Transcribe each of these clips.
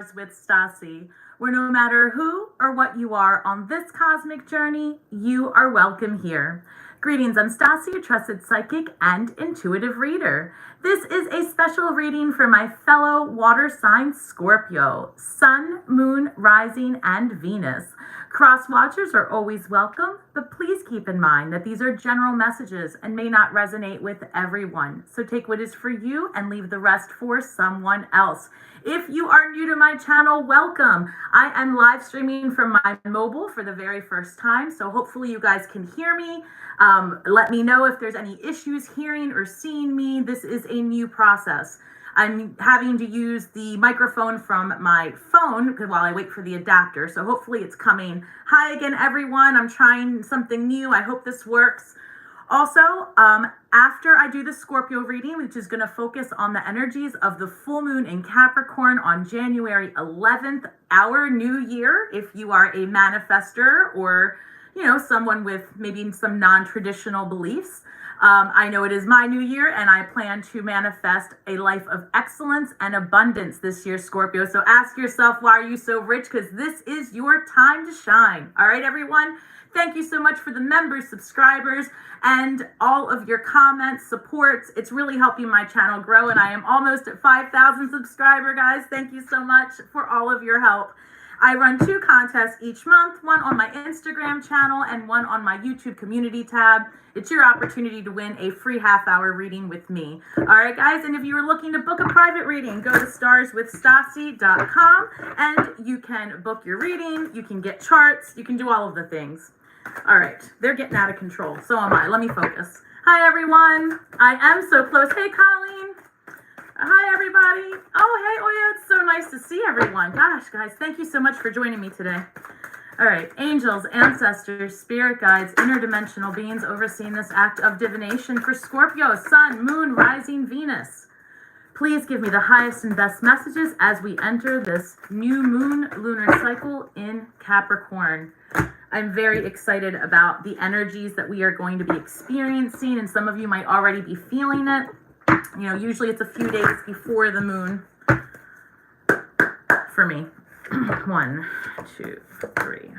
with Stasi, where no matter who or what you are on this cosmic journey, you are welcome here. Greetings, I'm Stasi, a trusted psychic and intuitive reader. This is a special reading for my fellow water sign Scorpio, Sun, Moon, Rising, and Venus. Cross watchers are always welcome, but please keep in mind that these are general messages and may not resonate with everyone. So take what is for you and leave the rest for someone else. If you are new to my channel, welcome. I am live streaming from my mobile for the very first time, so hopefully you guys can hear me. Let me know if there's any issues hearing or seeing me. This is a new process. I'm having to use the microphone from my phone while I wait for the adapter, so hopefully it's coming. Hi again, everyone. I'm trying something new. I hope this works. Also, after I do the Scorpio reading, which is going to focus on the energies of the full moon in Capricorn on January 11th, our new year, if you are a manifester or, you know, someone with maybe some non-traditional beliefs. I know it is my new year and I plan to manifest a life of excellence and abundance this year, Scorpio. So ask yourself, why are you so rich? Because this is your time to shine. All right, everyone. Thank you so much for the members, subscribers, and all of your comments, supports. It's really helping my channel grow, and I am almost at 5,000 subscribers, guys. Thank you so much for all of your help. I run 2 contests each month, one on my Instagram channel and one on my YouTube community tab. It's your opportunity to win a free half-hour reading with me. All right, guys, and if you are looking to book a private reading, go to starswithstasi.com, and you can book your reading, you can get charts, you can do all of the things. All right, they're getting out of control. So am I. Let me focus. Hi, everyone. I am so close. Hey, Colleen. Hi, everybody. Oh, hey, Oya. It's so nice to see everyone. Gosh, guys, thank you so much for joining me today. All right, angels, ancestors, spirit guides, interdimensional beings overseeing this act of divination for Scorpio, Sun, Moon, Rising, Venus. Please give me the highest and best messages as we enter this new moon lunar cycle in Capricorn. I'm very excited about the energies that we are going to be experiencing, and some of you might already be feeling it. You know, usually it's a few days before the moon for me. 1, 2, 3.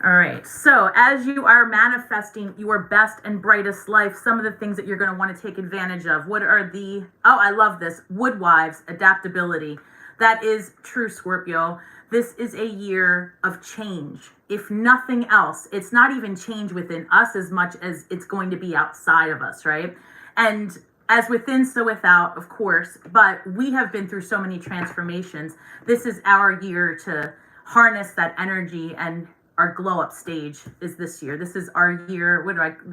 All right, so as you are manifesting your best and brightest life, some of the things that you're going to want to take advantage of. What are the, oh, I love this, woodwives, adaptability. That is true, Scorpio. This is a year of change. If nothing else, it's not even change within us as much as it's going to be outside of us, right? And as within, so without, of course, but we have been through so many transformations. This is our year to harness that energy, and our glow up stage is this year. This is our year,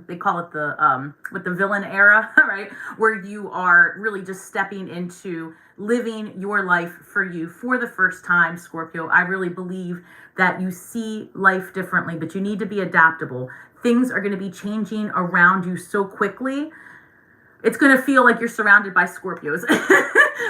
they call it the, with the villain era, right? Where you are really just stepping into living your life for you for the first time, Scorpio. I really believe that you see life differently, but you need to be adaptable. Things are going to be changing around you so quickly. It's going to feel like you're surrounded by Scorpios,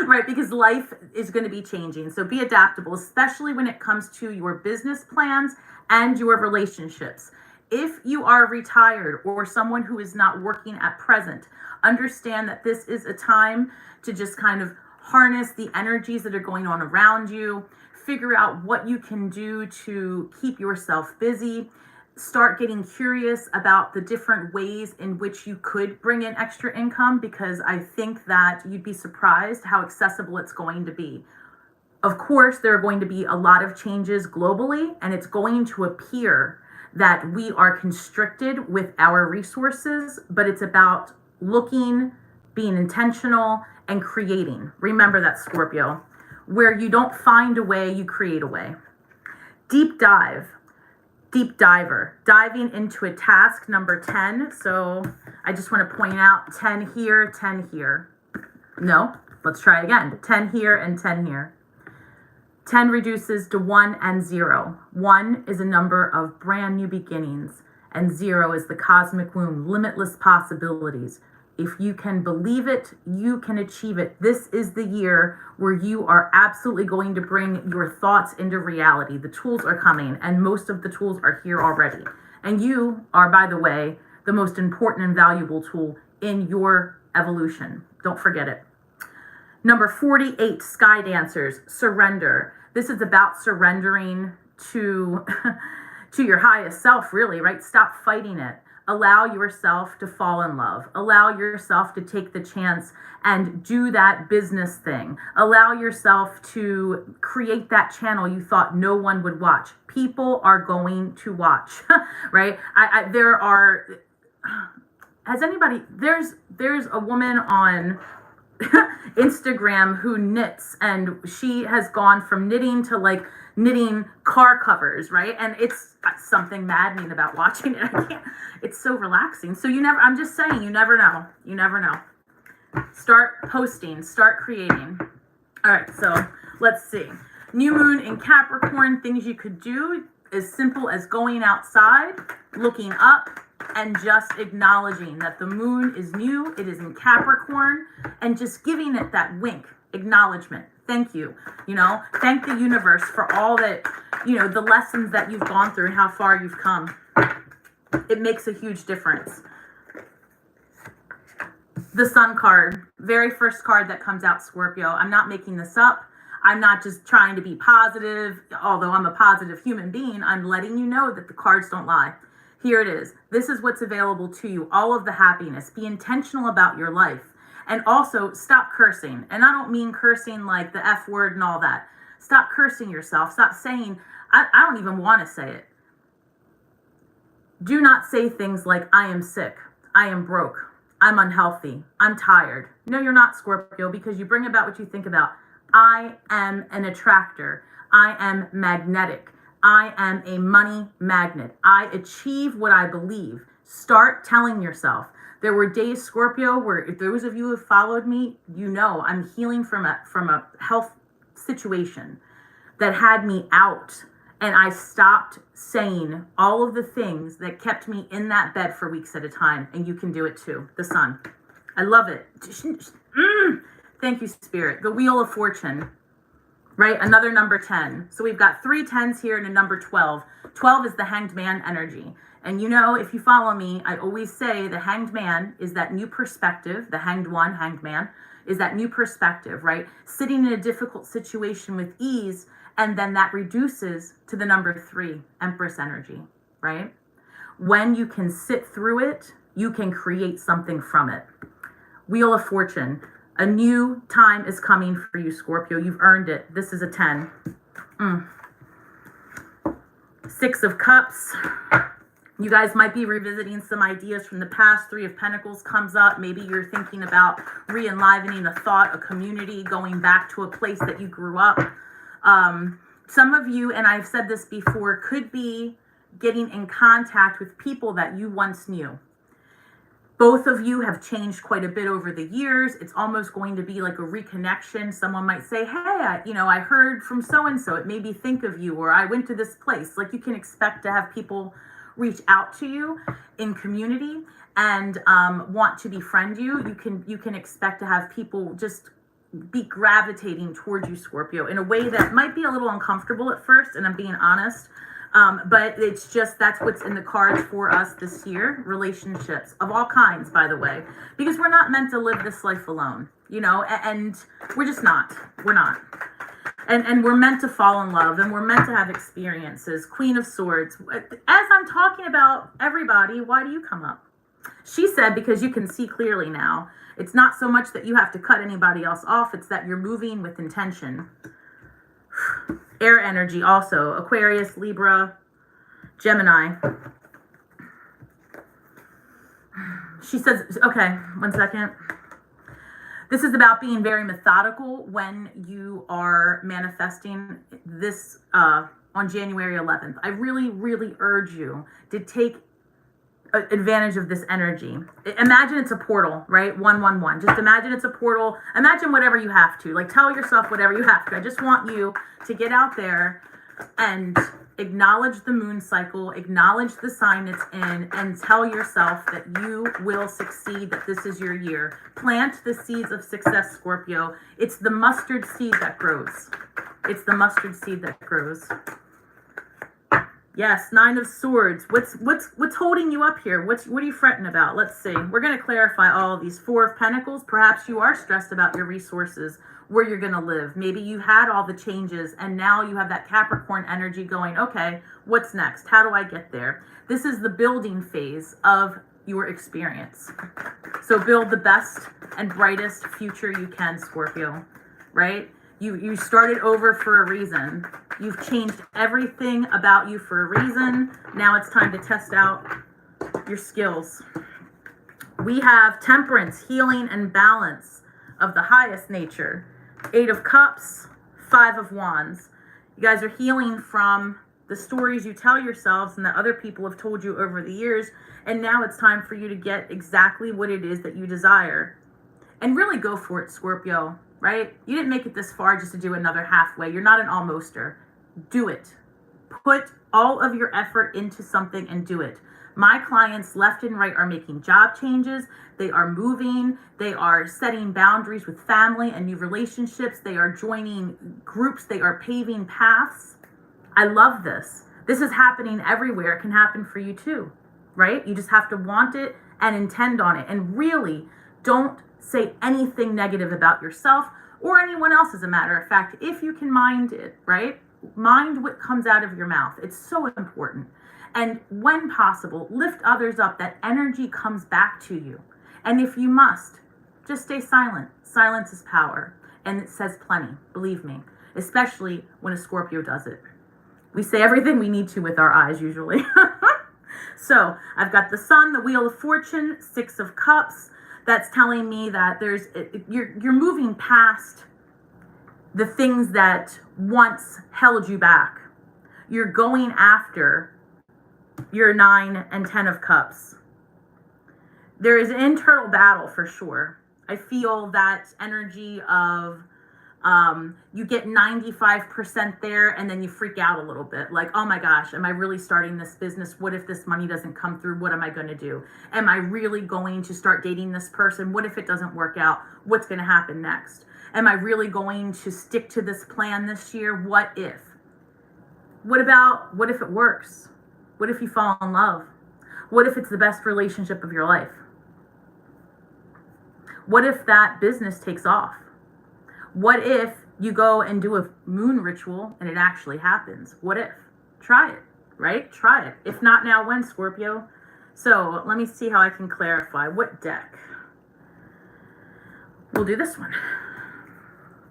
right? Because life is going to be changing. So be adaptable, especially when it comes to your business plans and your relationships. If you are retired or someone who is not working at present, understand that this is a time to just kind of harness the energies that are going on around you, figure out what you can do to keep yourself busy, start getting curious about the different ways in which you could bring in extra income, because I think that you'd be surprised how accessible it's going to be. Of course, there are going to be a lot of changes globally, and it's going to appear that we are constricted with our resources, but it's about looking, being intentional, and creating. Remember that, Scorpio. Where you don't find a way, you create a way. Deep dive. Deep diver, diving into a task, number 10. So I just want to point out 10 here, 10 here. No, let's try again. 10 here and 10 here. 10 reduces to 1 and 0. 1 is a number of brand new beginnings, and 0 is the cosmic womb, limitless possibilities. If you can believe it, you can achieve it. This is the year where you are absolutely going to bring your thoughts into reality. The tools are coming, and most of the tools are here already. And you are, by the way, the most important and valuable tool in your evolution. Don't forget it. Number 48, Sky Dancers, surrender. This is about surrendering to, to your highest self, really, right? Stop fighting it. Allow yourself to fall in love. Allow yourself to take the chance and do that business thing. Allow yourself to create that channel you thought no one would watch. People are going to watch, right? There are, has anybody, there's a woman on Instagram who knits, and she has gone from knitting to like knitting car covers, right? And it's something maddening about watching it. I can't, it's so relaxing. So I'm just saying, you never know. You never know. Start posting, start creating. All right, so let's see. New moon in Capricorn, things you could do as simple as going outside, looking up, and just acknowledging that the moon is new, it is in Capricorn, and just giving it that wink, acknowledgement. Thank you. Thank the universe for all that, the lessons that you've gone through and how far you've come. It makes a huge difference. The Sun card, very first card that comes out, Scorpio. I'm not making this up. I'm not just trying to be positive, although I'm a positive human being. I'm letting you know that the cards don't lie. Here it is. This is what's available to you. All of the happiness. Be intentional about your life. And also, stop cursing. And I don't mean cursing like the F word and all that. Stop cursing yourself. Stop saying, I don't even want to say it. Do not say things like, I am sick. I am broke. I'm unhealthy. I'm tired. No, you're not, Scorpio, because you bring about what you think about. I am an attractor. I am magnetic. I am a money magnet. I achieve what I believe. Start telling yourself. There were days, Scorpio, where if those of you who have followed me, I'm healing from a health situation that had me out. And I stopped saying all of the things that kept me in that bed for weeks at a time. And you can do it too. The Sun. I love it. Thank you, Spirit. The Wheel of Fortune. Right? Another number 10. So we've got 3 10s here and a number 12. 12 is the Hanged Man energy. And if you follow me, I always say the Hanged Man is that new perspective. The Hanged One, Hanged Man, is that new perspective, right? Sitting in a difficult situation with ease, and then that reduces to the number 3, Empress energy, right? When you can sit through it, you can create something from it. Wheel of Fortune. A new time is coming for you, Scorpio. You've earned it. This is a 10. 6 of Cups. You guys might be revisiting some ideas from the past. 3 of Pentacles comes up. Maybe you're thinking about re-enlivening a thought, a community, going back to a place that you grew up. Some of you, and I've said this before, could be getting in contact with people that you once knew. Both of you have changed quite a bit over the years. It's almost going to be like a reconnection. Someone might say, hey, I heard from so-and-so. It made me think of you, or I went to this place. Like, you can expect to have people reach out to you in community and want to befriend you. You can expect to have people just be gravitating towards you, Scorpio, in a way that might be a little uncomfortable at first, and I'm being honest. But it's just, that's what's in the cards for us this year. Relationships of all kinds, by the way, because we're not meant to live this life alone, and we're just not. We're not. And we're meant to fall in love, and we're meant to have experiences. Queen of Swords. As I'm talking about everybody, why do you come up? She said, because you can see clearly now. It's not so much that you have to cut anybody else off. It's that you're moving with intention. Air energy also. Aquarius, Libra, Gemini. She says, okay, 1 second. This is about being very methodical when you are manifesting this on January 11th. I really, really urge you to take advantage of this energy. Imagine it's a portal, right? 111. Just imagine it's a portal. Imagine whatever you have to. Like, tell yourself whatever you have to. I just want you to get out there and acknowledge the moon cycle, acknowledge the sign it's in, and tell yourself that you will succeed, that this is your year. Plant the seeds of success, Scorpio. It's the mustard seed that grows. It's the mustard seed that grows. Yes, Nine of Swords. What's holding you up here? What are you fretting about? Let's see. We're going to clarify all of these. Four of Pentacles. Perhaps you are stressed about your resources, where you're going to live. Maybe you had all the changes and now you have that Capricorn energy going, okay, what's next? How do I get there? This is the building phase of your experience. So build the best and brightest future you can, Scorpio, right? You started over for a reason. You've changed everything about you for a reason. Now it's time to test out your skills. We have Temperance, healing, and balance of the highest nature. Eight of Cups, Five of Wands. You guys are healing from the stories you tell yourselves and that other people have told you over the years. And now it's time for you to get exactly what it is that you desire. And really go for it, Scorpio. Right? You didn't make it this far just to do another halfway. You're not an almoster. Do it. Put all of your effort into something and do it. My clients left and right are making job changes. They are moving. They are setting boundaries with family and new relationships. They are joining groups. They are paving paths. I love this. This is happening everywhere. It can happen for you too, right? You just have to want it and intend on it. And really don't say anything negative about yourself or anyone else, as a matter of fact, if you can mind it, right? Mind what comes out of your mouth. It's so important. And when possible, lift others up. That energy comes back to you. And if you must, just stay silent. Silence is power. And it says plenty, believe me, especially when a Scorpio does it. We say everything we need to with our eyes usually. So I've got the Sun, the Wheel of Fortune, Six of Cups. That's telling me that you're moving past the things that once held you back. You're going after your 9 and 10 of Cups. There is an internal battle for sure. I feel that energy of you get 95% there and then you freak out a little bit. Like, oh my gosh, am I really starting this business? What if this money doesn't come through? What am I going to do? Am I really going to start dating this person? What if it doesn't work out? What's going to happen next? Am I really going to stick to this plan this year? What if? What if it works? What if you fall in love? What if it's the best relationship of your life? What if that business takes off? What if you go and do a moon ritual and it actually happens? What if? Try it, right? Try it. If not now, when, Scorpio? So let me see how I can clarify. What deck? We'll do this one.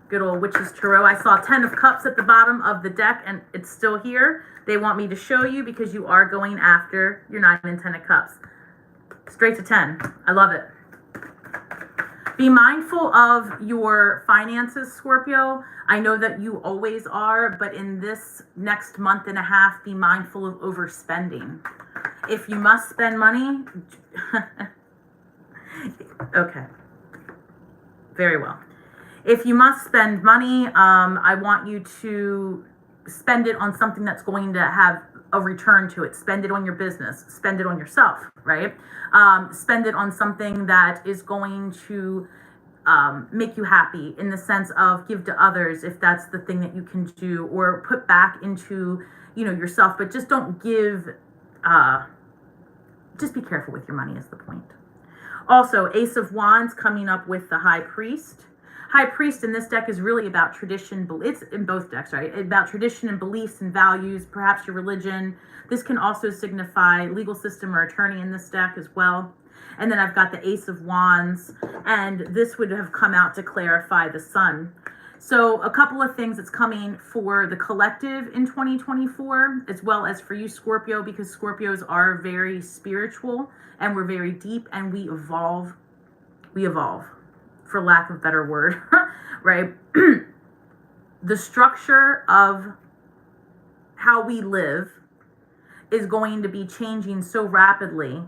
Good old Witch's Tarot. I saw 10 of Cups at the bottom of the deck and it's still here. They want me to show you because you are going after your 9 and 10 of Cups. Straight to 10. I love it. Be mindful of your finances, Scorpio. I know that you always are, but in this next month and a half, be mindful of overspending. If you must spend money, okay, very well. If you must spend money, I want you to spend it on something that's going to have a return to it. Spend it on your business. Spend it on yourself, right? Spend it on something that is going to make you happy, in the sense of give to others if that's the thing that you can do, or put back into, yourself. But just don't give, just be careful with your money is the point. Also, Ace of Wands coming up with the High Priest. High Priest in this deck is really about tradition. It's in both decks, right? About tradition and beliefs and values, perhaps your religion. This can also signify legal system or attorney in this deck as well. And then I've got the Ace of Wands, and this would have come out to clarify the Sun. So a couple of things that's coming for the collective in 2024, as well as for you, Scorpio, because Scorpios are very spiritual and we're very deep and we evolve. We evolve, for lack of a better word, right? The structure of how we live is going to be changing so rapidly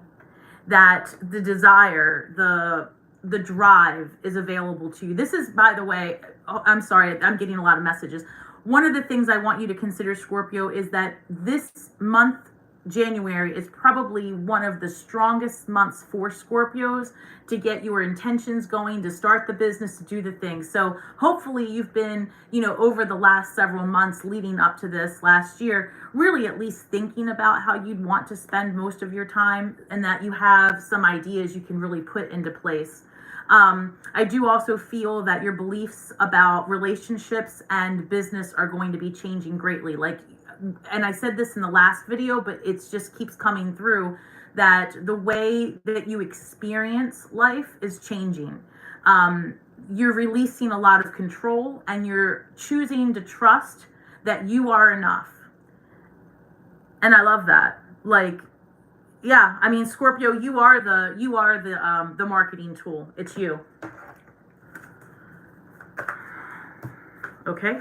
that the desire, the drive is available to you. This is, by the way, I'm sorry, I'm getting a lot of messages. One of the things I want you to consider, Scorpio, is that this month January is probably one of the strongest months for Scorpios to get your intentions going, to start the business, to do the things. So hopefully you've been, over the last several months leading up to this last year, really at least thinking about how you'd want to spend most of your time, and that you have some ideas you can really put into place. I do also feel that your beliefs about relationships and business are going to be changing greatly. And I said this in the last video, but it just keeps coming through, that the way that you experience life is changing. You're releasing a lot of control, and you're choosing to trust that you are enough. And I love that. Yeah, I mean, Scorpio, you are the marketing tool. It's you. Okay.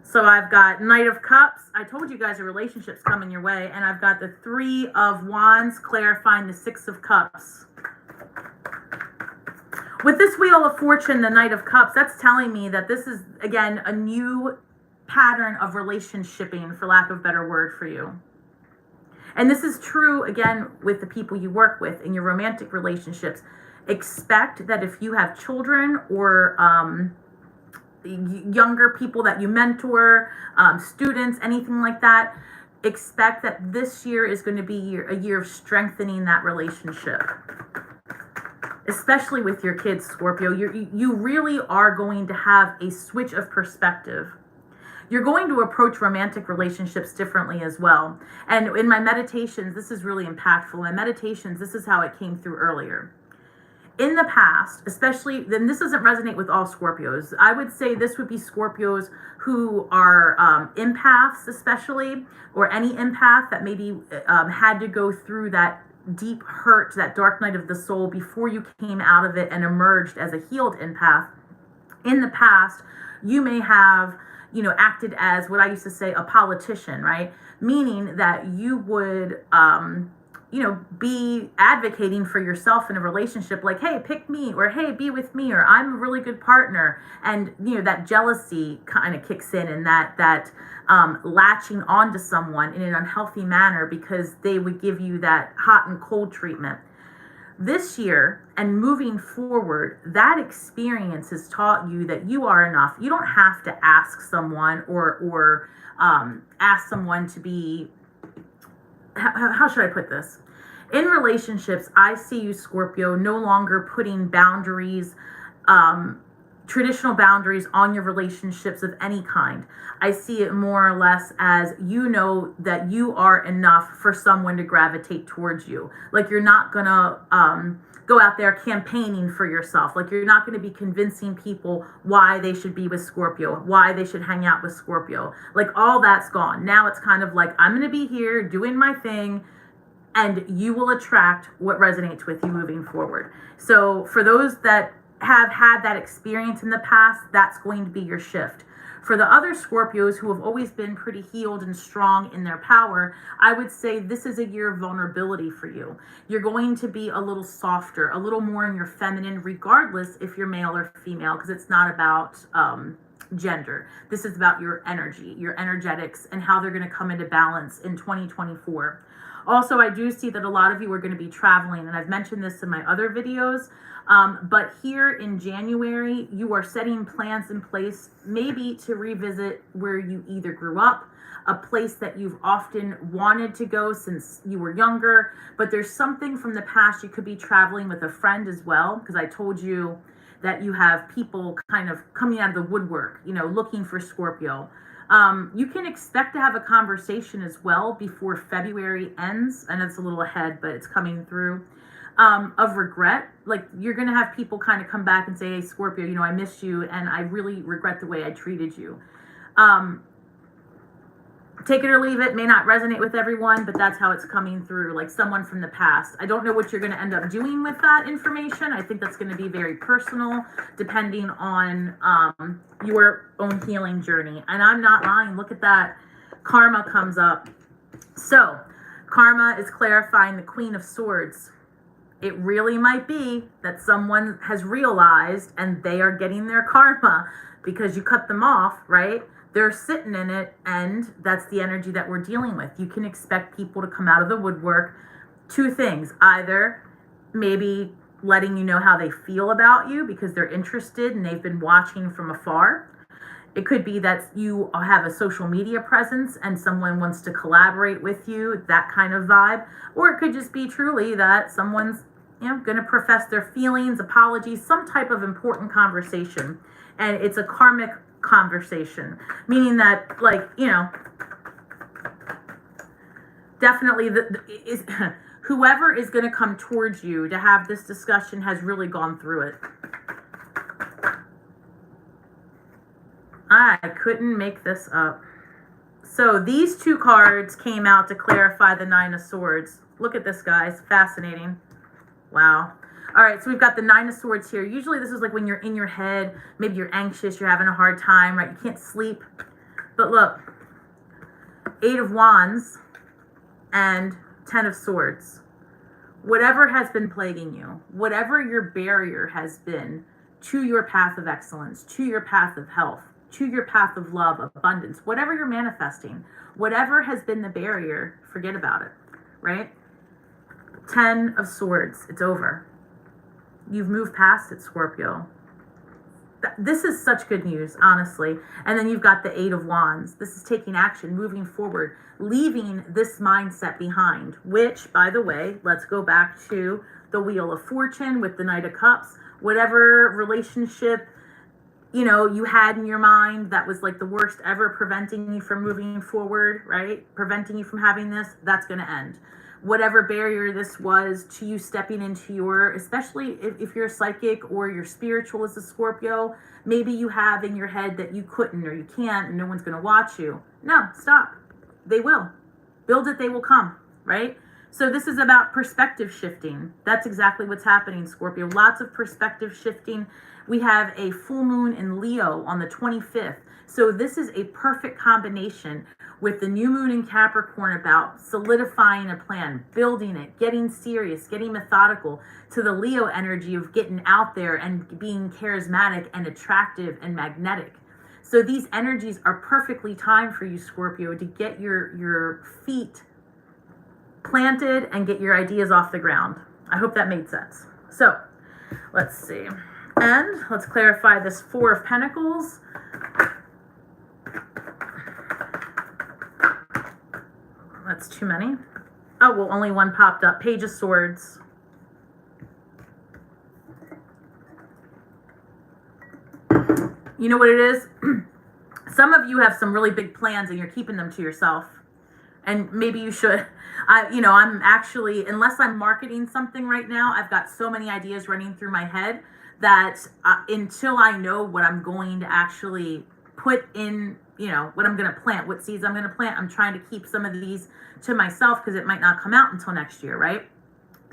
So I've got Knight of Cups. I told you guys a relationship's coming your way. And I've got the 3 of Wands clarifying the 6 of Cups. With this Wheel of Fortune, the Knight of Cups, that's telling me that this is, again, a new pattern of relationshiping, for lack of a better word, for you. And this is true, again, with the people you work with in your romantic relationships. Expect that if you have children or younger people that you mentor, students, anything like that, expect that this year is going to be a year of strengthening that relationship. Especially with your kids, Scorpio. You really are going to have a switch of perspective. You're going to approach romantic relationships differently as well. And in my meditations, this is really impactful. In my meditations, this is how it came through earlier. In the past, especially, then this doesn't resonate with all Scorpios. I would say this would be Scorpios who are empaths, especially, or any empath that maybe had to go through that deep hurt, that dark night of the soul, before you came out of it and emerged as a healed empath. In the past, you may have acted as what I used to say, a politician, right? Meaning that you would, be advocating for yourself in a relationship, like, hey, pick me, or hey, be with me, or I'm a really good partner. And, that jealousy kind of kicks in, and that latching onto someone in an unhealthy manner because they would give you that hot and cold treatment. This year and moving forward, that experience has taught you that you are enough. You don't have to ask someone or ask someone to be, how should I put this? In relationships, I see you, Scorpio, no longer putting boundaries, traditional boundaries on your relationships of any kind. I see it more or less as that you are enough for someone to gravitate towards you. Like, you're not going to go out there campaigning for yourself. Like, you're not going to be convincing people why they should be with Scorpio, why they should hang out with Scorpio. Like, all that's gone. Now it's kind of like, I'm going to be here doing my thing, and you will attract what resonates with you moving forward. So for those that have had that experience in the past, that's going to be your shift. For the other Scorpios who have always been pretty healed and strong in their power, I would say this is a year of vulnerability for you. You're going to be a little softer, a little more in your feminine, regardless if you're male or female, because it's not about gender. This is about your energy, your energetics, and how they're going to come into balance in 2024. Also, I do see that a lot of you are going to be traveling, and I've mentioned this in my other videos. But here in January, you are setting plans in place, maybe to revisit where you either grew up, a place that you've often wanted to go since you were younger, but there's something from the past. You could be traveling with a friend as well, because I told you that you have people kind of coming out of the woodwork, looking for Scorpio. You can expect to have a conversation as well before February ends. I know it's a little ahead, but it's coming through. Of regret. Like, you're going to have people kind of come back and say, hey, Scorpio, I missed you, and I really regret the way I treated you. Take it or leave it, may not resonate with everyone, but that's how it's coming through, like someone from the past. I don't know what you're going to end up doing with that information. I think that's going to be very personal, depending on your own healing journey. And I'm not lying. Look at that. Karma comes up. So, karma is clarifying the Queen of Swords. It really might be that someone has realized and they are getting their karma because you cut them off, right? they're sitting in it, and that's the energy that we're dealing with. You can expect people to come out of the woodwork. Two things: either maybe letting you know how they feel about you because they're interested and they've been watching from afar. It could be that you have a social media presence and someone wants to collaborate with you, that kind of vibe. Or it could just be truly that someone's, going to profess their feelings, apologies, some type of important conversation. And it's a karmic conversation, meaning that, definitely whoever is going to come towards you to have this discussion has really gone through it. I couldn't make this up. So these two cards came out to clarify the Nine of Swords. Look at this, guys. Fascinating. Wow. All right, so we've got the Nine of Swords here. Usually this is like when you're in your head, maybe you're anxious, you're having a hard time, right? You can't sleep. But look, Eight of Wands and 10 of Swords. Whatever has been plaguing you, whatever your barrier has been to your path of excellence, to your path of health, to your path of love, abundance, whatever you're manifesting, whatever has been the barrier, forget about it, right? 10 of Swords, it's over. You've moved past it, Scorpio. This is such good news, honestly. And then you've got the Eight of Wands. This is taking action, moving forward, leaving this mindset behind, which, by the way, let's go back to the Wheel of Fortune with the Knight of Cups. Whatever relationship you had in your mind that was like the worst ever, preventing you from moving forward, right? Preventing you from having this, that's going to end. Whatever barrier this was to you stepping into your, especially if you're a psychic or you're spiritual as a Scorpio, maybe you have in your head that you couldn't or you can't and no one's going to watch you. No, stop. They will. Build it, they will come, right? So this is about perspective shifting. That's exactly what's happening, Scorpio. Lots of perspective shifting. We have a full moon in Leo on the 25th. So this is a perfect combination with the new moon in Capricorn about solidifying a plan, building it, getting serious, getting methodical, to the Leo energy of getting out there and being charismatic and attractive and magnetic. So these energies are perfectly timed for you, Scorpio, to get your feet planted and get your ideas off the ground. I hope that made sense. So let's see. And let's clarify this Four of Pentacles. That's too many. Oh, well, only one popped up. Page of Swords. You know what it is? Some of you have some really big plans and you're keeping them to yourself. And maybe you should. I'm actually, unless I'm marketing something right now, I've got so many ideas running through my head that until I know what I'm going to actually put in, what I'm going to plant, what seeds I'm going to plant, I'm trying to keep some of these to myself because it might not come out until next year, right?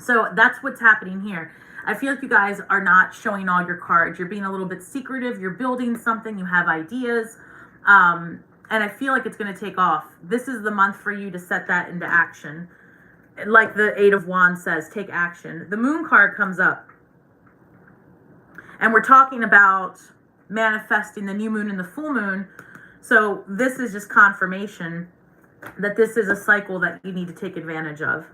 So that's what's happening here. I feel like you guys are not showing all your cards. You're being a little bit secretive. You're building something. You have ideas. And I feel like it's going to take off. This is the month for you to set that into action. Like the Eight of Wands says, take action. The Moon card comes up. And we're talking about manifesting the new moon and the full moon. So this is just confirmation that this is a cycle that you need to take advantage of.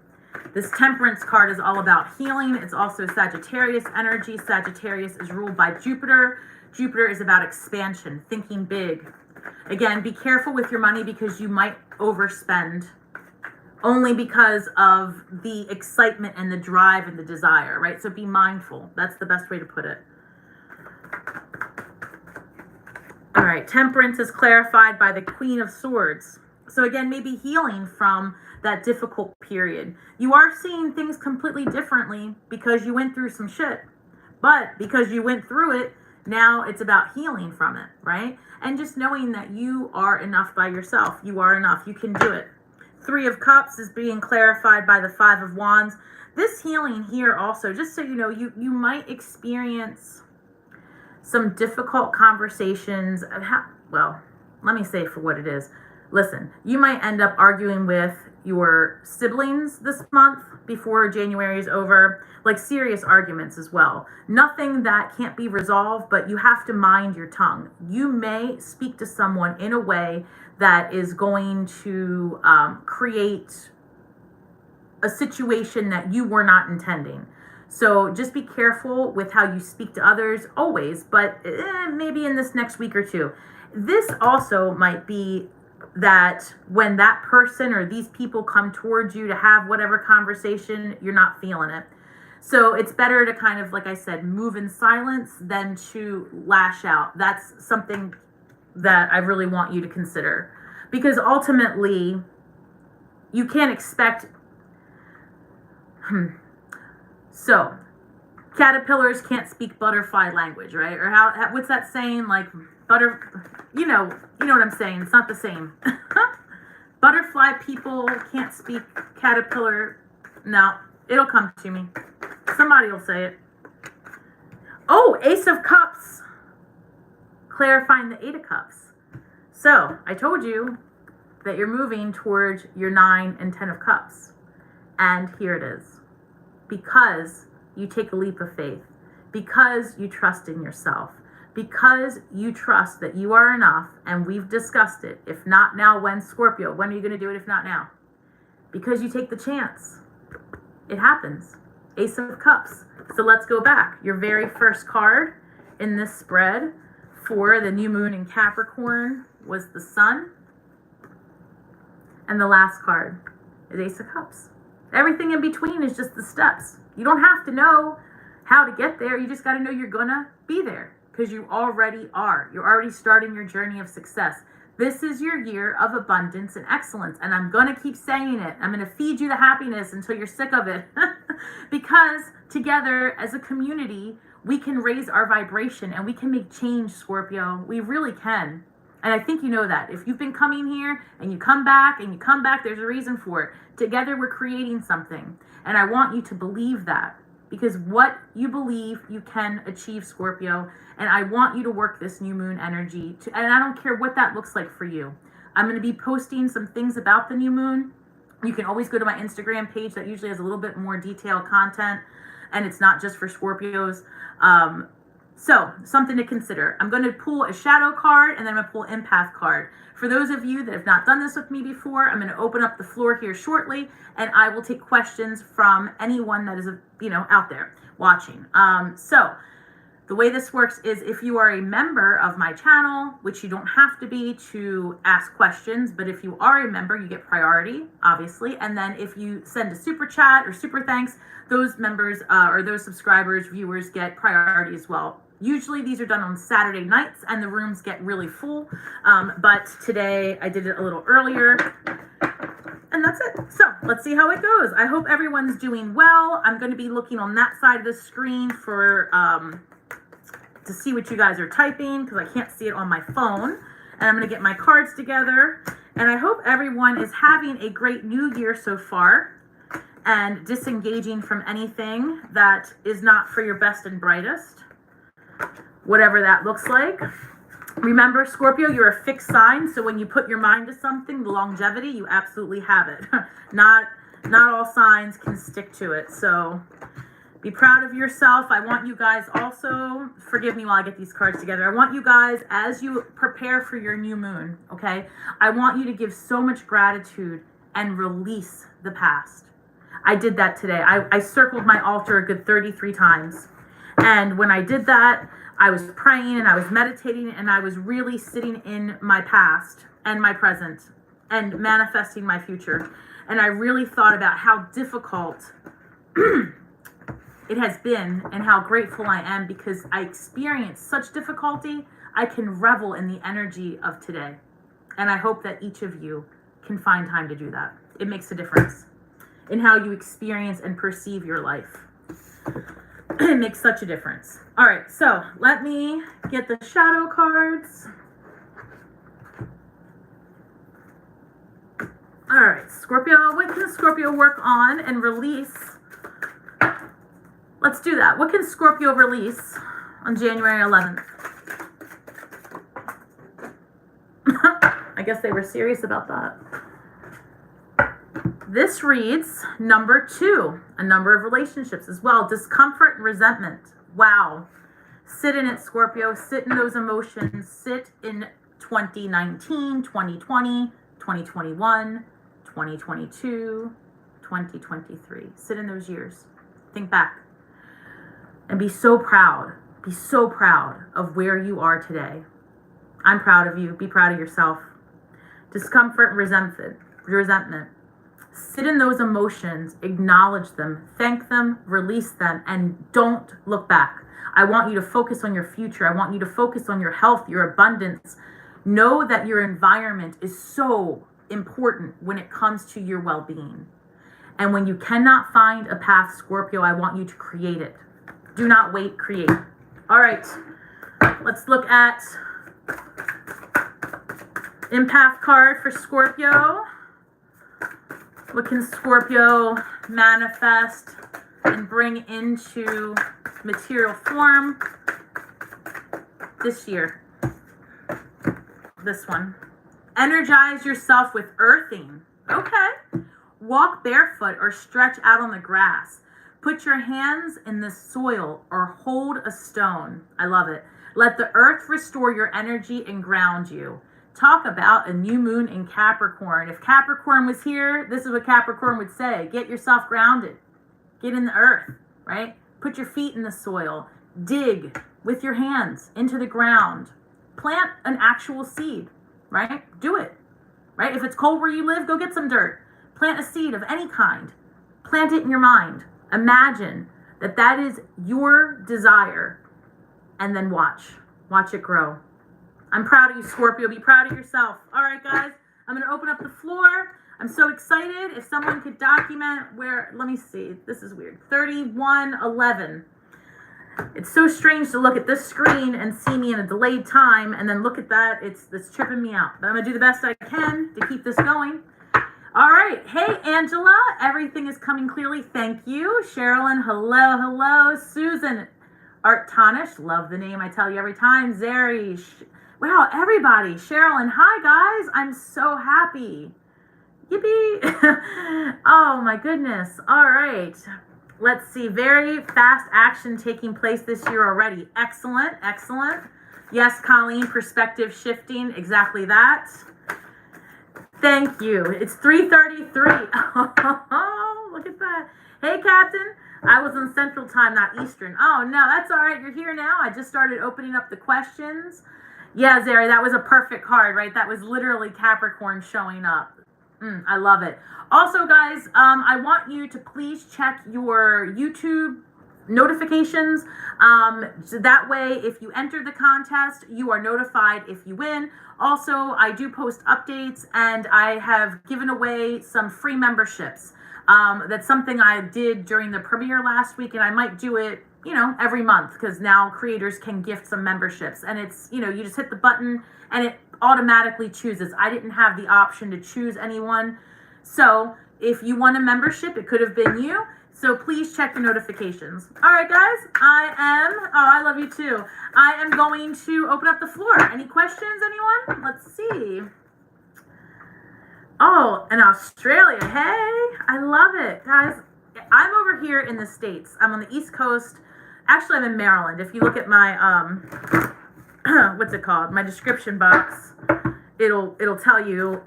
This Temperance card is all about healing. It's also Sagittarius energy. Sagittarius is ruled by Jupiter. Jupiter is about expansion, thinking big. Again, be careful with your money because you might overspend only because of the excitement and the drive and the desire, right? So be mindful. That's the best way to put it. All right, Temperance is clarified by the Queen of Swords. So again, maybe healing from that difficult period. You are seeing things completely differently because you went through some shit. But because you went through it, now it's about healing from it, right? And just knowing that you are enough by yourself. You are enough. You can do it. Three of Cups is being clarified by the Five of Wands. This healing here also, just so you know, you might experience some difficult conversations. Well, let me say for what it is. listen, you might end up arguing with your siblings this month before January is over, like serious arguments as well. Nothing that can't be resolved, but you have to mind your tongue. You may speak to someone in a way that is going to create a situation that you were not intending. So just be careful with how you speak to others always, but maybe in this next week or two. This also might be that when that person or these people come towards you to have whatever conversation, you're not feeling it. So it's better to kind of, like I said, move in silence than to lash out. That's something that I really want you to consider, because ultimately you can't expect. So caterpillars can't speak butterfly language, right? Or how what's that saying? Like you know what I'm saying. It's not the same. Butterfly people can't speak caterpillar. No, it'll come to me. Somebody will say it. Oh, Ace of Cups. Clarifying the Eight of Cups. So I told you that you're moving towards your 9 and 10 of Cups. And here it is. Because you take a leap of faith. Because you trust in yourself. Because you trust that you are enough, and we've discussed it. If not now, when, Scorpio? When are you going to do it if not now? Because you take the chance. It happens. Ace of Cups. So let's go back. Your very first card in this spread for the new moon in Capricorn was the Sun. And the last card is Ace of Cups. Everything in between is just the steps. You don't have to know how to get there. You just got to know you're going to be there. Because you already are. You're already starting your journey of success. This is your year of abundance and excellence. And I'm going to keep saying it. I'm going to feed you the happiness until you're sick of it. Because together as a community, we can raise our vibration and we can make change, Scorpio. We really can. And I think you know that. If you've been coming here and you come back and you come back, there's a reason for it. Together we're creating something. And I want you to believe that. Because what you believe, you can achieve, Scorpio. And I want you to work this new moon energy. And I don't care what that looks like for you. I'm going to be posting some things about the new moon. You can always go to my Instagram page that usually has a little bit more detailed content. And it's not just for Scorpios. So something to consider. I'm going to pull a shadow card and then I'm going to pull an empath card. For those of you that have not done this with me before, I'm going to open up the floor here shortly, and I will take questions from anyone that is, out there watching. So the way this works is if you are a member of my channel, which you don't have to be to ask questions, but if you are a member, you get priority, obviously. And then if you send a super chat or super thanks, those members or those subscribers, viewers get priority as well. Usually these are done on Saturday nights and the rooms get really full. But today I did it a little earlier. And that's it. So let's see how it goes. I hope everyone's doing well. I'm going to be looking on that side of the screen for to see what you guys are typing because I can't see it on my phone. And I'm going to get my cards together. And I hope everyone is having a great new year so far and disengaging from anything that is not for your best and brightest, whatever that looks like. Remember, Scorpio, you're a fixed sign, so when you put your mind to something, the longevity, you absolutely have it. Not all signs can stick to it, so be proud of yourself. I want you guys also, forgive me while I get these cards together, I want you guys, as you prepare for your new moon, okay, I want you to give so much gratitude and release the past. I did that today. I circled my altar a good 33 times, and when I did that, I was praying and I was meditating and I was really sitting in my past and my present and manifesting my future. And I really thought about how difficult it has been and how grateful I am because I experienced such difficulty. I can revel in the energy of today. And I hope that each of you can find time to do that. It makes a difference in how you experience and perceive your life. It makes such a difference. All right, so let me get the shadow cards. All right, Scorpio, what can Scorpio work on and release? Let's do that. What can Scorpio release on January 11th? I guess they were serious about that. This reads number 2, a number of relationships as well. Discomfort and resentment. Wow. Sit in it, Scorpio. Sit in those emotions. Sit in 2019, 2020, 2021, 2022, 2023. Sit in those years. Think back. And be so proud. Be so proud of where you are today. I'm proud of you. Be proud of yourself. Discomfort and resentment. Sit in those emotions, acknowledge them, thank them, release them, and don't look back. I want you to focus on your future. I want you to focus on your health, your abundance. Know that your environment is so important when it comes to your well-being. And when you cannot find a path, Scorpio, I want you to create it. Do not wait, create. All right, let's look at empath card for Scorpio. What can Scorpio manifest and bring into material form this year? This one. Energize yourself with earthing. Okay. Walk barefoot or stretch out on the grass. Put your hands in the soil or hold a stone. I love it. Let the earth restore your energy and ground you. Talk about a new moon in Capricorn. If Capricorn was here, this is what Capricorn would say. Get yourself grounded. Get in the earth, right? Put your feet in the soil. Dig with your hands into the ground. Plant an actual seed, right? Do it, right? If it's cold where you live, go get some dirt. Plant a seed of any kind. Plant it in your mind. Imagine that that is your desire, and then watch it grow. I'm proud of you, Scorpio. Be proud of yourself. All right, guys, I'm going to open up the floor. I'm so excited. If someone could document where, let me see. This is weird. 3111. It's so strange to look at this screen and see me in a delayed time and then look at that. It's tripping me out. But I'm going to do the best I can to keep this going. All right. Hey, Angela. Everything is coming clearly. Thank you. Sherilyn, hello, hello. Susan Artanish, love the name. I tell you every time. Zeri. Wow, everybody. Sherilyn, hi, guys. I'm so happy. Yippee. Oh, my goodness. All right. Let's see. Very fast action taking place this year already. Excellent. Excellent. Yes, Colleen, perspective shifting. Exactly that. Thank you. It's 3:33. Oh, look at that. Hey, Captain. I was on Central Time, not Eastern. Oh, no, that's all right. You're here now. I just started opening up the questions. Yeah, Zeri, that was a perfect card, right? That was literally Capricorn showing up. I love it. Also, guys, I want you to please check your YouTube notifications. So that way, if you enter the contest, you are notified if you win. Also, I do post updates, and I have given away some free memberships. That's something I did during the premiere last week, and I might do it, every month, because now creators can gift some memberships. And it's, you just hit the button and it automatically chooses. I didn't have the option to choose anyone. So if you want a membership, it could have been you. So please check the notifications. All right, guys, I love you too. I am going to open up the floor. Any questions, anyone? Let's see. Oh, in Australia. Hey, I love it, guys. I'm over here in the States. I'm on the East Coast. Actually, I'm in Maryland. If you look at my, what's it called? My description box, it'll tell you,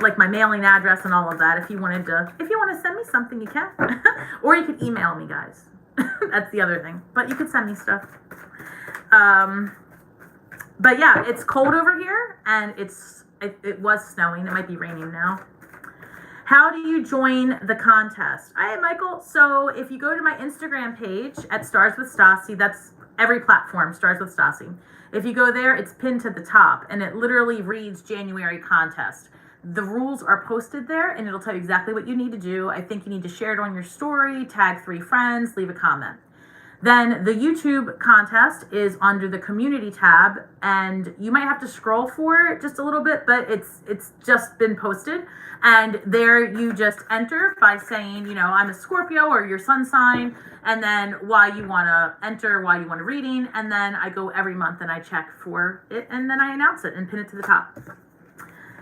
like my mailing address and all of that. If you want to send me something, you can. Or you can email me, guys. That's the other thing. But you could send me stuff. But yeah, it's cold over here, and it was snowing. It might be raining now. How do you join the contest? Hi, Michael. So if you go to my Instagram page at Stars with Stasi, that's every platform, Stars with Stasi. If you go there, it's pinned to the top, and it literally reads January contest. The rules are posted there, and it'll tell you exactly what you need to do. I think you need to share it on your story, tag 3 friends, leave a comment. Then the YouTube contest is under the community tab, and you might have to scroll for it just a little bit, but it's just been posted. And there you just enter by saying, I'm a Scorpio or your sun sign, and then why you want to enter, why you want a reading. And then I go every month and I check for it, and then I announce it and pin it to the top.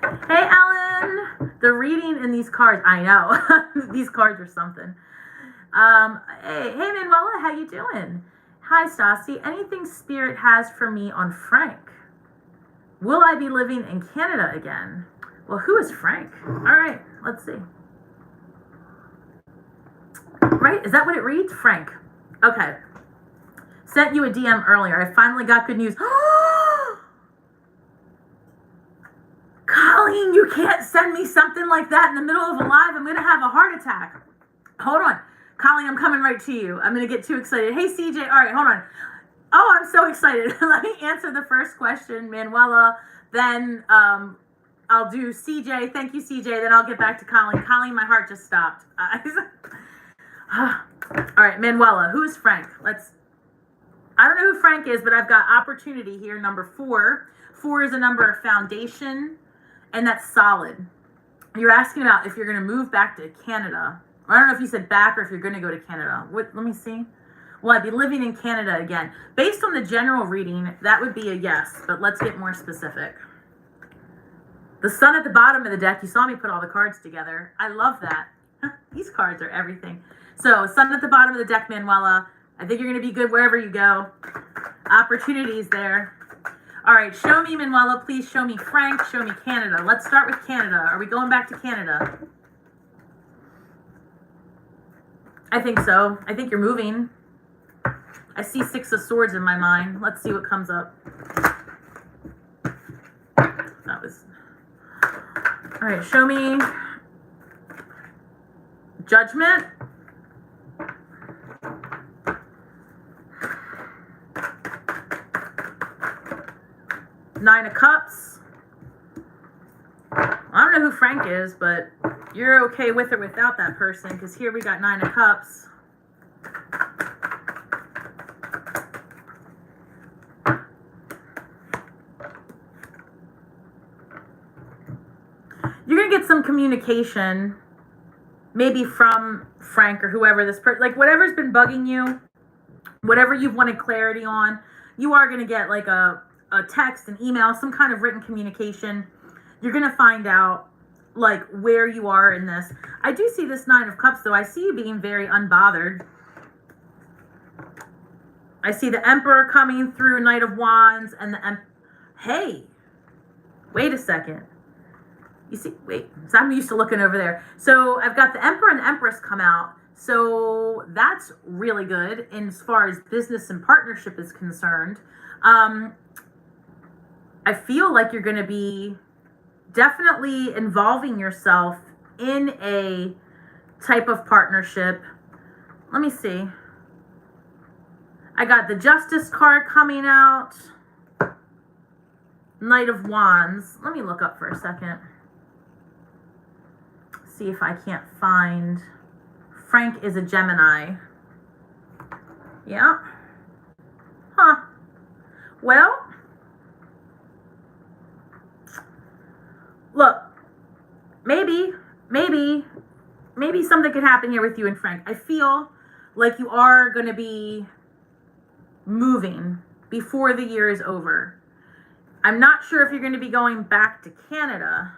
Hey, Alan. The reading in these cards, I know. These cards are something. Hey, Manuela, how you doing? Hi, Stasi. Anything Spirit has for me on Frank? Will I be living in Canada again? Well, who is Frank? All right, let's see. Right? Is that what it reads? Frank. Okay. Sent you a DM earlier. I finally got good news. Colleen, you can't send me something like that in the middle of a live. I'm going to have a heart attack. Hold on. Colleen, I'm coming right to you. I'm going to get too excited. Hey, CJ. All right, hold on. Oh, I'm so excited. Let me answer the first question, Manuela. Then I'll do CJ. Thank you, CJ. Then I'll get back to Colleen. Colleen, my heart just stopped. All right, Manuela. Who's Frank? I don't know who Frank is, but I've got opportunity here. Number 4. 4 is a number of foundation, and that's solid. You're asking about if you're going to move back to Canada. I don't know if you said back or if you're going to go to Canada. Let me see. Will I be living in Canada again? Based on the general reading, that would be a yes, but let's get more specific. The sun at the bottom of the deck, you saw me put all the cards together. I love that. These cards are everything. So, sun at the bottom of the deck, Manuela. I think you're going to be good wherever you go. Opportunities there. All right, show me, Manuela. Please show me Frank. Show me Canada. Let's start with Canada. Are we going back to Canada? I think so. I think you're moving. I see 6 of Swords in my mind. Let's see what comes up. That was... All right, show me Judgment. Nine of Cups. I don't know who Frank is, but you're okay with or without that person, because here we got 9 of Cups. You're going to get some communication, maybe from Frank or whoever this person, like whatever's been bugging you, whatever you've wanted clarity on, you are going to get like a text, an email, some kind of written communication. You're going to find out like where you are in this. I do see this 9 of Cups though. I see you being very unbothered. I see the Emperor coming through, Knight of Wands, and the hey, wait a second. You see, wait, so I'm used to looking over there. So I've got the Emperor and the Empress come out. So that's really good as far as business and partnership is concerned. I feel like you're going to be definitely involving yourself in a type of partnership. Let me see. I got the Justice card coming out. Knight of Wands. Let me look up for a second. See if I can't find. Frank is a Gemini. Yeah. Huh. Well, look, maybe something could happen here with you and Frank. I feel like you are going to be moving before the year is over. I'm not sure if you're going to be going back to Canada,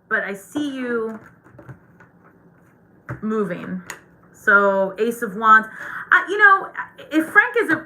but I see you moving. So Ace of Wands. You know, if Frank is a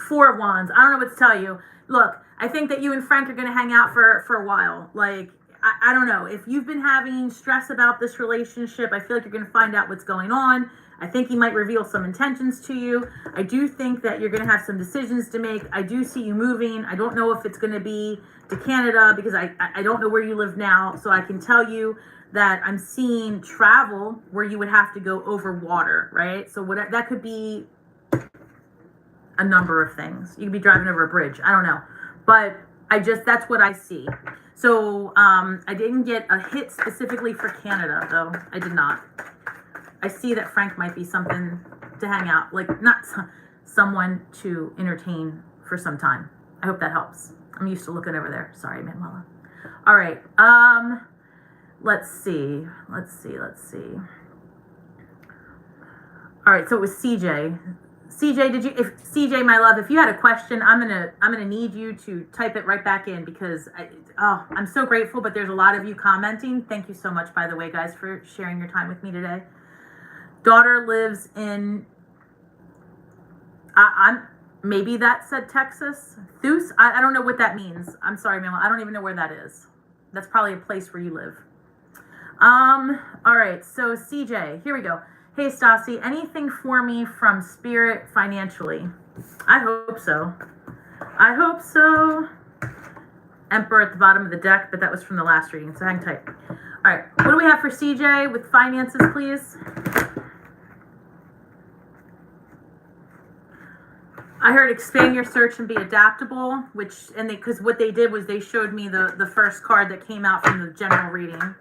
4 of Wands, I don't know what to tell you. Look, I think that you and Frank are going to hang out for a while. Like, I don't know. If you've been having stress about this relationship, I feel like you're going to find out what's going on. I think he might reveal some intentions to you. I do think that you're going to have some decisions to make. I do see you moving. I don't know if it's going to be to Canada because I don't know where you live now. So I can tell you that I'm seeing travel where you would have to go over water, right? So that could be a number of things. You could be driving over a bridge. I don't know. But that's what I see. So I didn't get a hit specifically for Canada, though. I did not. I see that Frank might be something to hang out, like not someone to entertain for some time. I hope that helps. I'm used to looking over there. Sorry, Manuela. All right. Let's see. All right. So it was CJ. CJ, CJ, my love, if you had a question, I'm gonna need you to type it right back in because I'm so grateful. But there's a lot of you commenting. Thank you so much, by the way, guys, for sharing your time with me today. Daughter lives in. I'm maybe that said Texas. Thus. I don't know what that means. I'm sorry, Mama. I don't even know where that is. That's probably a place where you live. All right. So CJ, here we go. Hey, Stasi, anything for me from Spirit financially? I hope so. I hope so. Emperor at the bottom of the deck, but that was from the last reading, so hang tight. All right, what do we have for CJ with finances, please? I heard expand your search and be adaptable, because what they did was they showed me the first card that came out from the general reading.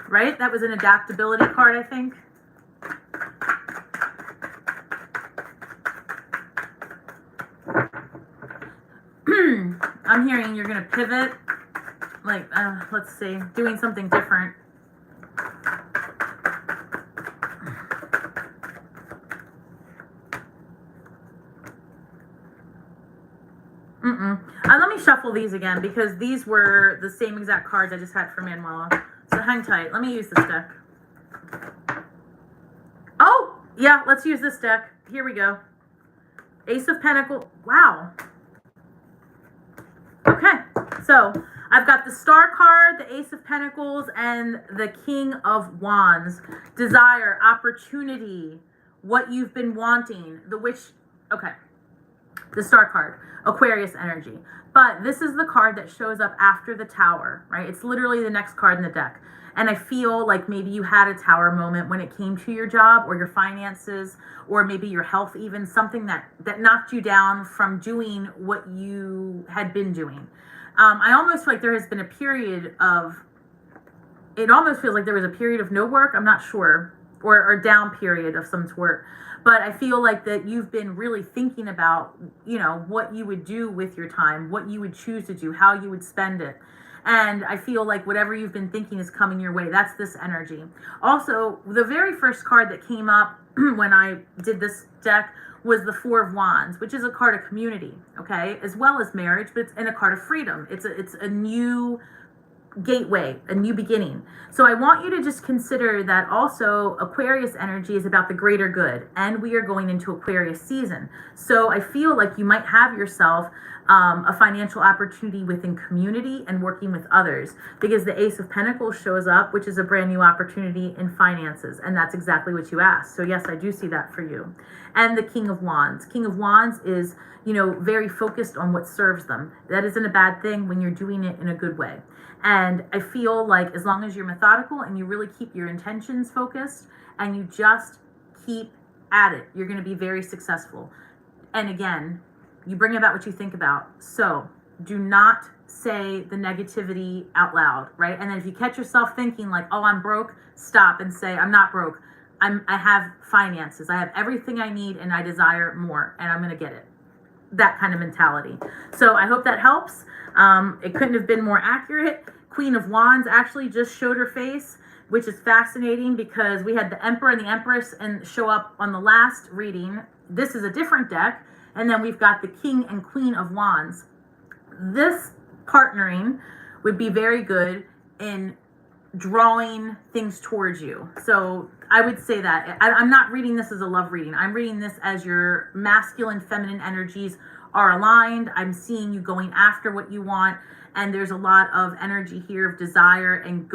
Right? That was an adaptability card, I think. I'm hearing you're going to pivot, like, let's see, doing something different. Let me shuffle these again because these were the same exact cards I just had for Manuela. So hang tight. Let me use this deck. Oh, yeah, let's use this deck. Here we go. Ace of Pentacles. Wow. Okay, so I've got the Star card, the Ace of Pentacles, and the King of Wands. Desire, opportunity, what you've been wanting, the Witch. Okay, the Star card, Aquarius energy. But this is the card that shows up after the Tower, right? It's literally the next card in the deck. And I feel like maybe you had a Tower moment when it came to your job or your finances or maybe your health, even something that knocked you down from doing what you had been doing. I almost feel like there has been a period of, it almost feels like there was a period of no work. I'm not sure, or down period of some sort. But I feel like that you've been really thinking about, what you would do with your time, what you would choose to do, how you would spend it. And I feel like whatever you've been thinking is coming your way. That's this energy. Also, the very first card that came up when I did this deck was the Four of Wands, which is a card of community, okay, as well as marriage, but it's in a card of freedom. It's a new gateway, a new beginning. So I want you to just consider that also Aquarius energy is about the greater good, and we are going into Aquarius season. So I feel like you might have yourself a financial opportunity within community and working with others, because the Ace of Pentacles shows up, which is a brand new opportunity in finances, and that's exactly what you asked. So yes, I do see that for you. And the King of Wands. King of Wands is, very focused on what serves them. That isn't a bad thing when you're doing it in a good way. And I feel like as long as you're methodical and you really keep your intentions focused and you just keep at it, you're going to be very successful. And again, you bring about what you think about. So do not say the negativity out loud, right? And then if you catch yourself thinking like, oh, I'm broke, stop and say, I'm not broke. I have finances. I have everything I need and I desire more and I'm going to get it. That kind of mentality. So I hope that helps. It couldn't have been more accurate. Queen of Wands actually just showed her face, which is fascinating because we had the Emperor and the Empress and show up on the last reading. This is a different deck. And then we've got the King and Queen of Wands. This partnering would be very good in drawing things towards you. So I would say that. I'm not reading this as a love reading. I'm reading this as your masculine, feminine energies are aligned. I'm seeing you going after what you want. And there's a lot of energy here of desire and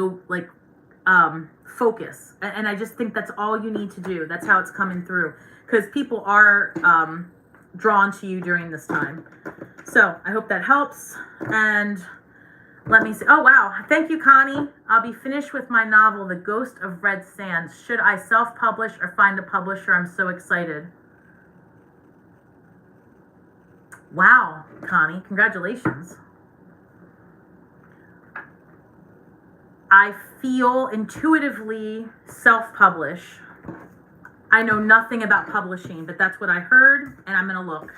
focus. And I just think that's all you need to do. That's how it's coming through. Because people are drawn to you during this time. So I hope that helps. And let me see. Oh, wow. Thank you, Connie. I'll be finished with my novel, The Ghost of Red Sands. Should I self-publish or find a publisher? I'm so excited. Wow, Connie. Congratulations. I feel intuitively self-publish. I know nothing about publishing, but that's what I heard, and I'm going to look.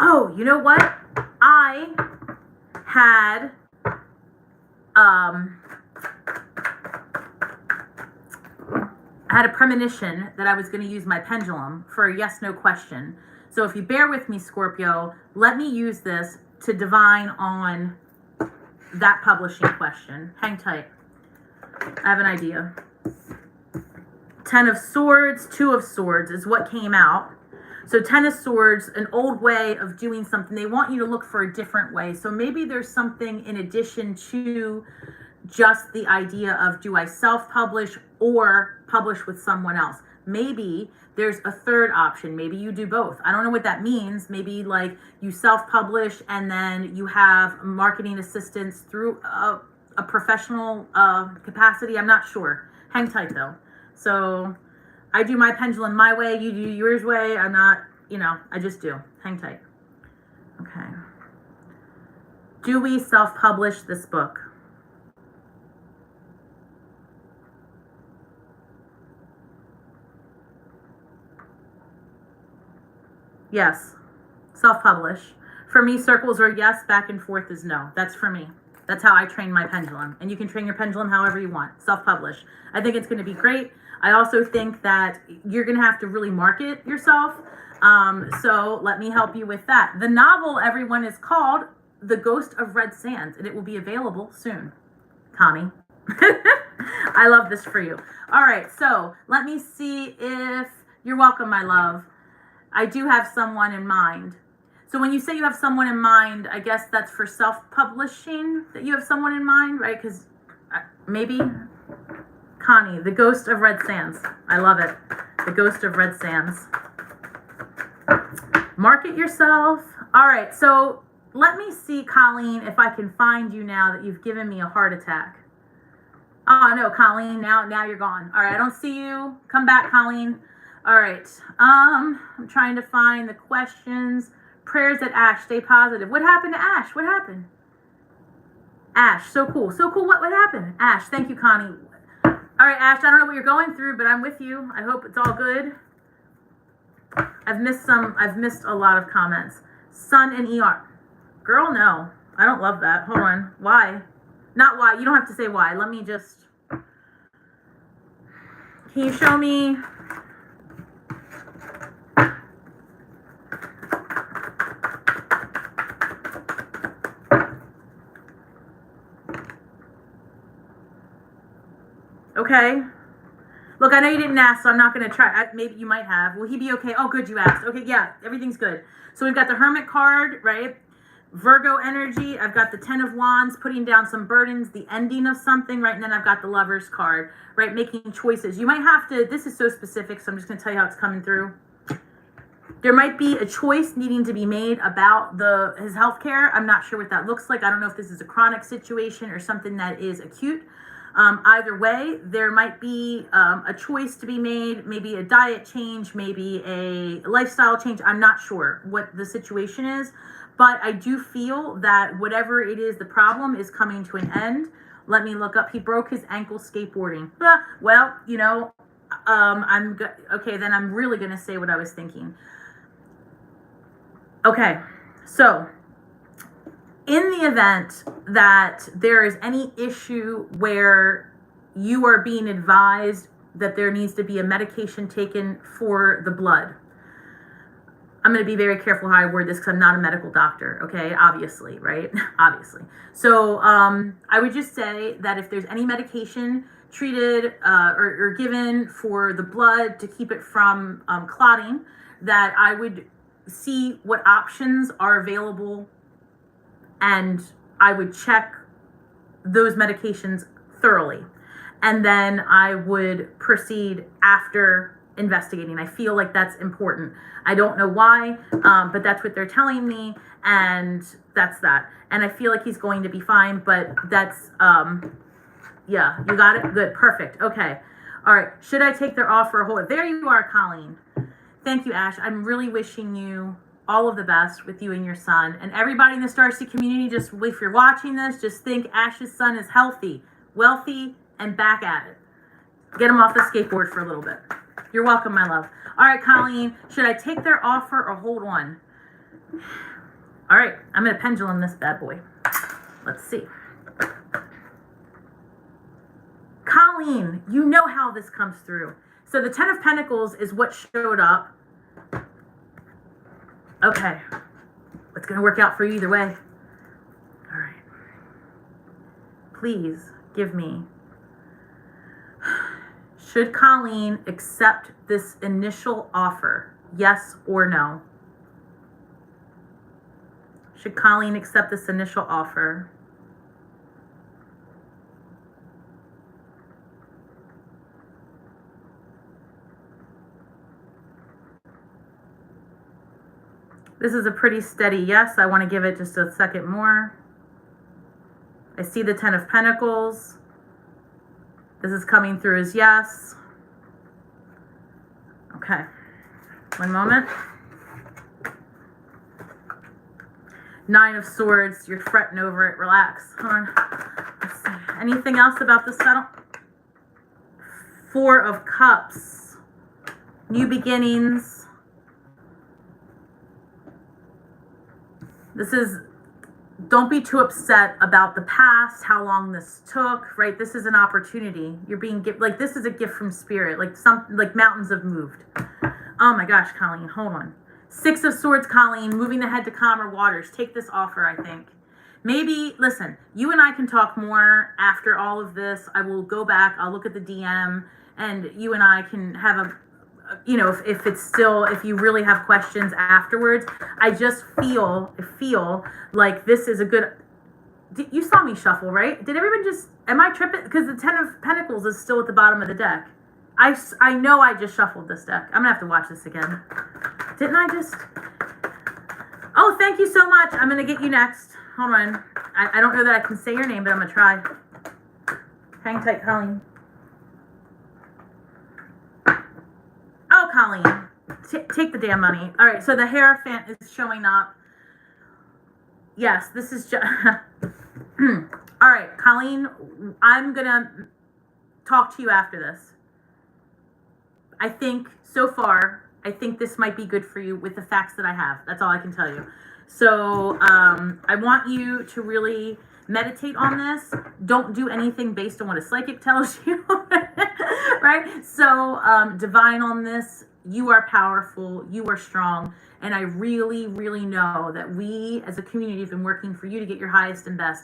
Oh, you know what? I had I had a premonition that I was going to use my pendulum for a yes/no question. So if you bear with me, Scorpio, let me use this to divine on that publishing question. Hang tight. I have an idea. 10 of Swords, 2 of Swords is what came out. So 10 of Swords, an old way of doing something. They want you to look for a different way. So maybe there's something in addition to just the idea of, do I self-publish or publish with someone else? Maybe there's a third option. Maybe you do both. I don't know what that means. Maybe like you self-publish and then you have marketing assistance through a professional capacity. I'm not sure. Hang tight though. So I do my pendulum my way, you do yours way. I'm not, I just do. Hang tight. Okay. Do we self-publish this book? Yes. Self-publish. For me, circles are yes, back and forth is no. That's for me. That's how I train my pendulum. And you can train your pendulum however you want. Self-publish. I think it's going to be great. I also think that you're going to have to really market yourself. So let me help you with that. The novel, everyone, is called The Ghost of Red Sands, and it will be available soon. Connie. I love this for you. All right, so let me see if you're welcome, my love. I do have someone in mind. So when you say you have someone in mind, I guess that's for self-publishing that you have someone in mind, right? Because maybe Connie, The Ghost of Red Sands. I love it. The Ghost of Red Sands. Market yourself. All right, so let me see, Colleen, if I can find you now that you've given me a heart attack. Oh, no, Colleen, now you're gone. All right, I don't see you. Come back, Colleen. All right, I'm trying to find the questions. Prayers at Ash, stay positive. What happened to Ash? What happened? Ash, so cool. So cool. What happened? Ash, thank you, Connie. All right, Ash, I don't know what you're going through, but I'm with you. I hope it's all good. I've missed a lot of comments. Sun and ER. Girl, no. I don't love that. Hold on. Why? Not why. You don't have to say why. Let me just... Can you show me... Okay. Look, I know you didn't ask, so I'm not going to try. Maybe you might have. Will he be okay? Oh, good, you asked. Okay, yeah, everything's good. So we've got the Hermit card, right? Virgo energy. I've got the 10 of Wands, putting down some burdens, the ending of something, right? And then I've got the Lover's card, right? Making choices. You might have to, this is so specific, so I'm just going to tell you how it's coming through. There might be a choice needing to be made about his health care. I'm not sure what that looks like. I don't know if this is a chronic situation or something that is acute. Either way, there might be a choice to be made, maybe a diet change, maybe a lifestyle change. I'm not sure what the situation is, but I do feel that whatever it is, the problem is coming to an end. Let me look up. He broke his ankle skateboarding. Well, okay, then I'm really going to say what I was thinking. Okay, so... in the event that there is any issue where you are being advised that there needs to be a medication taken for the blood, I'm going to be very careful how I word this because I'm not a medical doctor, okay? Obviously, right? Obviously. So I would just say that if there's any medication treated or given for the blood to keep it from clotting, that I would see what options are available, and I would check those medications thoroughly. And then I would proceed after investigating. I feel like that's important. I don't know why, but that's what they're telling me, and that's that. And I feel like he's going to be fine, but that's, yeah, you got it? Good, perfect, okay. All right, should I take their offer or hold it? There you are, Colleen. Thank you, Ash. I'm really wishing you all of the best with you and your son. And everybody in the Starsy community, just if you're watching this, just think Ash's son is healthy, wealthy, and back at it. Get him off the skateboard for a little bit. You're welcome, my love. All right, Colleen, should I take their offer or hold on? All right, I'm going to pendulum this bad boy. Let's see. Colleen, you know how this comes through. So the Ten of Pentacles is what showed up. Okay. It's going to work out for you either way. All right. Please give me. Should Colleen accept this initial offer? Yes or no? Should Colleen accept this initial offer? This is a pretty steady yes. I want to give it just a second more. I see the Ten of Pentacles. This is coming through as yes. Okay. One moment. Nine of Swords. You're fretting over it. Relax. Hold on. Let's see. Anything else about this settle? Four of Cups. New beginnings. This is, don't be too upset about the past, how long this took, right? This is an opportunity. You're being given, like, this is a gift from spirit, like mountains have moved. Oh my gosh, Colleen, hold on. Six of Swords, Colleen, moving ahead to calmer waters. Take this offer, I think. Maybe, listen, you and I can talk more after all of this. I will go back, I'll look at the DM, and you and I can have a, you know, if it's still, if you really have questions afterwards. I just feel like this is a good, you saw me shuffle, right? Did everyone just, am I tripping? Because the Ten of Pentacles is still at the bottom of the deck. I know I just shuffled this deck. I'm gonna have to watch this again. Didn't I just? Oh, thank you so much. I'm gonna get you next. Hold on. I don't know that I can say your name, but I'm gonna try. Hang tight, Colleen. Oh, Colleen, take the damn money. All right, so the Hierophant is showing up. Yes, this is just... All right, Colleen, I'm going to talk to you after this. I think, so far, I think this might be good for you with the facts that I have. That's all I can tell you. So I want you to really meditate on this. Don't do anything based on what a psychic tells you, right? So divine on this, you are powerful, you are strong, and I really, really know that we as a community have been working for you to get your highest and best.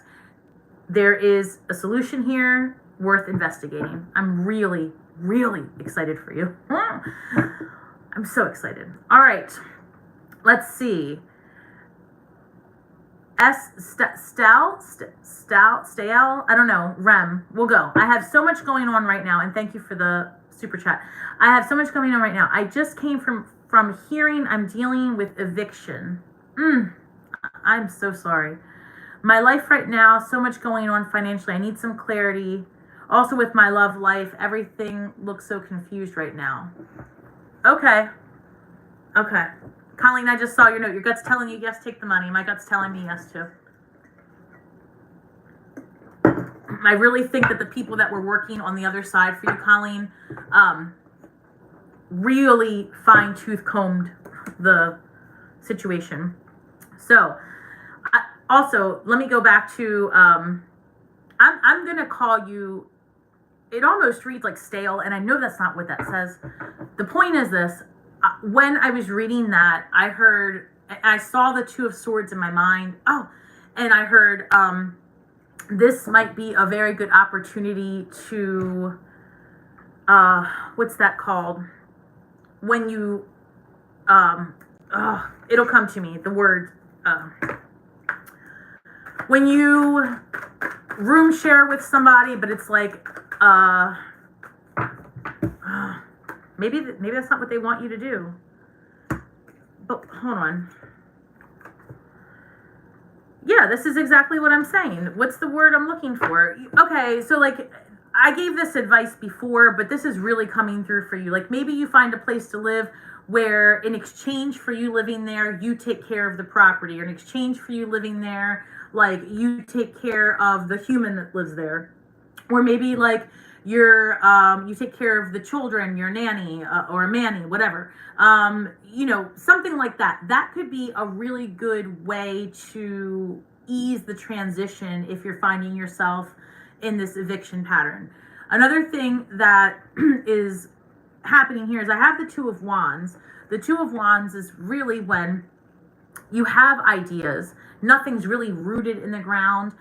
There is a solution here worth investigating. I'm really, really excited for you. I'm so excited. All right, let's see. Stale, I don't know, Rem, we'll go. I have so much going on right now, and thank you for the super chat. I have so much going on right now. I just came from hearing I'm dealing with eviction. I'm so sorry. My life right now, so much going on financially. I need some clarity. Also with my love life, everything looks so confused right now. Okay. Colleen, I just saw your note. Your gut's telling you yes, take the money. My gut's telling me yes, too. I really think that the people that were working on the other side for you, Colleen, really fine-tooth combed the situation. So, also, let me go back to, I'm going to call you, it almost reads like stale, and I know that's not what that says. The point is this. When I was reading that, I saw the Two of Swords in my mind. Oh, and I heard this might be a very good opportunity to, what's that called? When you, it'll come to me, the word, when you room share with somebody, but it's like, maybe that's not what they want you to do. But hold on. Yeah, this is exactly what I'm saying. What's the word I'm looking for? Okay, so like I gave this advice before, but this is really coming through for you. Like maybe you find a place to live where in exchange for you living there, you take care of the property, or in exchange for you living there, like you take care of the human that lives there. Or maybe like you take care of the children, your nanny or a manny, whatever. You know, something like that. That could be a really good way to ease the transition if you're finding yourself in this eviction pattern. Another thing that is happening here is I have the Two of Wands. The Two of Wands is really when you have ideas, nothing's really rooted in the ground.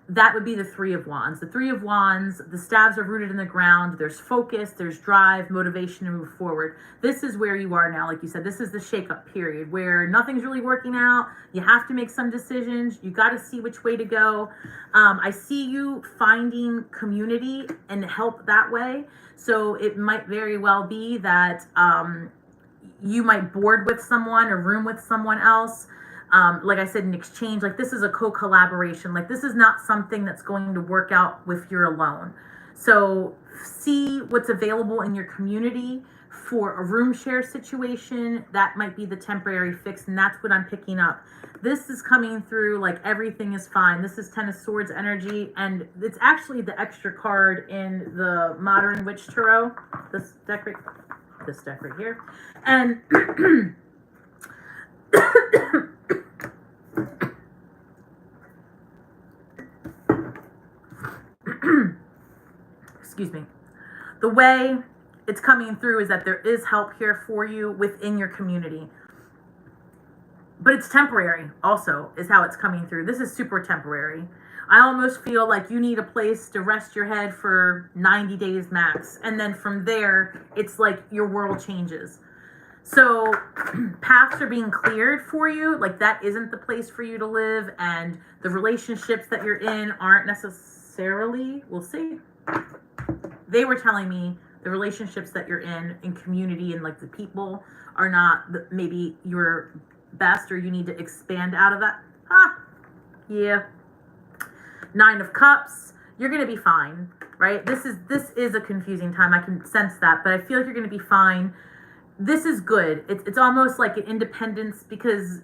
That would be the Three of Wands. The Three of Wands, the staves are rooted in the ground. There's focus, there's drive, motivation to move forward. This is where you are now. Like you said, this is the shake-up period where nothing's really working out. You have to make some decisions. You got to see which way to go. I see you finding community and help that way. So it might very well be that you might board with someone or room with someone else. Like I said, in exchange, like this is a co-collaboration. Like this is not something that's going to work out if you're alone. So see what's available in your community for a room share situation. That might be the temporary fix, and that's what I'm picking up. This is coming through like everything is fine. This is Ten of Swords energy, and it's actually the extra card in the Modern Witch Tarot. This deck right here. And excuse me. The way it's coming through is that there is help here for you within your community. But it's temporary also is how it's coming through. This is super temporary. I almost feel like you need a place to rest your head for 90 days max. And then from there, it's like your world changes. So paths are being cleared for you. Like that isn't the place for you to live. And the relationships that you're in aren't necessarily, we'll see. They were telling me the relationships that you're in community and like the people are not maybe your best, or you need to expand out of that. Yeah. Nine of Cups. You're going to be fine, right? This is a confusing time. I can sense that, but I feel like you're going to be fine. This is good. It's almost like an independence because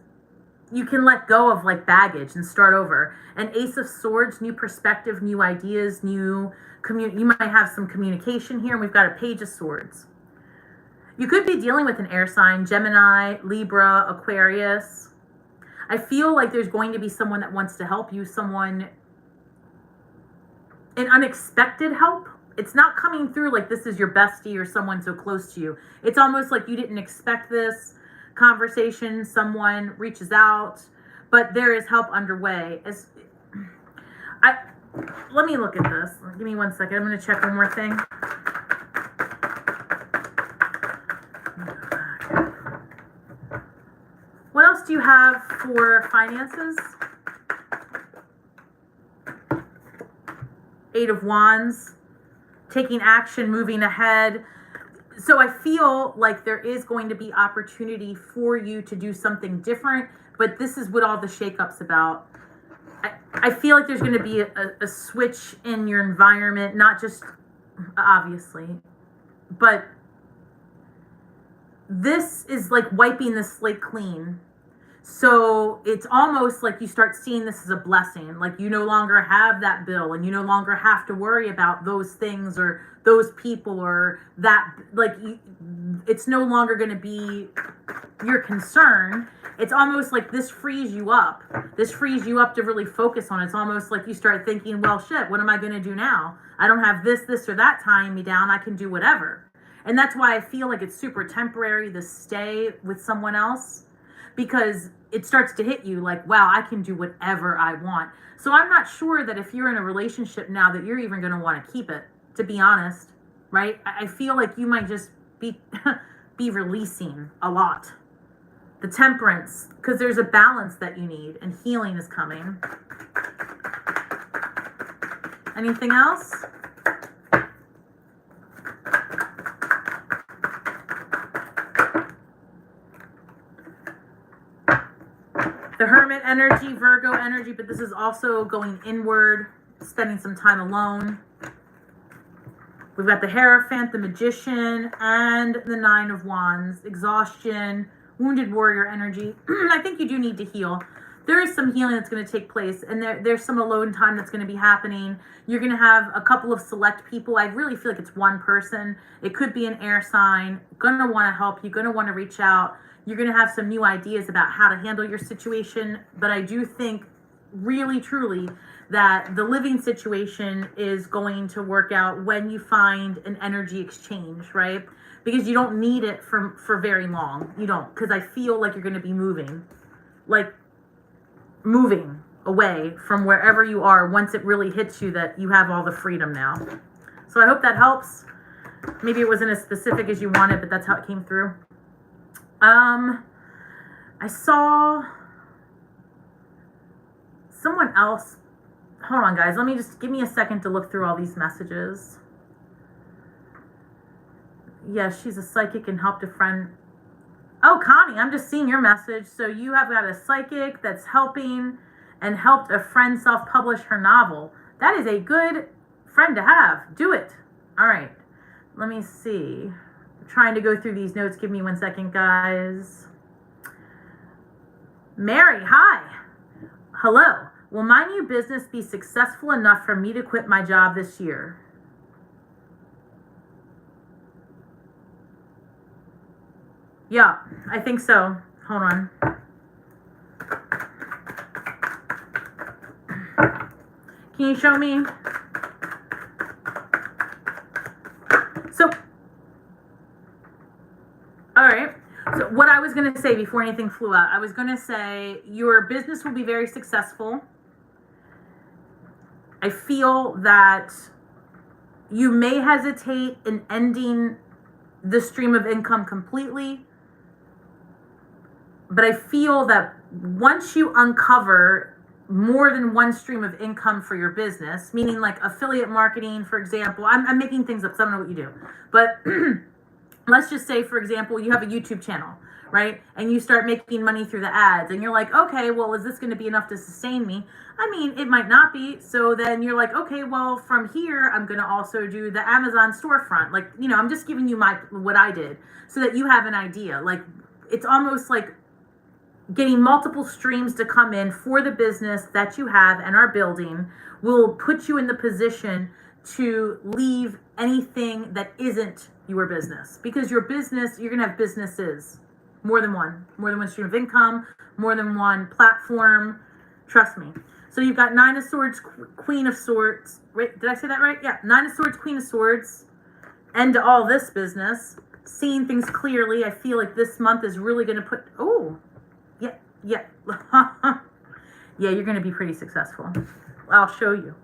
you can let go of like baggage and start over. An Ace of Swords, new perspective, new ideas, new you might have some communication here. And we've got a Page of Swords. You could be dealing with an air sign, Gemini, Libra, Aquarius. I feel like there's going to be someone that wants to help you, an unexpected help. It's not coming through like this is your bestie or someone so close to you. It's almost like you didn't expect this conversation. Someone reaches out, but there is help underway. Let me look at this. Give me 1 second. I'm going to check one more thing. What else do you have for finances? Eight of Wands. Taking action, moving ahead. So I feel like there is going to be opportunity for you to do something different, but this is what all the shakeup's about. I feel like there's going to be a switch in your environment, not just obviously, but this is like wiping the slate clean. So it's almost like you start seeing this as a blessing. Like you no longer have that bill and you no longer have to worry about those things or those people or that, like it's no longer going to be your concern. It's almost like this frees you up. This frees you up to really focus on it. It's almost like you start thinking, well, shit, what am I going to do now? I don't have this or that tying me down. I can do whatever. And that's why I feel like it's super temporary to stay with someone else, because it starts to hit you like, wow, I can do whatever I want. So I'm not sure that if you're in a relationship now that you're even going to want to keep it, to be honest, right? I feel like you might just be releasing a lot. The Temperance, because there's a balance that you need and healing is coming. Anything else? The Hermit energy, Virgo energy, but this is also going inward, spending some time alone. We've got the Hierophant, the Magician, and the Nine of Wands, exhaustion, wounded warrior energy. I think you do need to heal. There is some healing that's going to take place, and there's some alone time that's going to be happening. You're going to have a couple of select people. I really feel like it's one person. It could be an air sign, going to want to help you, going to want to reach out. You're going to have some new ideas about how to handle your situation, but I do think really, truly, that the living situation is going to work out when you find an energy exchange, right? Because you don't need it for very long. You don't, because I feel like you're going to be moving away from wherever you are once it really hits you that you have all the freedom now. So I hope that helps. Maybe it wasn't as specific as you wanted, but that's how it came through. I saw someone else. Hold on, guys. Give me a second to look through all these messages. Yes, she's a psychic and helped a friend. Oh, Connie, I'm just seeing your message. So you have got a psychic that's helping and helped a friend self-publish her novel. That is a good friend to have. Do it. All right. Let me see. I'm trying to go through these notes. Give me 1 second, guys. Mary, hi. Hello. Will my new business be successful enough for me to quit my job this year? Yeah, I think so. Hold on. Can you show me? So, all right. So what I was going to say before anything flew out, I was going to say your business will be very successful. I feel that you may hesitate in ending the stream of income completely, but I feel that once you uncover more than one stream of income for your business, meaning like affiliate marketing, for example, I'm making things up, so I don't know what you do, but let's just say, for example, you have a YouTube channel, right? And you start making money through the ads and you're like, okay, well, is this going to be enough to sustain me? I mean, it might not be. So then you're like, okay, well, from here, I'm going to also do the Amazon storefront. Like, you know, I'm just giving you what I did so that you have an idea. Like, it's almost like getting multiple streams to come in for the business that you have and are building will put you in the position to leave anything that isn't your business, because your business, you're going to have businesses, more than one stream of income, more than one platform. Trust me. So you've got 9 of Swords, Queen of Swords. Wait, did I say that right? Yeah. 9 of Swords, Queen of Swords. End to all this business. Seeing things clearly. I feel like this month is really going to put, yeah. Yeah, you're going to be pretty successful. I'll show you.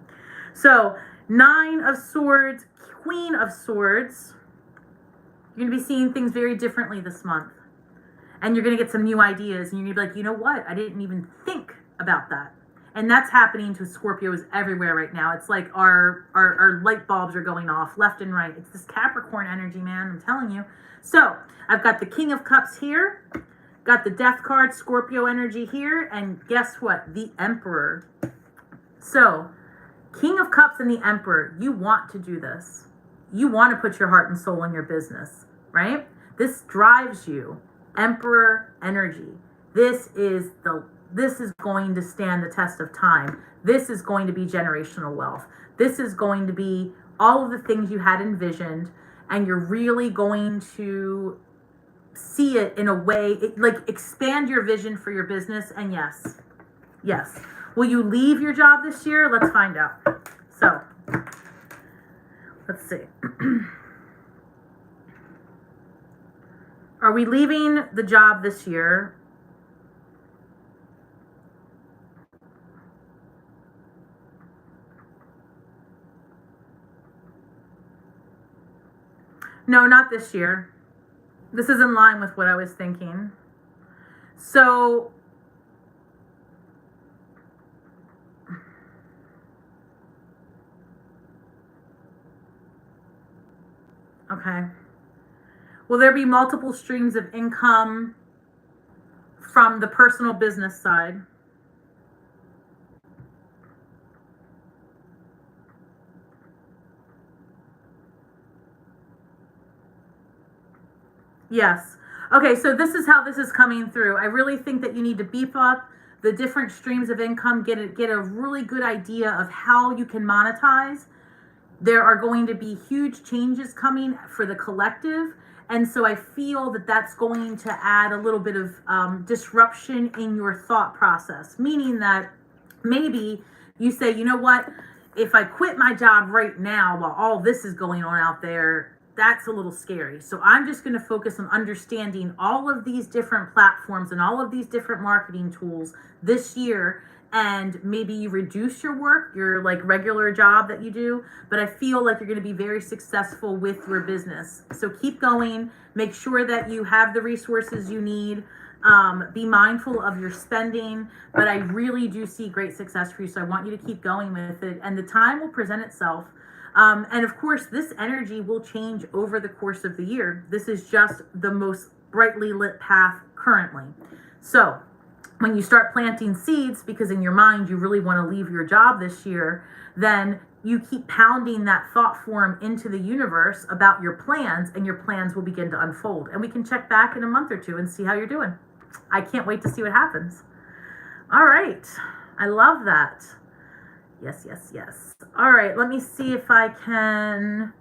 So 9 of Swords, Queen of Swords. You're going to be seeing things very differently this month. And you're going to get some new ideas. And you're going to be like, you know what? I didn't even think about that. And that's happening to Scorpios everywhere right now. It's like our light bulbs are going off left and right. It's this Capricorn energy, man. I'm telling you. So I've got the King of Cups here. Got the Death card, Scorpio energy here. And guess what? The Emperor. So King of Cups and the Emperor. You want to do this. You want to put your heart and soul in your business, right? This drives you. Emperor energy. This is going to stand the test of time. This is going to be generational wealth. This is going to be all of the things you had envisioned, and you're really going to see it in a way, like expand your vision for your business. And yes. Will you leave your job this year? Let's find out. So, let's see. Are we leaving the job this year? No, not this year. This is in line with what I was thinking. So, okay. Will there be multiple streams of income from the personal business side? Yes. Okay, so this is how this is coming through. I really think that you need to beef up the different streams of income, get a really good idea of how you can monetize. There are going to be huge changes coming for the collective. And so I feel that that's going to add a little bit of disruption in your thought process, meaning that maybe you say, you know what, if I quit my job right now while all this is going on out there, that's a little scary. So I'm just going to focus on understanding all of these different platforms and all of these different marketing tools this year. And maybe you reduce your work, your like regular job that you do, but I feel like you're going to be very successful with your business. So keep going, make sure that you have the resources you need. Be mindful of your spending, but I really do see great success for you. So I want you to keep going with it, and the time will present itself. And of course, this energy will change over the course of the year. This is just the most brightly lit path currently. So when you start planting seeds, because in your mind you really want to leave your job this year, then you keep pounding that thought form into the universe about your plans, and your plans will begin to unfold. And we can check back in a month or two and see how you're doing. I can't wait to see what happens. All right. I love that. Yes, yes, yes. All right. Let me see if I can.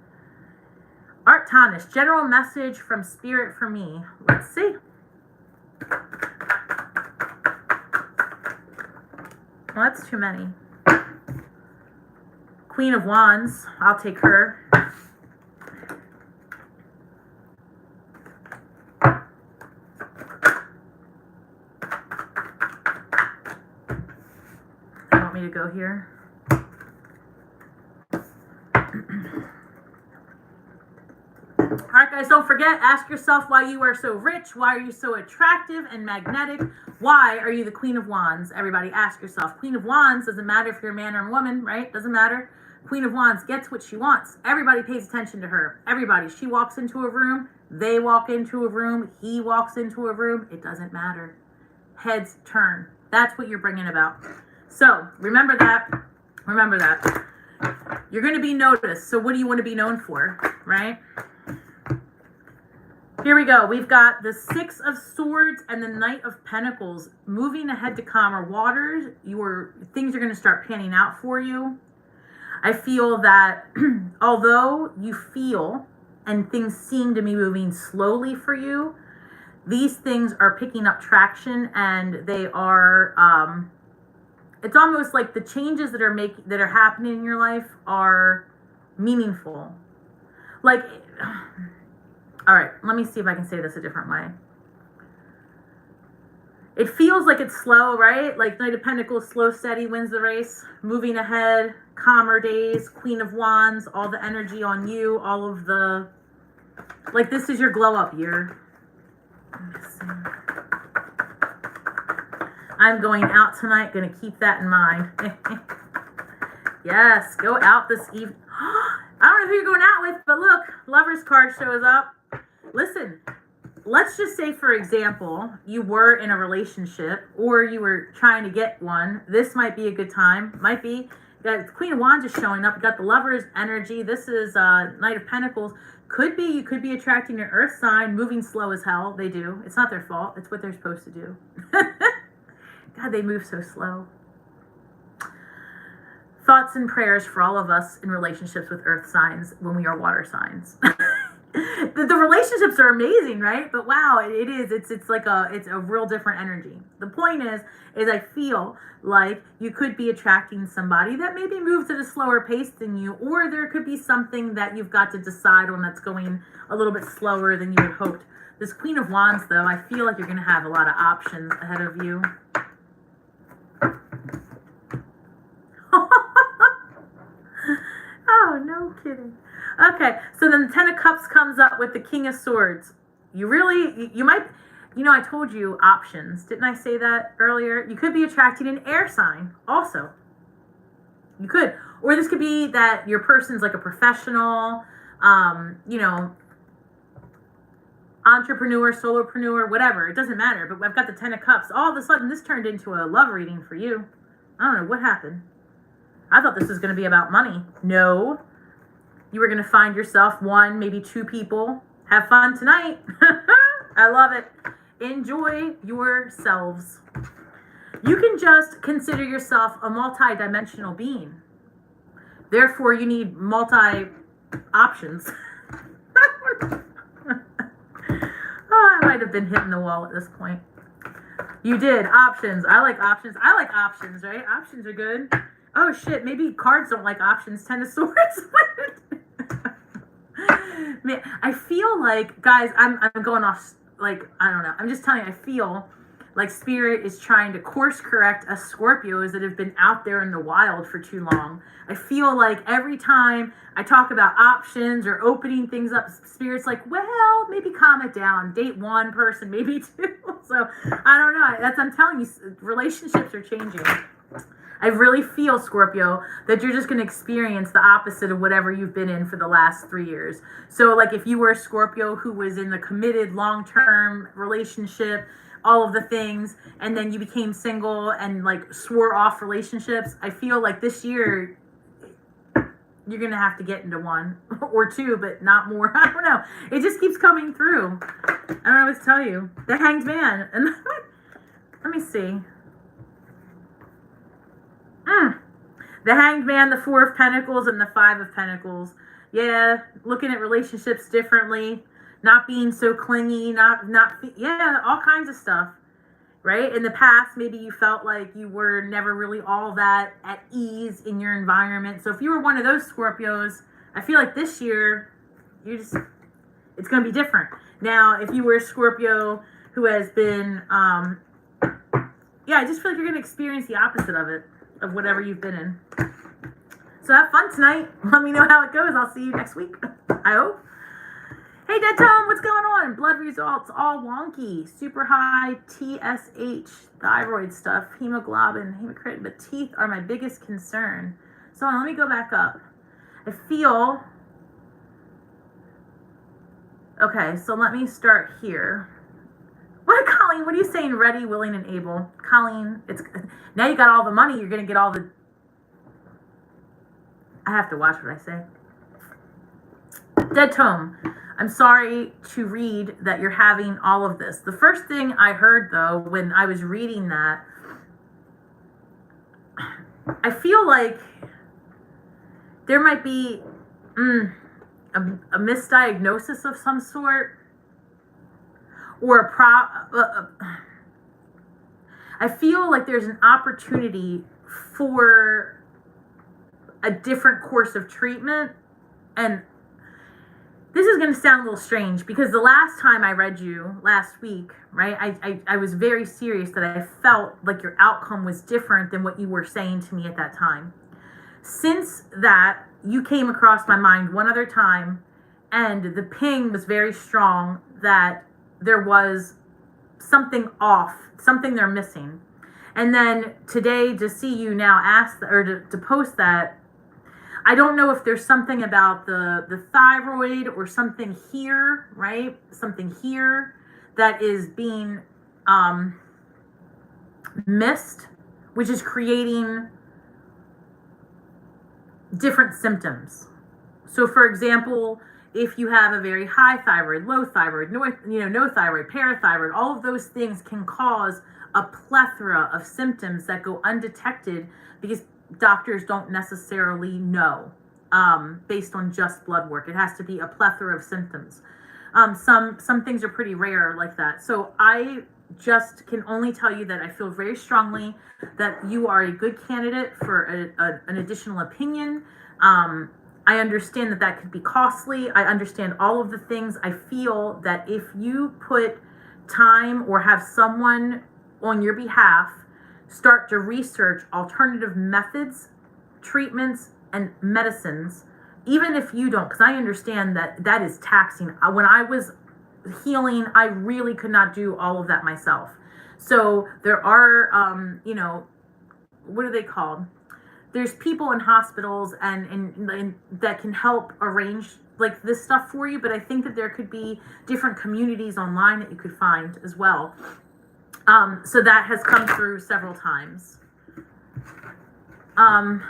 Art Tanish, general message from Spirit for me. Let's see. Well, that's too many. Queen of Wands. I'll take her. You want me to go here? All right, guys, don't forget, ask yourself why you are so rich. Why are you so attractive and magnetic? Why are you the Queen of Wands? Everybody ask yourself. Queen of Wands, doesn't matter if you're a man or a woman, right? Doesn't matter. Queen of Wands gets what she wants. Everybody pays attention to her. Everybody. She walks into a room. They walk into a room. He walks into a room. It doesn't matter. Heads turn. That's what you're bringing about. So remember that. Remember that. You're going to be noticed. So what do you want to be known for, right? Here we go. We've got the Six of Swords and the Knight of Pentacles. Moving ahead to calmer waters. Your things are going to start panning out for you. I feel that although you feel and things seem to be moving slowly for you, these things are picking up traction, and they are it's almost like the changes that are happening in your life are meaningful. Like, all right, let me see if I can say this a different way. It feels like it's slow, right? Like Knight of Pentacles, slow, steady, wins the race. Moving ahead, calmer days, Queen of Wands, all the energy on you, all of the, like this is your glow up year. Let's see. I'm going out tonight, gonna keep that in mind. Yes, go out this evening. I don't know who you're going out with, but look, Lover's card shows up. Listen, let's just say, for example, you were in a relationship or you were trying to get one. This might be a good time. Might be. The Queen of Wands is showing up. You got the Lover's energy. This is Knight of Pentacles. Could be, you could be attracting an earth sign, moving slow as hell. They do. It's not their fault. It's what they're supposed to do. God, they move so slow. Thoughts and prayers for all of us in relationships with earth signs when we are water signs. The relationships are amazing, right? But wow, it is. It's like it's a real different energy. The point is I feel like you could be attracting somebody that maybe moves at a slower pace than you, or there could be something that you've got to decide on that's going a little bit slower than you had hoped. This Queen of Wands, though, I feel like you're going to have a lot of options ahead of you. Oh, no kidding. Okay, so then the Ten of Cups comes up with the King of Swords. You might, I told you options. Didn't I say that earlier? You could be attracting an air sign also. You could. Or this could be that your person's like a professional, entrepreneur, solopreneur, whatever. It doesn't matter. But I've got the Ten of Cups. All of a sudden, this turned into a love reading for you. I don't know what happened. I thought this was going to be about money. No. You were going to find yourself one, maybe two people. Have fun tonight. I love it. Enjoy yourselves. You can just consider yourself a multi-dimensional being. Therefore, you need multi-options. Oh, I might have been hitting the wall at this point. You did. Options. I like options. I like options, right? Options are good. Oh, shit. Maybe cards don't like options. 10 of Swords. Man, I feel like, guys, I'm going off, like, I don't know. I'm just telling you, I feel like Spirit is trying to course correct us Scorpios that have been out there in the wild for too long. I feel like every time I talk about options or opening things up, Spirit's like, well, maybe calm it down. Date one person, maybe two. So I don't know. I'm telling you, relationships are changing. I really feel, Scorpio, that you're just going to experience the opposite of whatever you've been in for the last 3 years. So, like, if you were a Scorpio who was in the committed long-term relationship, all of the things, and then you became single and, like, swore off relationships, I feel like this year you're going to have to get into one or two, but not more. I don't know. It just keeps coming through. I don't know what to tell you. The Hanged Man. And let me see. The Hanged Man, the Four of Pentacles, and the Five of Pentacles. Yeah, looking at relationships differently, not being so clingy, yeah, all kinds of stuff, right? In the past, maybe you felt like you were never really all that at ease in your environment. So if you were one of those Scorpios, I feel like this year, it's going to be different. Now, if you were a Scorpio who has been, yeah, I just feel like you're going to experience the opposite of it. Of whatever you've been in. So have fun tonight. Let me know how it goes. I'll see you next week. I hope. Hey, Dead Tone, what's going on? Blood results all wonky. Super high TSH, thyroid stuff, hemoglobin, hematocrit, but teeth are my biggest concern. So let me go back up. I feel... Okay, so let me start here. What, Colleen? What are you saying? Ready, willing, and able. Colleen, now you got all the money. You're going to get all the... I have to watch what I say. Dead Tome, I'm sorry to read that you're having all of this. The first thing I heard, though, when I was reading that, I feel like there might be a misdiagnosis of some sort. Or I feel like there's an opportunity for a different course of treatment. And this is going to sound a little strange because the last time I read you last week, right, I was very serious that I felt like your outcome was different than what you were saying to me at that time. Since that, you came across my mind one other time, and the ping was very strong that there was something off, something they're missing. And then today, to see you now ask, or to post that, I don't know if there's something about the thyroid or something here, right? Something here that is being missed, which is creating different symptoms. So, for example, if you have a very high thyroid, low thyroid, no thyroid, parathyroid, all of those things can cause a plethora of symptoms that go undetected because doctors don't necessarily know based on just blood work. It has to be a plethora of symptoms. Some things are pretty rare like that. So I just can only tell you that I feel very strongly that you are a good candidate for an additional opinion. I understand that could be costly. I understand all of the things. I feel that if you put time or have someone on your behalf start to research alternative methods, treatments, and medicines, even if you don't, because I understand that is taxing. When I was healing, I really could not do all of that myself. So there are, what are they called? There's people in hospitals and that can help arrange like this stuff for you, but I think that there could be different communities online that you could find as well. So that has come through several times. And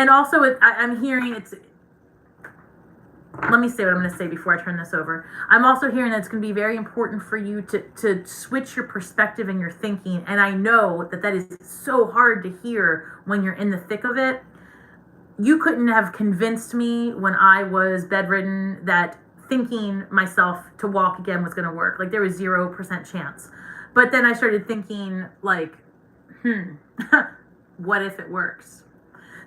also I'm hearing let me say what I'm going to say before I turn this over. I'm also hearing that it's going to be very important for you to switch your perspective and your thinking. And I know that is so hard to hear when you're in the thick of it. You couldn't have convinced me when I was bedridden that thinking myself to walk again was going to work. Like there was 0% chance. But then I started thinking like, what if it works?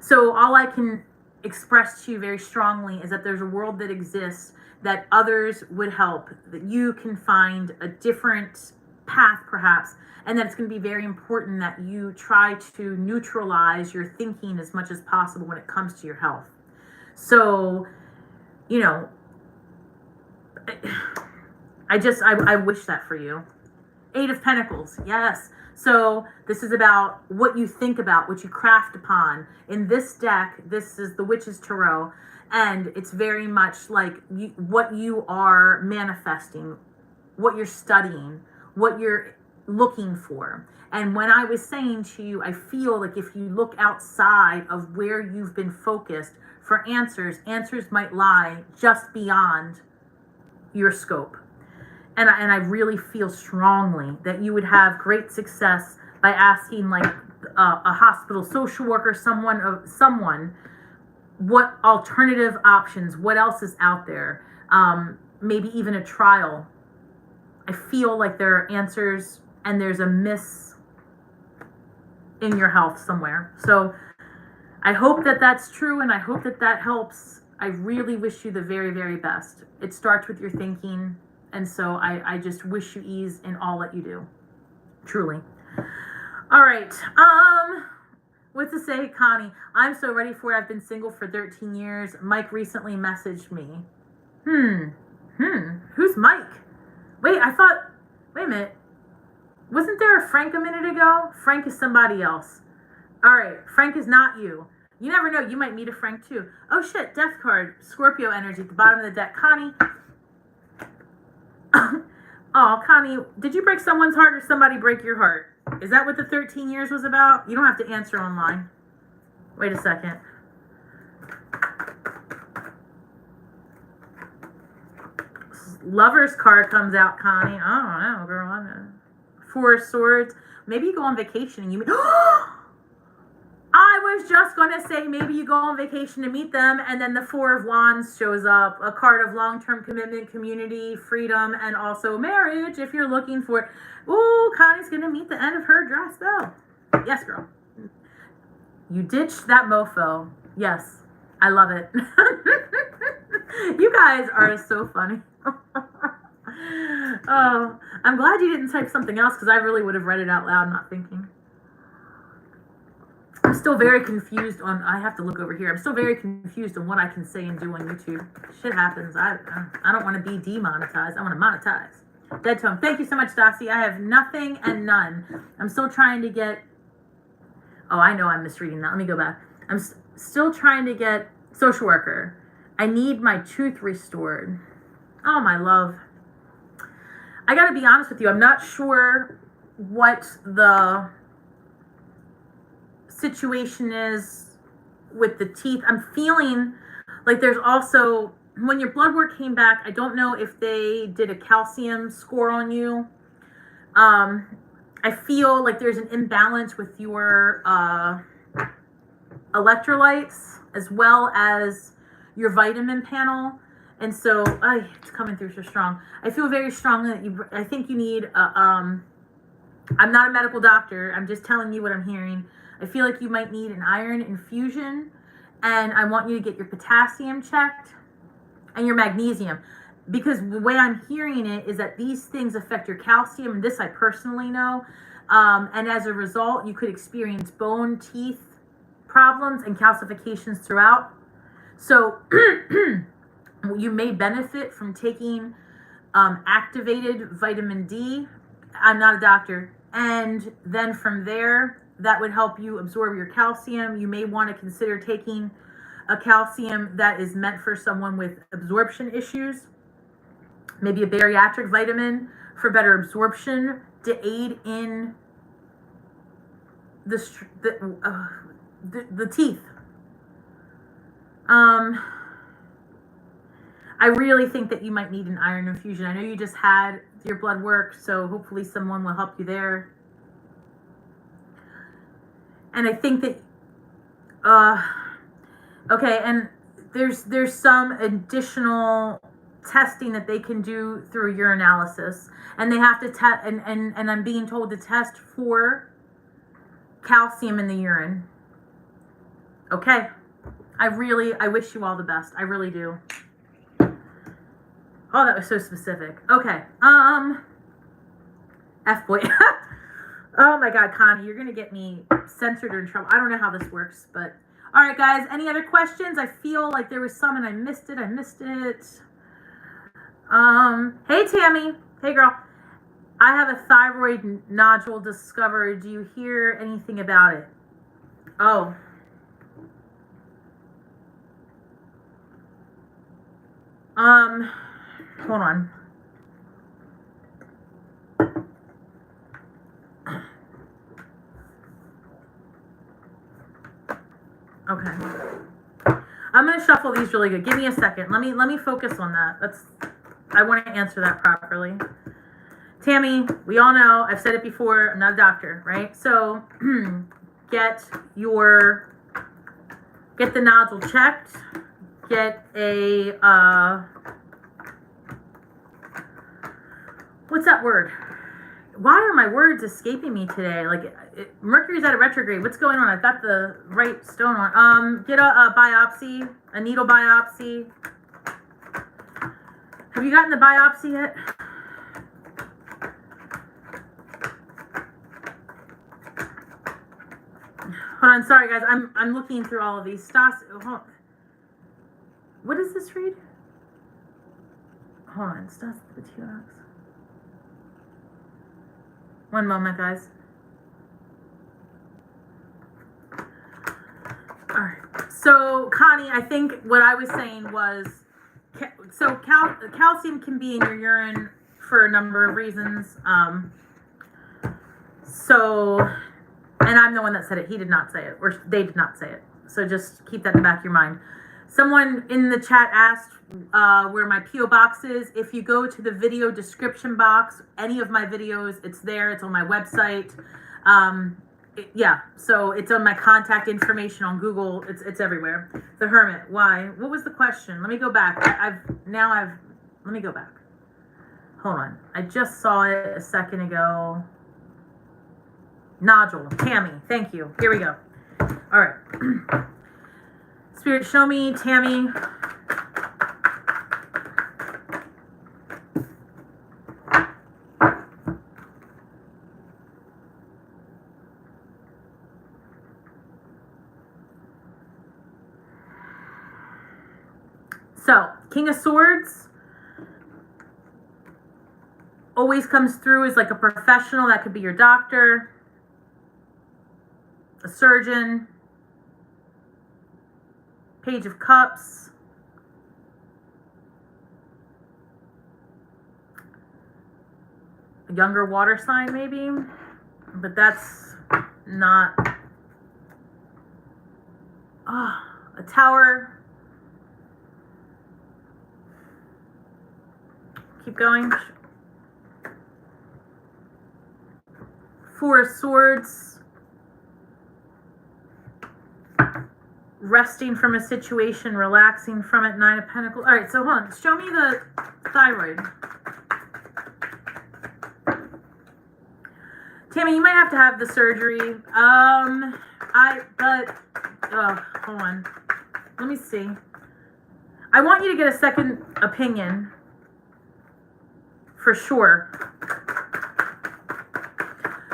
So all I can express to you very strongly is that there's a world that exists, that others would help, that you can find a different path perhaps, and that it's going to be very important that you try to neutralize your thinking as much as possible when it comes to your health. So, you know, I wish that for you. 8 of Pentacles, yes. So this is about what you think about, what you craft upon. In this deck, this is the Witch's Tarot, and it's very much like what you are manifesting, what you're studying, what you're looking for. And when I was saying to you, I feel like if you look outside of where you've been focused for answers, answers might lie just beyond your scope. And I really feel strongly that you would have great success by asking like a hospital social worker, someone, what alternative options, what else is out there, maybe even a trial. I feel like there are answers and there's a miss in your health somewhere. So I hope that that's true, and I hope that that helps. I really wish you the very, very best. It starts with your thinking. And so I just wish you ease in all that you do. Truly. All right. What to say, Connie? I'm so ready for it. I've been single for 13 years. Mike recently messaged me. Who's Mike? Wait a minute. Wasn't there a Frank a minute ago? Frank is somebody else. All right. Frank is not you. You never know. You might meet a Frank too. Oh shit. Death card. Scorpio energy at the bottom of the deck. Connie. Oh, Connie, did you break someone's heart or somebody break your heart? Is that what the 13 years was about? You don't have to answer online. Wait a second. Lover's card comes out, Connie. I don't know, girl. 4 of Swords. Maybe you go on vacation and you meet... I was just going to say maybe you go on vacation to meet them, and then the 4 of Wands shows up, a card of long-term commitment, community, freedom, and also marriage if you're looking for it. Ooh, Connie's going to meet the end of her dry spell. Yes, girl. You ditched that mofo. Yes, I love it. You guys are so funny. Oh, I'm glad you didn't type something else, because I really would have read it out loud, not thinking. I'm still very confused on, I have to look over here. I'm still very confused on what I can say and do on YouTube. Shit happens. I don't want to be demonetized. I want to monetize. Dead tone. Thank you so much, Stasi. I have nothing and none. I'm still trying to get, oh, I know I'm misreading that. Let me go back. I'm still trying to get social worker. I need my tooth restored. Oh, my love. I got to be honest with you. I'm not sure what the situation is with the teeth. I'm feeling like there's also, when your blood work came back, I don't know if they did a calcium score on you. I feel like there's an imbalance with your electrolytes as well as your vitamin panel. And so, it's coming through so strong. I feel very strongly that I think you need, I'm not a medical doctor. I'm just telling you what I'm hearing. I feel like you might need an iron infusion, and I want you to get your potassium checked and your magnesium, because the way I'm hearing it is that these things affect your calcium, and this I personally know, and as a result, you could experience bone, teeth problems and calcifications throughout. So you may benefit from taking activated vitamin D. I'm not a doctor. And then from there, that would help you absorb your calcium. You may want to consider taking a calcium that is meant for someone with absorption issues. Maybe a bariatric vitamin for better absorption to aid in the teeth. I really think that you might need an iron infusion. I know you just had your blood work, so hopefully someone will help you there. And I think that, okay, and there's some additional testing that they can do through urinalysis, and they have to test, and I'm being told to test for calcium in the urine. Okay. I wish you all the best. I really do. Oh, that was so specific. Okay. F-boy. Oh my God, Connie, you're going to get me censored or in trouble. I don't know how this works, but all right, guys. Any other questions? I feel like there was some and I missed it. Hey, Tammy. Hey, girl. I have a thyroid nodule discovered. Do you hear anything about it? Oh. Hold on. Okay. I'm going to shuffle these really good. Give me a second. Let me focus on that. I want to answer that properly. Tammy, we all know, I've said it before, I'm not a doctor, right? So get the nodule checked. Get a, what's that word? Why are my words escaping me today? Like, Mercury's at a retrograde. What's going on? I've got the right stone on. Get a biopsy, a needle biopsy. Have you gotten the biopsy yet? Hold on, sorry guys. I'm looking through all of these. Stasi. What does this read? Hold on, Stasi with 2x. One moment, guys. All right. So, Connie, I think what I was saying was, so calcium can be in your urine for a number of reasons. And I'm the one that said it. He did not say it, or they did not say it. So just keep that in the back of your mind. Someone in the chat asked where my P.O. box is. If you go to the video description box, any of my videos, it's there. It's on my website. Yeah, so it's on my contact information on Google. It's everywhere. The Hermit. Why? What was the question? Let me go back. Let me go back. Hold on. I just saw it a second ago. Nodule. Tammy. Thank you. Here we go. All right. Spirit, show me Tammy. So, King of Swords always comes through as like a professional. That could be your doctor, a surgeon. Page of Cups. A younger water sign, maybe. But that's not. A Tower. Keep going. Four of Swords. Resting from a situation, relaxing from it. Nine of Pentacles. All right, so hold on. Show me the thyroid. Tammy, you might have to have the surgery. Hold on. Let me see. I want you to get a second opinion. For sure.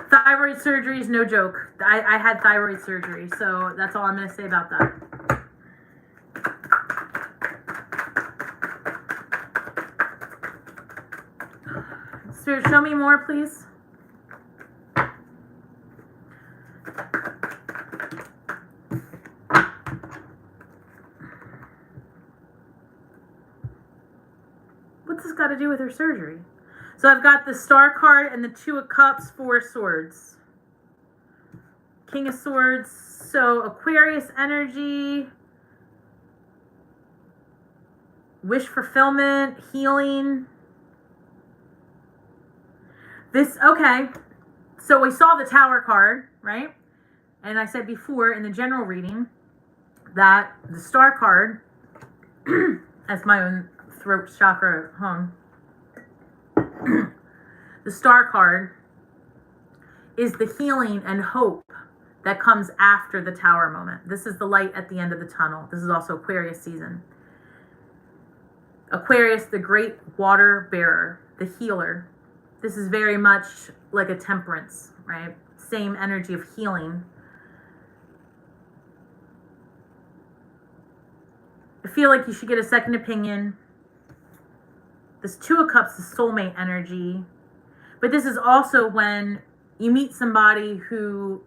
Thyroid surgery is no joke. I had thyroid surgery, so that's all I'm going to say about that. Spirit, show me more, please. What's this got to do with her surgery? So I've got the Star card and the Two of Cups, Four of Swords. King of Swords. So Aquarius energy. Wish fulfillment, healing. Okay. So we saw the Tower card, right? And I said before in the general reading that the Star card, as my own throat chakra hung. The Star card is the healing and hope that comes after the Tower moment. This is the light at the end of the tunnel. This is also Aquarius season. Aquarius, the great water bearer, the healer. This is very much like a temperance, right? Same energy of healing. I feel like you should get a second opinion. This Two of Cups is soulmate energy. But this is also when you meet somebody who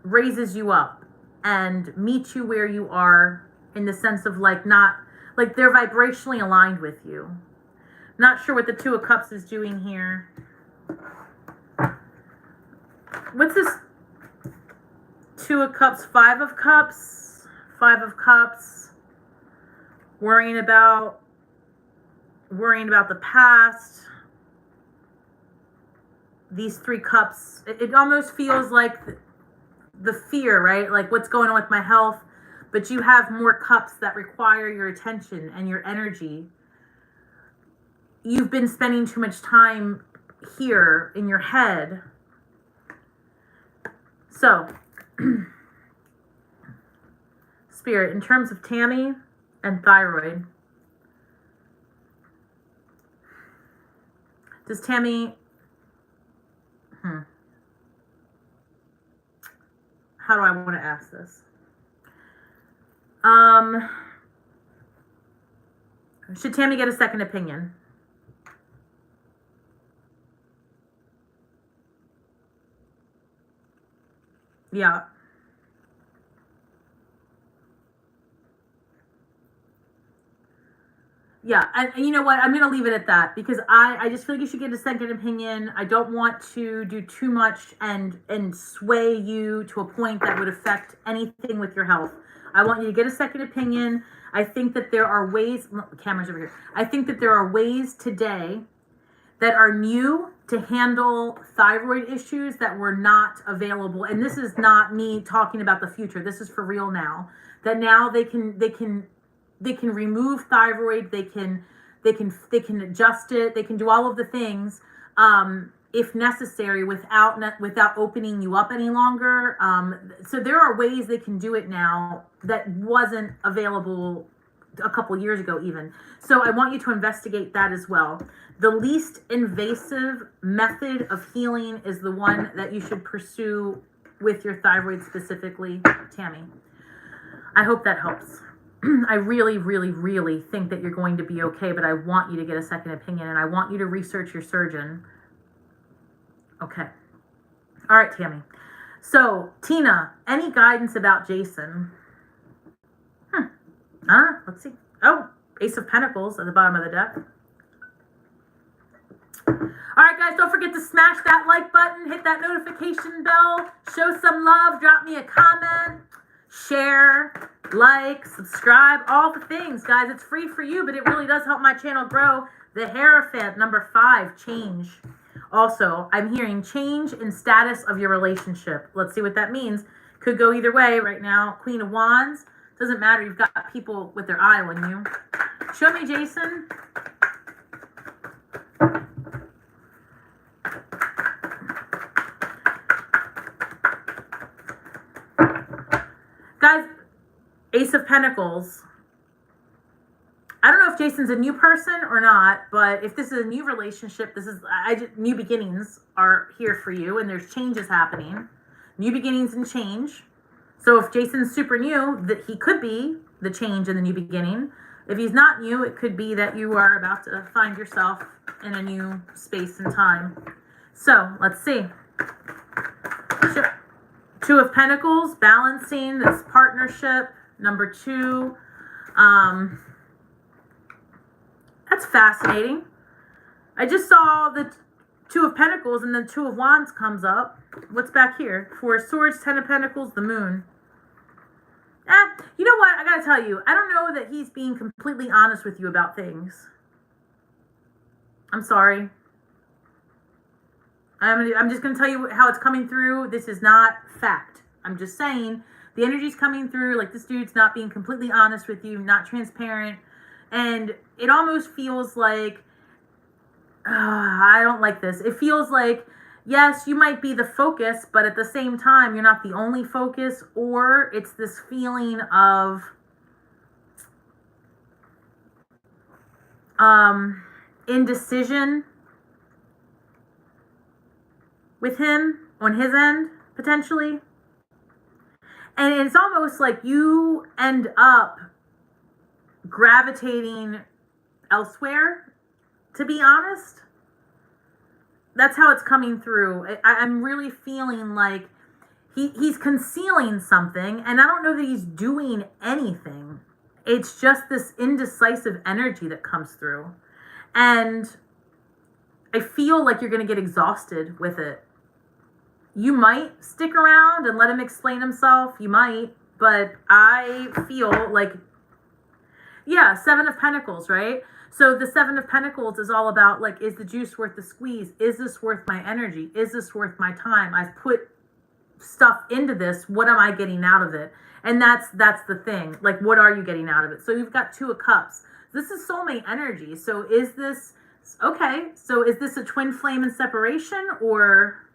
raises you up and meets you where you are, in the sense of like not, like they're vibrationally aligned with you. Not sure what the Two of Cups is doing here. What's this? Two of Cups, Five of Cups, Five of Cups. Worrying about the past. These Three Cups, it almost feels like the fear, right? Like what's going on with my health, but you have more cups that require your attention and your energy. You've been spending too much time here in your head. So, Spirit, in terms of Tammy and thyroid, does Tammy... How do I want to ask this? Should Tammy get a second opinion? Yeah. Yeah, and you know what? I'm going to leave it at that, because I just feel like you should get a second opinion. I don't want to do too much and sway you to a point that would affect anything with your health. I want you to get a second opinion. I think that there are ways, the camera's over here. I think that there are ways today that are new to handle thyroid issues that were not available. And this is not me talking about the future. This is for real now. That now they can remove thyroid, they can adjust it, they can do all of the things if necessary without opening you up any longer. So there are ways they can do it now that wasn't available a couple years ago even. So I want you to investigate that as well. The least invasive method of healing is the one that you should pursue with your thyroid specifically, Tammy. I hope that helps. I really, really, really think that you're going to be okay, but I want you to get a second opinion, and I want you to research your surgeon. Okay. All right, Tammy. So, Tina, any guidance about Jason? I don't know. Let's see. Oh, Ace of Pentacles at the bottom of the deck. All right, guys, don't forget to smash that like button, hit that notification bell, show some love, drop me a comment, share, like, subscribe, all the things, guys. It's free for you, but it really does help my channel grow. The Hierophant, number 5, change. Also, I'm hearing change in status of your relationship. Let's see what that means. Could go either way right now. Queen of Wands. Doesn't matter. You've got people with their eye on you. Show me, Jason. Guys, Ace of Pentacles. I don't know if Jason's a new person or not, but if this is a new relationship, new beginnings are here for you, and there's changes happening. New beginnings and change. So if Jason's super new, that he could be the change in the new beginning. If he's not new, it could be that you are about to find yourself in a new space and time. So let's see. Sure. 2 of Pentacles, balancing this partnership. Number 2. That's fascinating. I just saw the 2 of Pentacles and then 2 of Wands comes up. What's back here? 4 of Swords, 10 of Pentacles, the Moon. You know what? I gotta tell you, I don't know that he's being completely honest with you about things. I'm sorry. I'm just gonna tell you how it's coming through. This is not fact. I'm just saying the energy's coming through like this dude's not being completely honest with you, not transparent. And it almost feels like, I don't like this. It feels like, yes, you might be the focus, but at the same time, you're not the only focus, or it's this feeling of indecision with him on his end, potentially. And it's almost like you end up gravitating elsewhere, to be honest. That's how it's coming through. I'm really feeling like he's concealing something, and I don't know that he's doing anything. It's just this indecisive energy that comes through. And I feel like you're going to get exhausted with it. You might stick around and let him explain himself. You might. But I feel like, yeah, Seven of Pentacles, right? So the Seven of Pentacles is all about, like, is the juice worth the squeeze? Is this worth my energy? Is this worth my time? I've put stuff into this. What am I getting out of it? And that's the thing. Like, what are you getting out of it? So you've got Two of Cups. This is soulmate energy. So is this, okay, so is this a twin flame in separation, or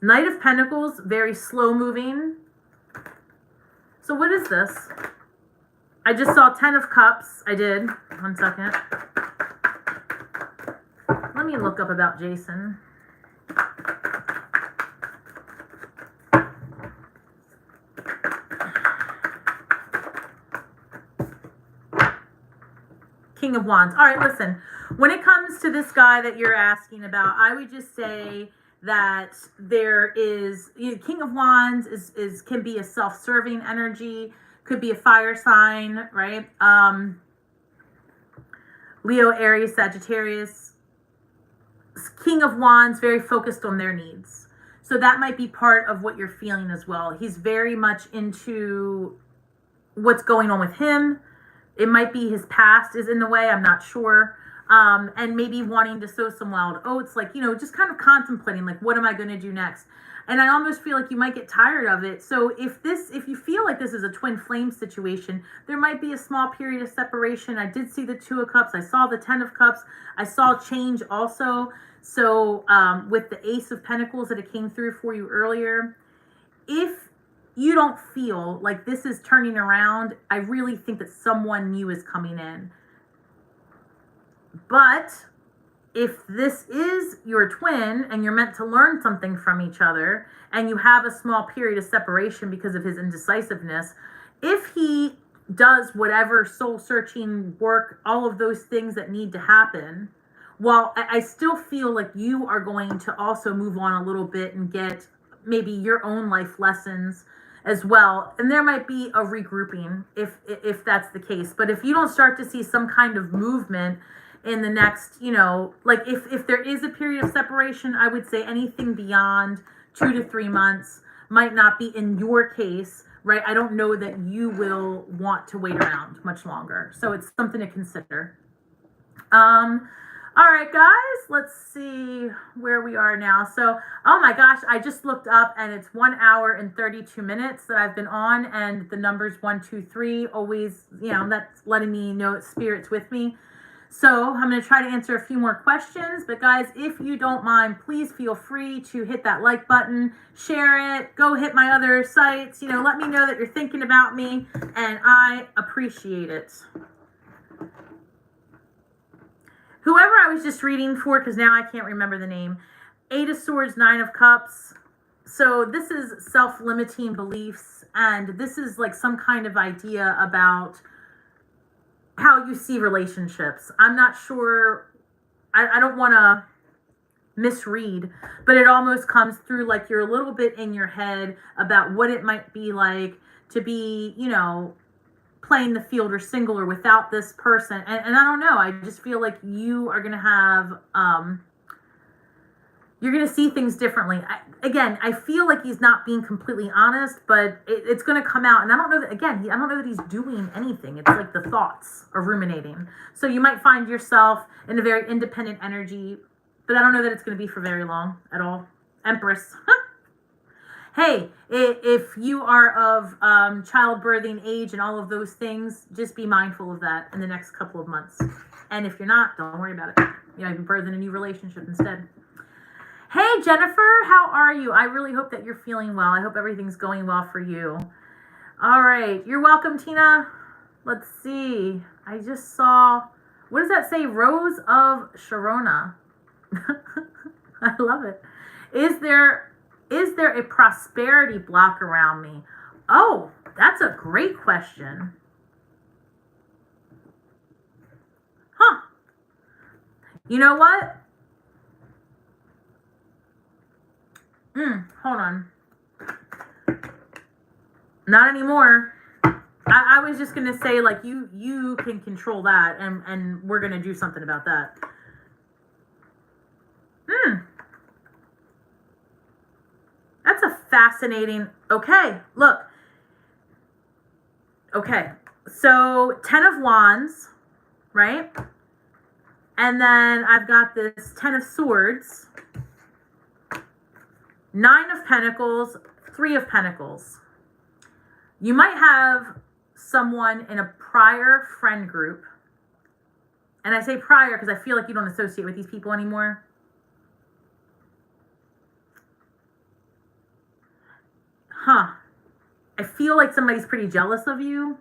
Knight of Pentacles, very slow moving? So what is this? I just saw 10 of Cups. I did. 1 second. Let me look up about Jason. King of Wands. All right, listen. When it comes to this guy that you're asking about, I would just say that there is, King of Wands is can be a self-serving energy, could be a fire sign, right? Leo, Aries, Sagittarius. King of Wands, very focused on their needs. So that might be part of what you're feeling as well. He's very much into what's going on with him. It might be his past is in the way, I'm not sure. And maybe wanting to sow some wild oats, like, just kind of contemplating, like, what am I going to do next? And I almost feel like you might get tired of it. So if you feel like this is a twin flame situation, there might be a small period of separation. I did see the Two of Cups. I saw the 10 of Cups. I saw change also. So with the Ace of Pentacles that it came through for you earlier, if you don't feel like this is turning around, I really think that someone new is coming in. But if this is your twin and you're meant to learn something from each other, and you have a small period of separation because of his indecisiveness, if he does whatever soul searching work, all of those things that need to happen, while I still feel like you are going to also move on a little bit and get maybe your own life lessons as well. And there might be a regrouping if that's the case. But if you don't start to see some kind of movement in the next, like if there is a period of separation, I would say anything beyond 2 to 3 months might not be in your case, right? I don't know that you will want to wait around much longer. So it's something to consider. All right, guys, let's see where we are now. So, oh my gosh, I just looked up and it's 1 hour and 32 minutes that I've been on, and the numbers 1, 2, 3, always, that's letting me know it's spirits with me. So I'm going to try to answer a few more questions, but guys, if you don't mind, please feel free to hit that like button, share it, go hit my other sites, let me know that you're thinking about me, and I appreciate it. Whoever I was just reading for, because now I can't remember the name, 8 of Swords, 9 of Cups. So this is self-limiting beliefs, and this is like some kind of idea about how you see relationships. I'm not sure, I don't want to misread, but it almost comes through like you're a little bit in your head about what it might be like to be, playing the field or single or without this person. And I don't know, I just feel like you are going to have, you're going to see things differently. I feel like he's not being completely honest, but it's going to come out. And I don't know that, I don't know that he's doing anything. It's like the thoughts are ruminating. So you might find yourself in a very independent energy, but I don't know that it's going to be for very long at all. Empress. Hey, if you are of childbirthing age and all of those things, just be mindful of that in the next couple of months. And if you're not, don't worry about it. You might be birthing a new relationship instead. Hey, Jennifer, how are you? I really hope that you're feeling well. I hope everything's going well for you. All right. You're welcome, Tina. Let's see. I just saw, what does that say? Rose of Sharona. I love it. Is there a prosperity block around me? Oh, that's a great question. Huh. You know what? Hold on. Not anymore. I was just gonna say, like, you can control that, and we're gonna do something about that. That's a fascinating. Okay, look. Okay, so 10 of Wands, right? And then I've got this 10 of Swords, 9 of Pentacles, 3 of Pentacles. You might have someone in a prior friend group. And I say prior because I feel like you don't associate with these people anymore. I feel like somebody's pretty jealous of you,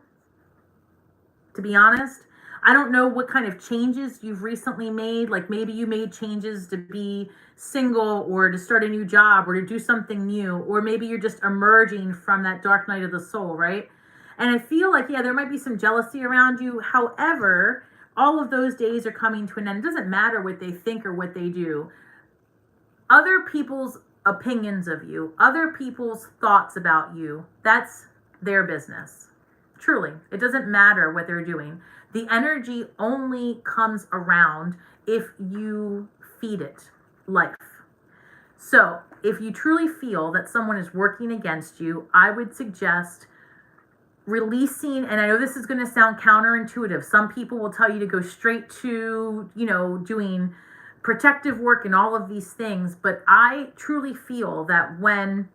to be honest. I don't know what kind of changes you've recently made. Like maybe you made changes to be single or to start a new job or to do something new. Or maybe you're just emerging from that dark night of the soul, right? And I feel like, yeah, there might be some jealousy around you. However, all of those days are coming to an end. It doesn't matter what they think or what they do. Other people's opinions of you, other people's thoughts about you, that's their business. Truly, it doesn't matter what they're doing. The energy only comes around if you feed it life. So if you truly feel that someone is working against you, I would suggest releasing, and I know this is going to sound counterintuitive. Some people will tell you to go straight to, doing protective work and all of these things. But I truly feel that when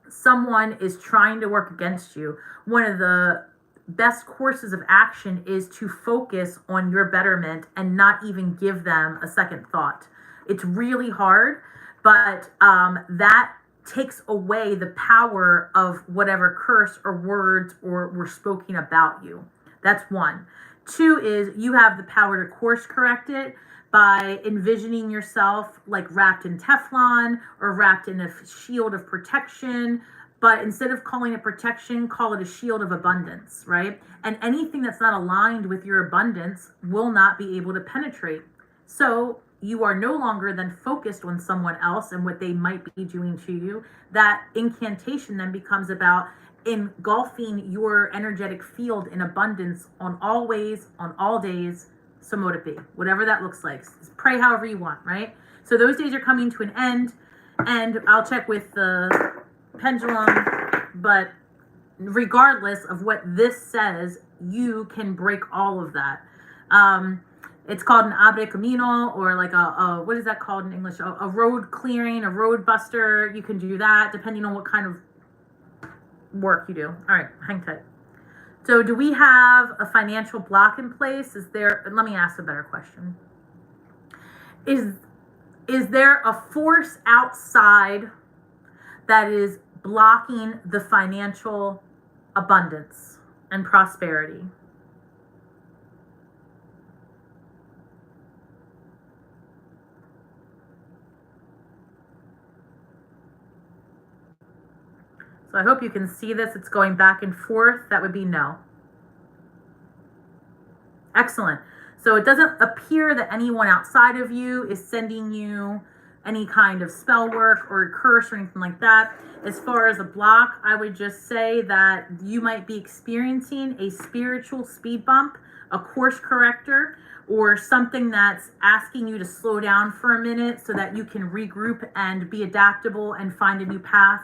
someone is trying to work against you, one of the best courses of action is to focus on your betterment and not even give them a second thought. It's really hard, but that takes away the power of whatever curse or words were spoken about you. That's one. 2 is you have the power to course correct it by envisioning yourself like wrapped in Teflon or wrapped in a shield of protection. But instead of calling it protection, call it a shield of abundance, right? And anything that's not aligned with your abundance will not be able to penetrate. So you are no longer then focused on someone else and what they might be doing to you. That incantation then becomes about engulfing your energetic field in abundance on all ways, on all days. So mote it be, whatever that looks like. Just pray however you want, right? So those days are coming to an end, and I'll check with the pendulum, but regardless of what this says, you can break all of that. It's called an abre camino, or like a what is that called in English? A road clearing, a road buster. You can do that depending on what kind of work you do. All right, hang tight. So do we have a financial block in place? Let me ask a better question. Is there a force outside that is blocking the financial abundance and prosperity? So I hope you can see this. It's going back and forth. That would be no. Excellent. So it doesn't appear that anyone outside of you is sending you any kind of spell work or curse or anything like that. As far as a block, I would just say that you might be experiencing a spiritual speed bump, a course corrector, or something that's asking you to slow down for a minute so that you can regroup and be adaptable and find a new path.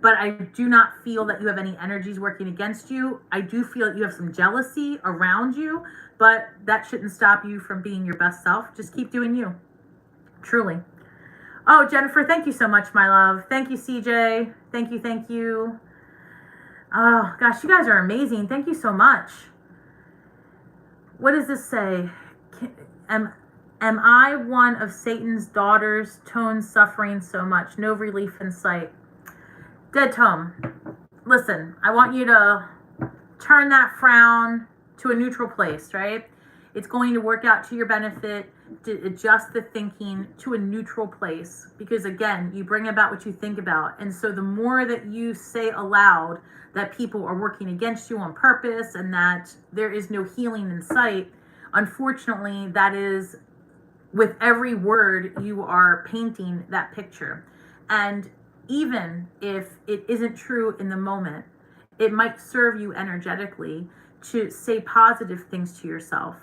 But I do not feel that you have any energies working against you. I do feel that you have some jealousy around you, but that shouldn't stop you from being your best self. Just keep doing you. Truly. Oh, Jennifer, thank you so much, my love. Thank you, CJ. Thank you, thank you. Oh, gosh, you guys are amazing. Thank you so much. What does this say? Am I one of Satan's daughters? Tone suffering so much. No relief in sight. Dead Tome, listen, I want you to turn that frown to a neutral place, right? It's going to work out to your benefit to adjust the thinking to a neutral place, because again, you bring about what you think about. And so the more that you say aloud that people are working against you on purpose and that there is no healing in sight, unfortunately, that is, with every word, you are painting that picture. And even if it isn't true in the moment, it might serve you energetically to say positive things to yourself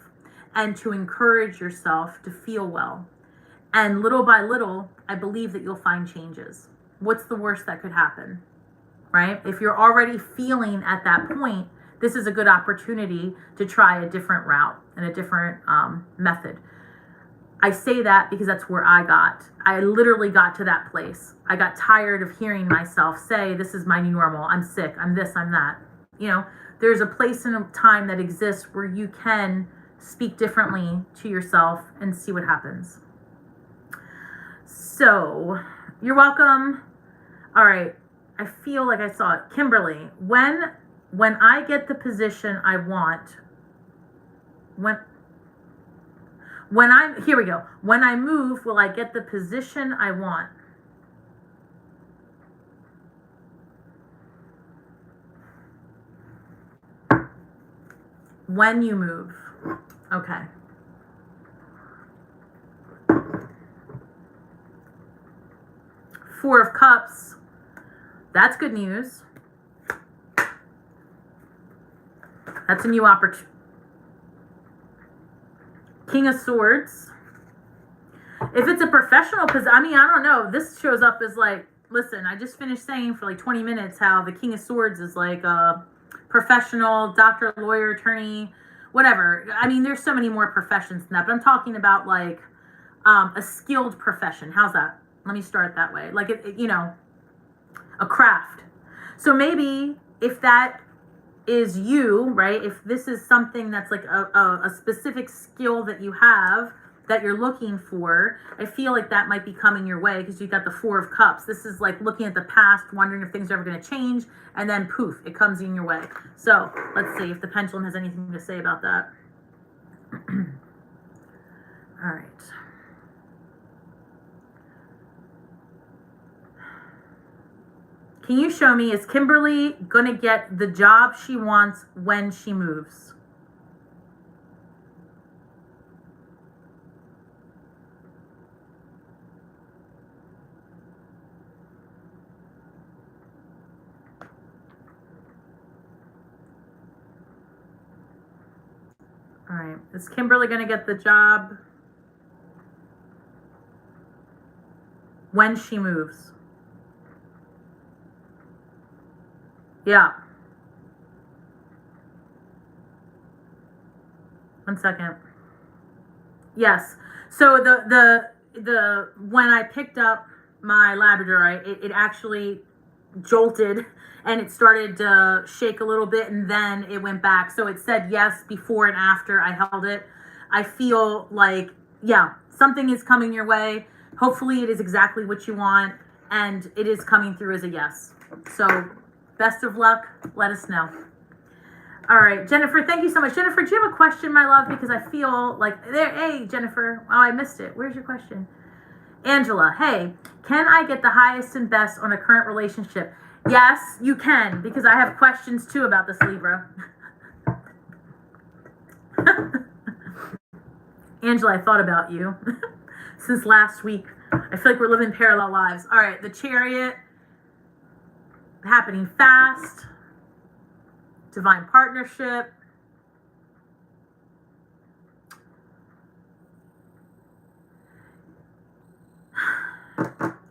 and to encourage yourself to feel well. And little by little, I believe that you'll find changes. What's the worst that could happen, right? If you're already feeling at that point, this is a good opportunity to try a different route and a different method. I say that because that's where I literally got to that place. I got tired of hearing myself say, this is my new normal. I'm sick. I'm this, I'm that. You know, there's a place and a time that exists where you can speak differently to yourself and see what happens. So you're welcome. All right. I feel like I saw it. Kimberly, when I get the position I want, here we go. When I move, will I get the position I want? When you move. Okay. Four of Cups. That's good news. That's a new opportunity. King of Swords. If it's a professional position, I mean, I don't know. This shows up as like, listen, I just finished saying for like 20 minutes how the King of Swords is like a professional, doctor, lawyer, attorney, whatever. I mean, there's so many more professions than that, but I'm talking about like a skilled profession. How's that? Let me start that way. Like, you know, a craft. So maybe if that is you, right? If this is something that's like a specific skill that you have that you're looking for, I feel like that might be coming your way because you've got the Four of Cups. This is like looking at the past, wondering if things are ever going to change, and then poof, it comes in your way. So let's see if the pendulum has anything to say about that. All right. Can you show me, is Kimberly going to get the job she wants when she moves? All right. Is Kimberly going to get the job when she moves? Yeah. 1 second. Yes. So the when I picked up my Labradorite, it actually jolted and it started to shake a little bit and then it went back. So it said yes before and after I held it. I feel like, yeah, something is coming your way. Hopefully it is exactly what you want and it is coming through as a yes. So best of luck. Let us know. All right, Jennifer, thank you so much. Jennifer, do you have a question, my love? Because I feel like hey, Jennifer. Oh, I missed it. Where's your question? Angela, hey, can I get the highest and best on a current relationship? Yes, you can, because I have questions too about this, Libra. Angela, I thought about you since last week. I feel like we're living parallel lives. All right, the Chariot, happening fast. Divine partnership.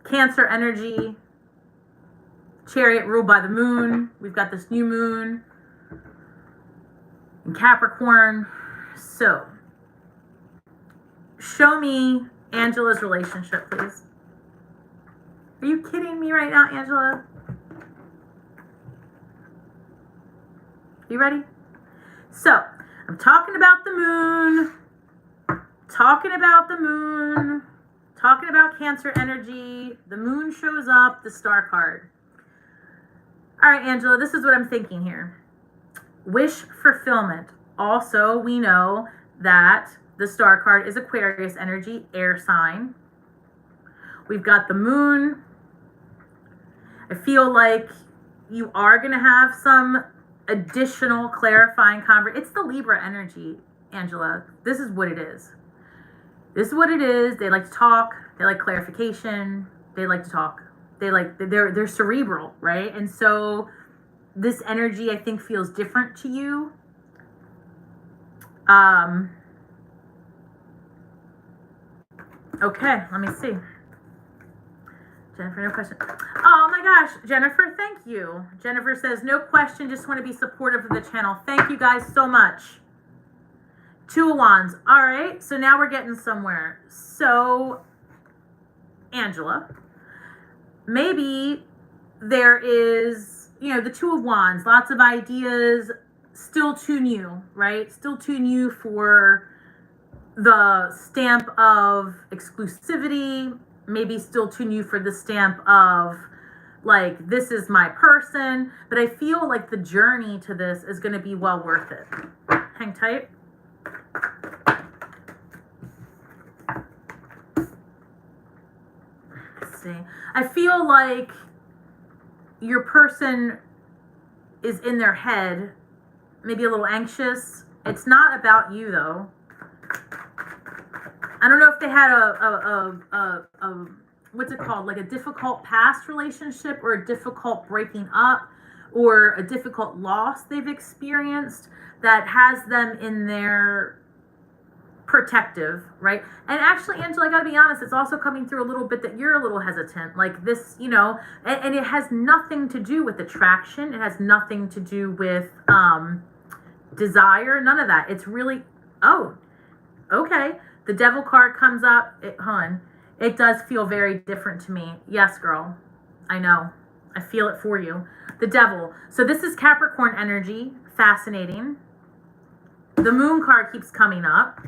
Cancer energy. Chariot ruled by the moon. We've got this new moon in Capricorn. So, show me Angela's relationship, please. Are you kidding me right now, Angela? You ready? So, I'm talking about the moon, talking about Cancer energy. The moon shows up, the star card. All right, Angela, this is what I'm thinking here. Wish fulfillment. Also, we know that the star card is Aquarius energy, air sign. We've got the moon. I feel like you are going to have some additional clarifying conversation. It's the Libra energy, Angela. This is what it is. This is what it is. They like to talk. They like clarification. They like to talk. They're cerebral, right? And so this energy, I think, feels different to you. Okay, let me see. Jennifer, no question. Oh my gosh, Jennifer, thank you. Jennifer says, no question, just want to be supportive of the channel. Thank you guys so much. Two of Wands. All right, so now we're getting somewhere. So, Angela, maybe there is, the Two of Wands, lots of ideas, still too new, right? Still too new for the stamp of exclusivity, maybe still too new for the stamp of, like, this is my person. But I feel like the journey to this is going to be well worth it. Hang tight. Let's see. I feel like your person is in their head, maybe a little anxious. It's not about you, though. I don't know if they had a what's it called, like a difficult past relationship, or a difficult breaking up, or a difficult loss they've experienced that has them in their protective, right? And actually, Angela, I gotta be honest, it's also coming through a little bit that you're a little hesitant, like this, and it has nothing to do with attraction. It has nothing to do with desire, none of that. It's really, oh, okay. The Devil card comes up. It does feel very different to me. Yes, girl. I know. I feel it for you. The Devil. So this is Capricorn energy. Fascinating. The Moon card keeps coming up.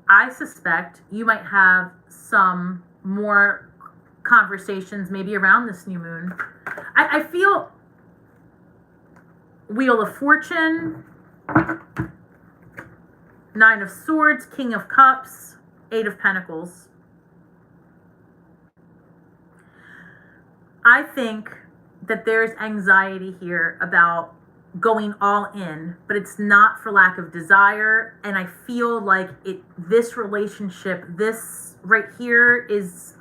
I suspect you might have some more conversations maybe around this new moon. I feel Wheel of Fortune, Nine of Swords, King of Cups, Eight of Pentacles. I think that there's anxiety here about going all in, but it's not for lack of desire. And I feel like this relationship, this right here, is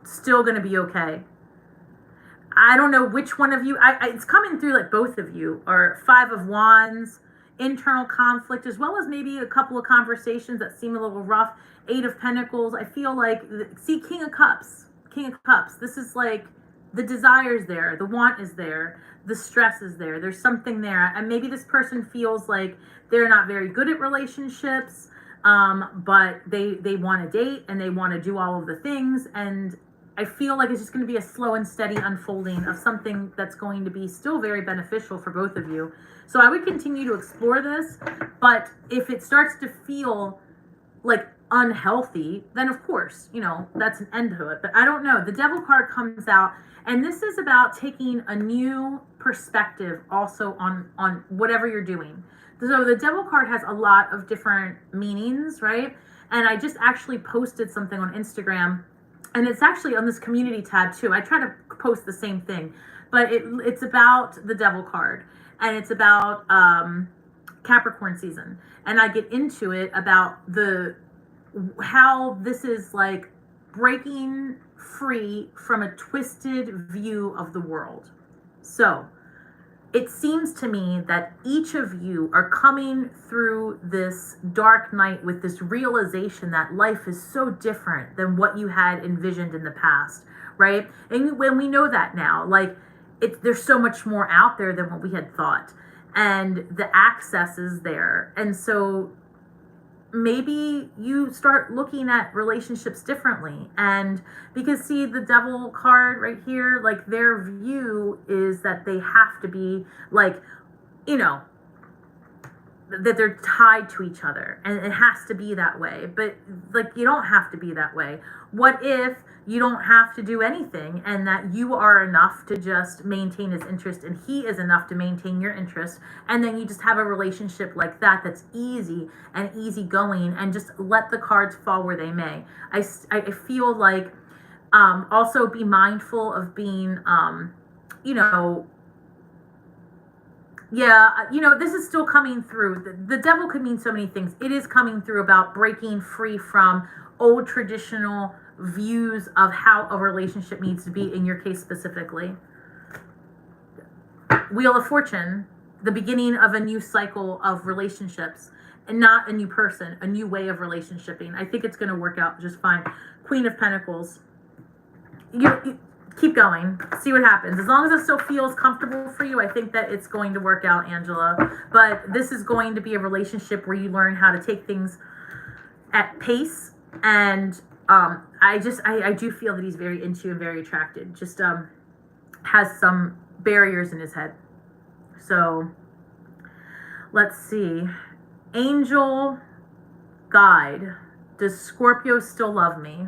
still going to be okay. I don't know which one of you. It's coming through like both of you are Five of Wands. Internal conflict, as well as maybe a couple of conversations that seem a little rough. Eight of Pentacles. I feel like, see, King of Cups. This is like the desire's there, the want is there, the stress is there. There's something there, and maybe this person feels like they're not very good at relationships, but they want to date and they want to do all of the things. And I feel like it's just going to be a slow and steady unfolding of something that's going to be still very beneficial for both of you. So I would continue to explore this, but if it starts to feel like unhealthy, then of course, that's an end to it. But I don't know. The Devil card comes out, and this is about taking a new perspective also on whatever you're doing. So the Devil card has a lot of different meanings, right? And I just actually posted something on Instagram, and it's actually on this community tab too. I try to post the same thing, but it's about the Devil card. And it's about Capricorn season. And I get into it about how this is like breaking free from a twisted view of the world. So it seems to me that each of you are coming through this dark night with this realization that life is so different than what you had envisioned in the past, right? And when we know that now, like, there's so much more out there than what we had thought, and the access is there. And so maybe you start looking at relationships differently. And because, see, the devil card right here, like, their view is that they have to be, like, you know, that they're tied to each other, and it has to be that way. But, like, you don't have to be that way. What if you don't have to do anything, and that you are enough to just maintain his interest, and he is enough to maintain your interest, and then you just have a relationship like that that's easy and easygoing, and just let the cards fall where they may. I feel like, also be mindful of being, you know, this is still coming through. The devil could mean so many things. It is coming through about breaking free from old traditional views of how a relationship needs to be, in your case specifically. Wheel of Fortune, the beginning of a new cycle of relationships, and not a new person, a new way of relationshiping. I think it's going to work out just fine. Queen of Pentacles. You keep going, see what happens. As long as it still feels comfortable for you, I think that it's going to work out, Angela. But this is going to be a relationship where you learn how to take things at pace. And I do feel that he's very into you and very attracted. Just has some barriers in his head. So let's see. Angel guide. Does Scorpio still love me?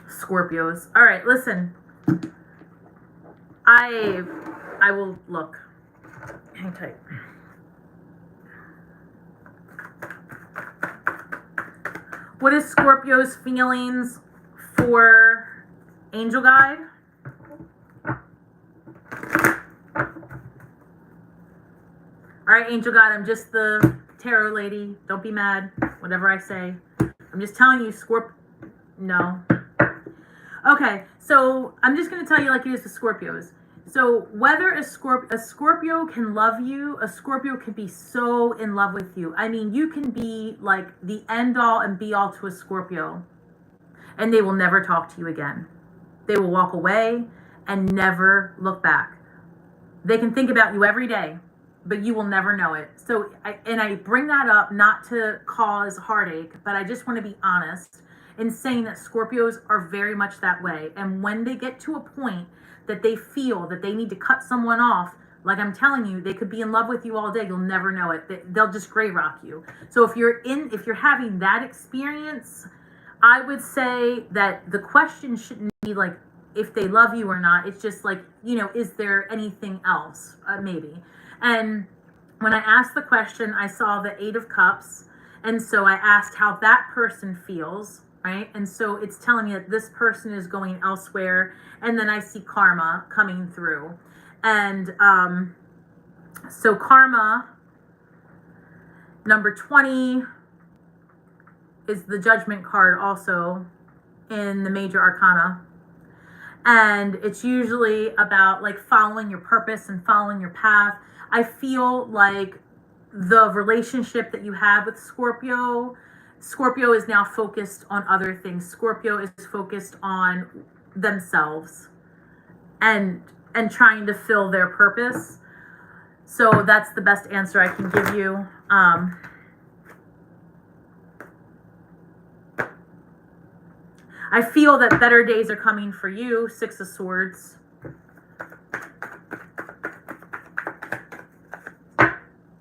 Scorpios. All right, listen. I will look. Hang tight. What is Scorpio's feelings for Angel Guide? All right, Angel Guide, I'm just the tarot lady. Don't be mad, whatever I say. I'm just telling you, no. Okay, so I'm just going to tell you like it is with Scorpios. So whether a Scorpio can love you, a Scorpio can be so in love with you. I mean, you can be like the end all and be all to a Scorpio, and they will never talk to you again. They will walk away and never look back. They can think about you every day, but you will never know it. So, I bring that up not to cause heartache, but I just want to be honest in saying that Scorpios are very much that way. And when they get to a point that they feel that they need to cut someone off, like I'm telling you, they could be in love with you all day. You'll never know it. They'll just gray rock you. So if you're having that experience, I would say that the question shouldn't be like if they love you or not. It's just like, is there anything else? Maybe. And when I asked the question, I saw the 8 of Cups. And so I asked how that person feels, right? And so it's telling me that this person is going elsewhere. And then I see karma coming through. And so karma, number 20, is the Judgment card also in the Major Arcana. And it's usually about like following your purpose and following your path. I feel like the relationship that you have with Scorpio is now focused on other things. Scorpio is focused on themselves and trying to fill their purpose. So that's the best answer I can give you. I feel that better days are coming for you. 6 of Swords.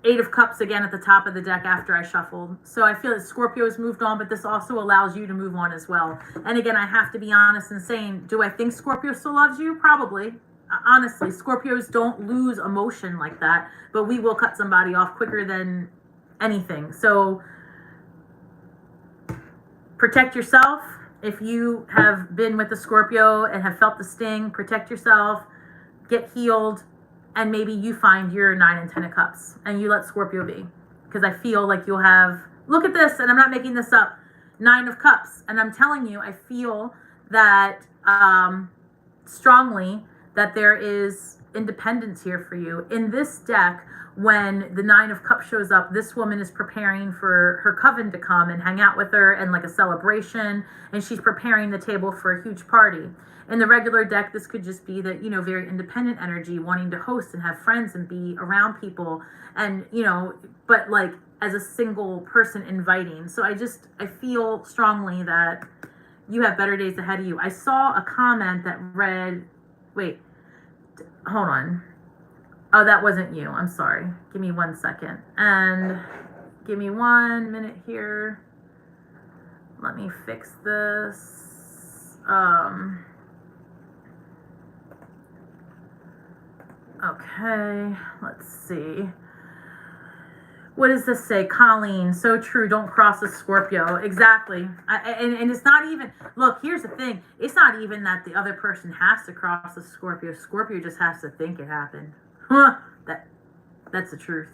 Eight of Cups again at the top of the deck after I shuffled. So I feel that Scorpio has moved on, but this also allows you to move on as well. And again, I have to be honest in saying, do I think Scorpio still loves you? Probably. Honestly, Scorpios don't lose emotion like that, but we will cut somebody off quicker than anything. So protect yourself. If you have been with a Scorpio and have felt the sting, protect yourself, get healed, and maybe you find your 9 and 10 of Cups and you let Scorpio be. Because I feel like you'll have, look at this, and I'm not making this up, 9 of Cups. And I'm telling you, I feel that strongly that there is independence here for you. In this deck, when the Nine of Cups shows up, this woman is preparing for her coven to come and hang out with her and like a celebration, and she's preparing the table for a huge party. In the regular deck, this could just be that, you know, very independent energy, wanting to host and have friends and be around people, and, you know, but like as a single person inviting. So I feel strongly that you have better days ahead of you. I saw a comment that read, wait, hold on. Oh, that wasn't you. I'm sorry. Give me 1 second. And give me 1 minute here. Let me fix this. Okay, let's see. What does this say? Colleen, so true. Don't cross a Scorpio. Exactly. And it's not even, look, here's the thing. It's not even that the other person has to cross a Scorpio. Scorpio just has to think it happened. That's the truth.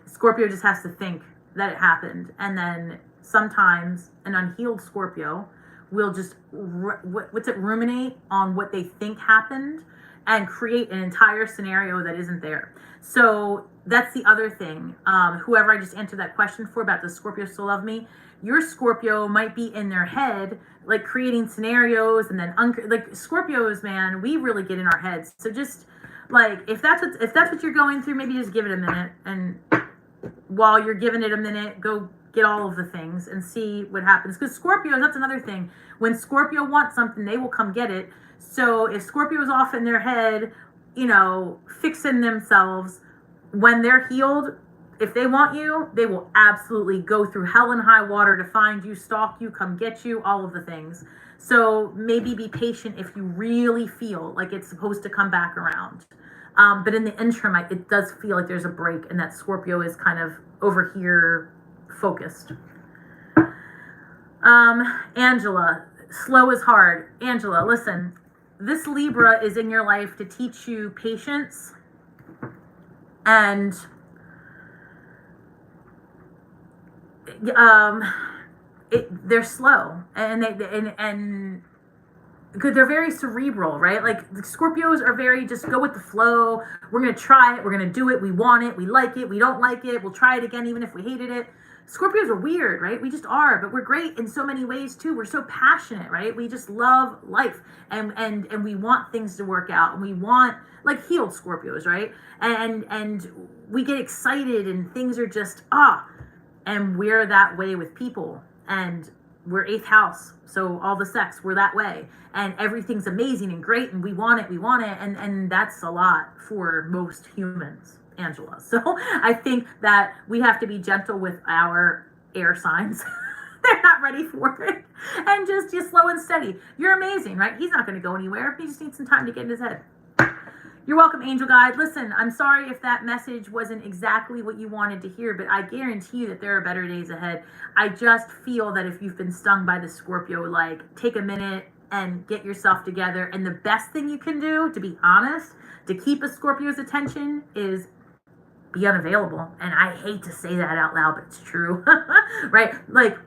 Scorpio just has to think that it happened. And then sometimes an unhealed Scorpio will just, ruminate on what they think happened and create an entire scenario that isn't there. So that's the other thing. Whoever I just answered that question for about does Scorpio still love me? Your Scorpio might be in their head, like creating scenarios, and then like Scorpios, man, we really get in our heads. So just like if that's what you're going through, maybe just give it a minute, and while you're giving it a minute, go get all of the things and see what happens. Because Scorpios, that's another thing. When Scorpio wants something, they will come get it. So if Scorpio's off in their head, you know, fixing themselves, when they're healed, if they want you, they will absolutely go through hell and high water to find you, stalk you, come get you, all of the things. So maybe be patient if you really feel like it's supposed to come back around. But in the interim, it does feel like there's a break and that Scorpio is kind of over here focused. Angela, slow is hard. Angela, listen. This Libra is in your life to teach you patience, and they're slow, and because they're very cerebral, right? Like the Scorpios are very just go with the flow. We're gonna try it. We're gonna do it. We want it. We like it. We don't like it. We'll try it again, even if we hated it. Scorpios are weird, right? We just are, but we're great in so many ways too. We're so passionate, right? We just love life, and we want things to work out, and we want like healed Scorpios, right? And we get excited, and things are just and we're that way with people, and we're 8th house, so all the sex, we're that way, and everything's amazing and great, and we want it, and that's a lot for most humans, Angela. So I think that we have to be gentle with our air signs. They're not ready for it. And just slow and steady. You're amazing, right? He's not going to go anywhere. He just needs some time to get in his head. You're welcome, Angel Guide. Listen, I'm sorry if that message wasn't exactly what you wanted to hear, but I guarantee you that there are better days ahead. I just feel that if you've been stung by the Scorpio, like, take a minute and get yourself together. And the best thing you can do, to be honest, to keep a Scorpio's attention is be unavailable. And I hate to say that out loud, but it's true. Right? Like,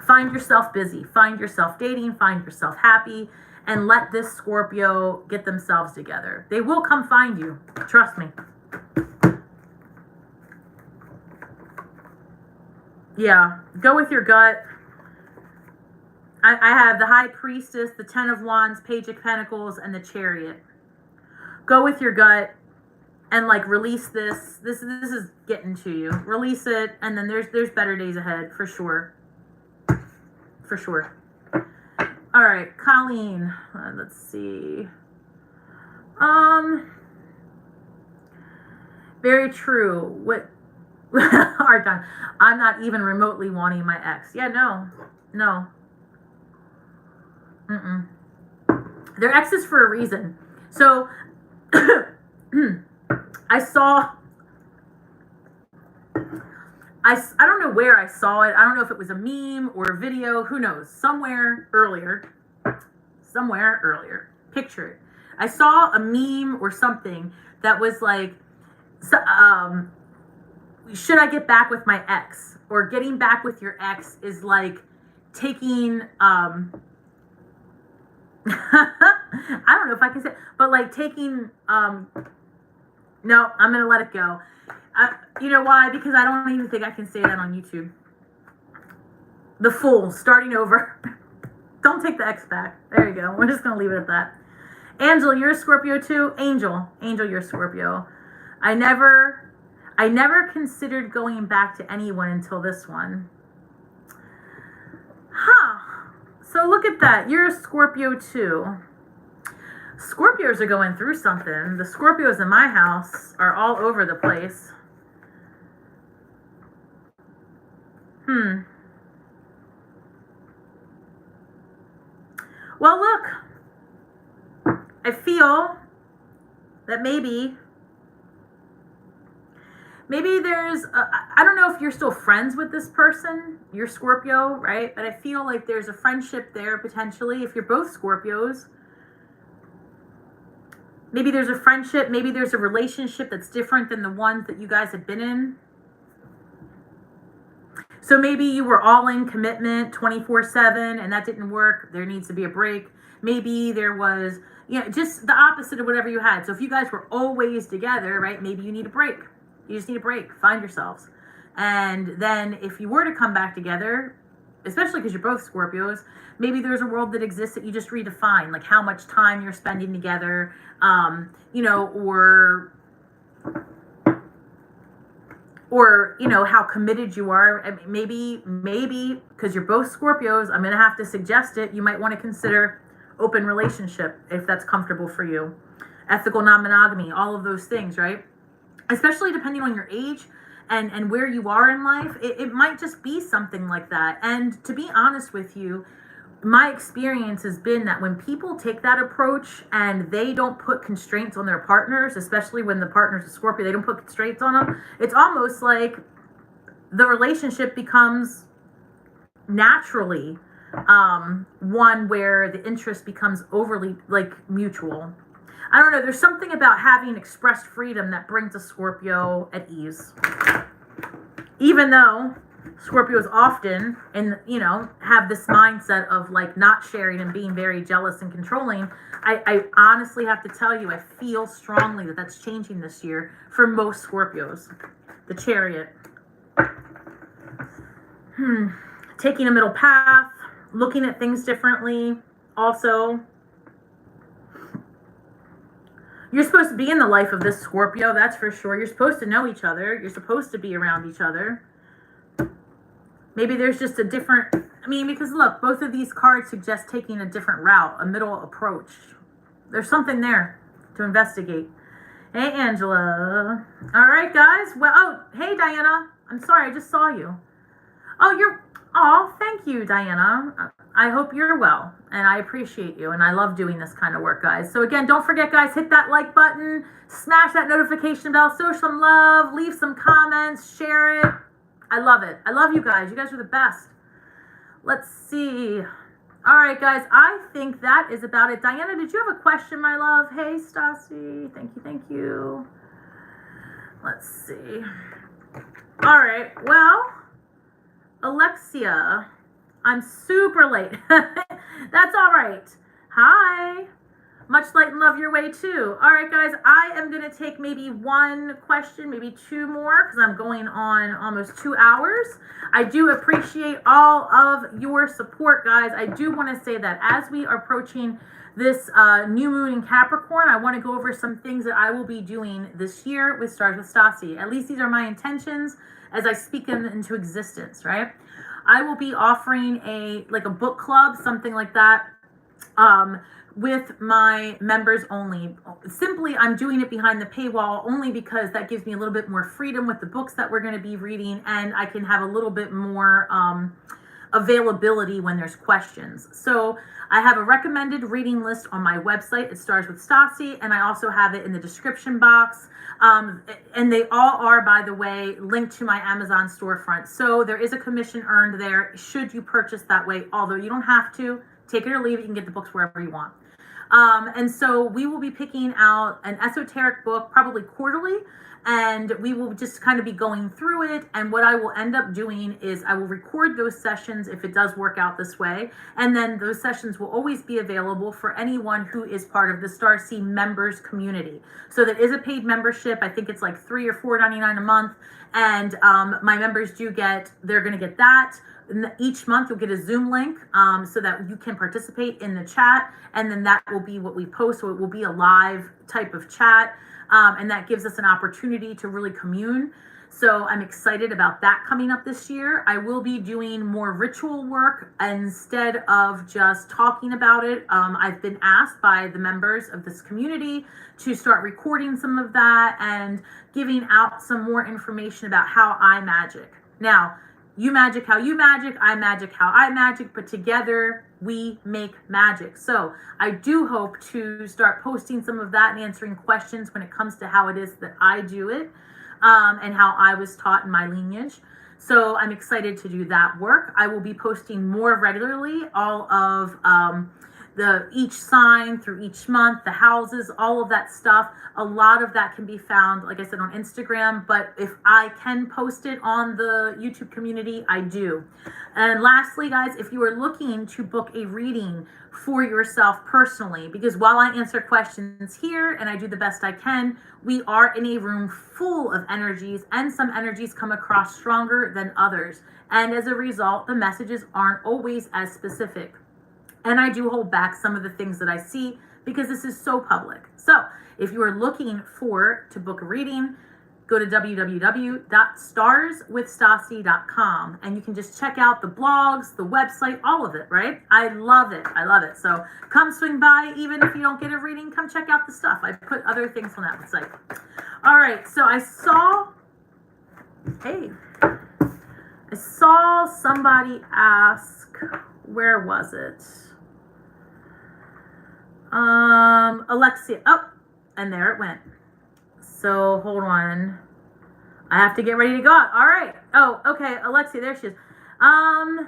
find yourself busy, find yourself dating, find yourself happy, and let this Scorpio get themselves together. They will come find you. Trust me. Yeah, go with your gut. I have the High Priestess, the 10 of Wands, Page of Pentacles, and the Chariot. Go with your gut. And like release this. This is getting to you. Release it, and then there's better days ahead for sure. For sure. All right, Colleen. Let's see. Very true. What? Hard time. I'm not even remotely wanting my ex. Yeah, no. They're exes for a reason. So. I don't know where I saw it. I don't know if it was a meme or a video. Who knows? Somewhere earlier. Picture it. I saw a meme or something that was like, should I get back with my ex? Or getting back with your ex is like taking, I don't know if I can say, but like taking, No, I'm going to let it go. You know why? Because I don't even think I can say that on YouTube. The Fool, starting over. Don't take the X back. There you go. We're just going to leave it at that. Angel, you're a Scorpio too? Angel, you're a Scorpio. I never considered going back to anyone until this one. Huh. So look at that. You're a Scorpio too. Scorpios are going through something. The Scorpios in my house are all over the place. Well, look. I feel that maybe there's, I don't know if you're still friends with this person. You're Scorpio, right? But I feel like there's a friendship there potentially if you're both Scorpios. Maybe there's a friendship. Maybe there's a relationship that's different than the ones that you guys have been in. So maybe you were all in commitment 24/7 and that didn't work. There needs to be a break. Maybe there was, just the opposite of whatever you had. So if you guys were always together, right, maybe you need a break. You just need a break. Find yourselves. And then if you were to come back together, especially because you're both Scorpios, maybe there's a world that exists that you just redefine, like how much time you're spending together, or how committed you are. I mean, maybe because you're both Scorpios, I'm going to have to suggest it. You might want to consider open relationship if that's comfortable for you. Ethical non-monogamy, all of those things, right? Especially depending on your age and where you are in life, it might just be something like that. And to be honest with you, my experience has been that when people take that approach and they don't put constraints on their partners, especially when the partner's a Scorpio, they don't put constraints on them, it's almost like the relationship becomes naturally one where the interest becomes overly mutual. I don't know, there's something about having expressed freedom that brings a Scorpio at ease. Even though Scorpios often have this mindset of not sharing and being very jealous and controlling, I honestly have to tell you, I feel strongly that that's changing this year for most Scorpios. The Chariot. Taking a middle path, looking at things differently. Also, you're supposed to be in the life of this Scorpio, that's for sure. You're supposed to know each other. You're supposed to be around each other. Maybe there's just a different, because look, both of these cards suggest taking a different route, a middle approach. There's something there to investigate. Hey, Angela. All right, guys. Well, hey, Diana. I'm sorry, I just saw you. Thank you, Diana. I hope you're well, and I appreciate you, and I love doing this kind of work, guys. So again, don't forget, guys, hit that like button, smash that notification bell, show some love, leave some comments, share it. I love it. I love you guys. You guys are the best. Let's see. All right, guys, I think that is about it. Diana, did you have a question, my love? Hey, Stasi. Thank you. Let's see. All right, well, Alexia, I'm super late. That's all right. Hi. Much light and love your way too. All right, guys, I am going to take maybe one question, maybe two more, because I'm going on almost 2 hours. I do appreciate all of your support, guys. I do want to say that as we are approaching this new moon in Capricorn, I want to go over some things that I will be doing this year with Stars with Stasi. At least these are my intentions as I speak them into existence, right? I will be offering a book club, something like that, with my members only. Simply, I'm doing it behind the paywall only because that gives me a little bit more freedom with the books that we're going to be reading, and I can have a little bit more availability when there's questions. So I have a recommended reading list on my website at Stars with Stasi, and I also have it in the description box. And they all are, by the way, linked to my Amazon storefront. So there is a commission earned there should you purchase that way, although you don't have to. Take it or leave it. You can get the books wherever you want. And so we will be picking out an esoteric book, probably quarterly, and we will just kind of be going through it. And what I will end up doing is I will record those sessions if it does work out this way. And then those sessions will always be available for anyone who is part of the Starseed members community. So that is a paid membership. I think it's like $3 or $4.99 a month. And my members they're going to get that. Each month you'll get a Zoom link so that you can participate in the chat. And then that will be what we post. So it will be a live type of chat. And that gives us an opportunity to really commune. So I'm excited about that coming up this year. I will be doing more ritual work instead of just talking about it. I've been asked by the members of this community to start recording some of that and giving out some more information about how I magic. Now, you magic how you magic, I magic how I magic, but together we make magic. So I do hope to start posting some of that and answering questions when it comes to how it is that I do it and how I was taught in my lineage. So I'm excited to do that work. I will be posting more regularly, all of each sign through each month, the houses, all of that stuff. A lot of that can be found, like I said, on Instagram, but if I can post it on the YouTube community, I do. And lastly, guys, if you are looking to book a reading for yourself personally, because while I answer questions here and I do the best I can, we are in a room full of energies, and some energies come across stronger than others. And as a result, the messages aren't always as specific. And I do hold back some of the things that I see because this is so public. So if you are looking to book a reading, go to www.starswithstasi.com and you can just check out the blogs, the website, all of it, right? I love it. I love it. So come swing by. Even if you don't get a reading, come check out the stuff. I put other things on that website. All right. So I saw somebody ask, where was it? Alexia. Oh, and there it went. So hold on. I have to get ready to go out. All right. Oh, okay. Alexia, there she is. All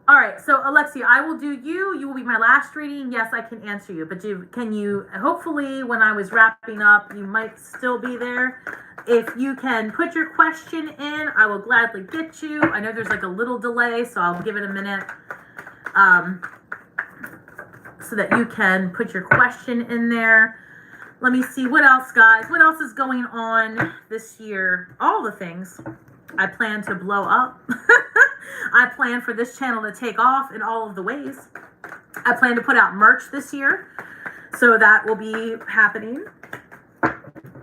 right. So Alexia, I will do you. You will be my last reading. Yes, I can answer you. But hopefully when I was wrapping up, you might still be there. If you can put your question in, I will gladly get you. I know there's like a little delay, so I'll give it a minute. So that you can put your question in there. Let me see, what else, guys? What else is going on this year? All the things. I plan to blow up. I plan for this channel to take off in all of the ways. I plan to put out merch this year. So that will be happening.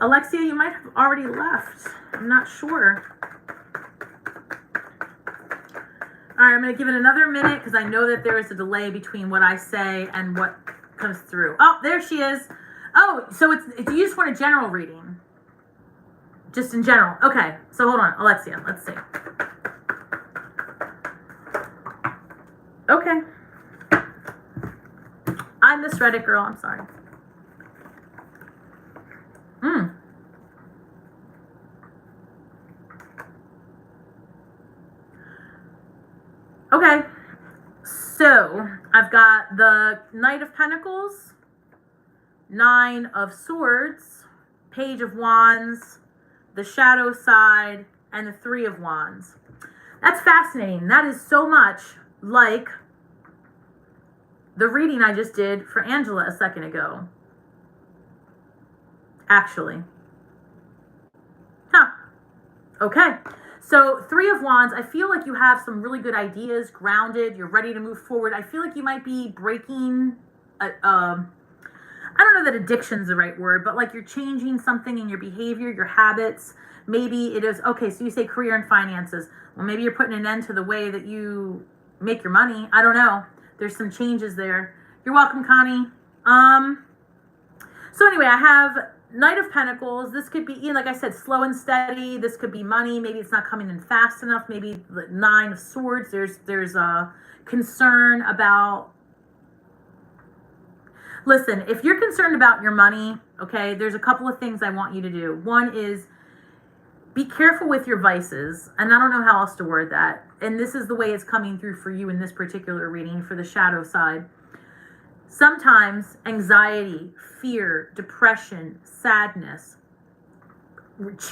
Alexia, you might have already left. I'm not sure. All right, I'm going to give it another minute because I know that there is a delay between what I say and what comes through. Oh, there she is. Oh, so it's you just want a general reading. Just in general. Okay, so hold on, Alexia, let's see. Okay. I misread it, girl, I'm sorry. Okay, so I've got the Knight of Pentacles, Nine of Swords, Page of Wands, the Shadow Side, and the Three of Wands. That's fascinating. That is so much like the reading I just did for Angela a second ago. Actually. Huh. Okay. So Three of Wands, I feel like you have some really good ideas, grounded, you're ready to move forward. I feel like you might be breaking, I don't know that addiction's the right word, but like you're changing something in your behavior, your habits. Maybe it is, okay, so you say career and finances. Well, maybe you're putting an end to the way that you make your money. I don't know. There's some changes there. You're welcome, Connie. So anyway, I have Knight of Pentacles. This could be, like I said, slow and steady. This could be money. Maybe it's not coming in fast enough. Maybe the Nine of Swords. There's a concern about. Listen, if you're concerned about your money, okay, there's a couple of things I want you to do. One is be careful with your vices. And I don't know how else to word that. And this is the way it's coming through for you in this particular reading for the shadow side. Sometimes anxiety, fear, depression, sadness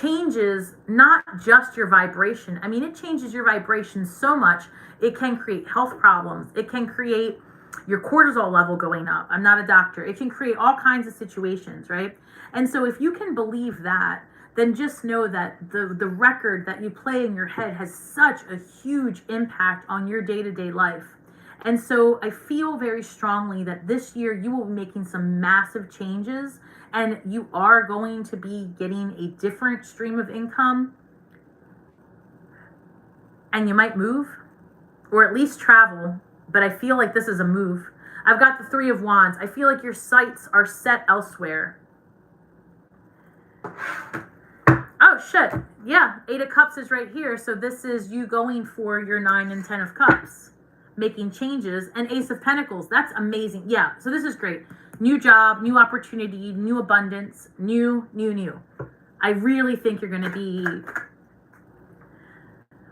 changes not just your vibration. I mean, it changes your vibration so much. It can create health problems. It can create your cortisol level going up. I'm not a doctor. It can create all kinds of situations, right? And so if you can believe that, then just know that the record that you play in your head has such a huge impact on your day-to-day life. And so I feel very strongly that this year you will be making some massive changes, and you are going to be getting a different stream of income, and you might move or at least travel. But I feel like this is a move. I've got the Three of Wands. I feel like your sights are set elsewhere. Oh, shit. Yeah, Eight of Cups is right here. So this is you going for your 9 and 10 of Cups, making changes. And Ace of Pentacles. That's amazing. Yeah, so this is great. New job, new opportunity, new abundance, new. I really think you're going to be...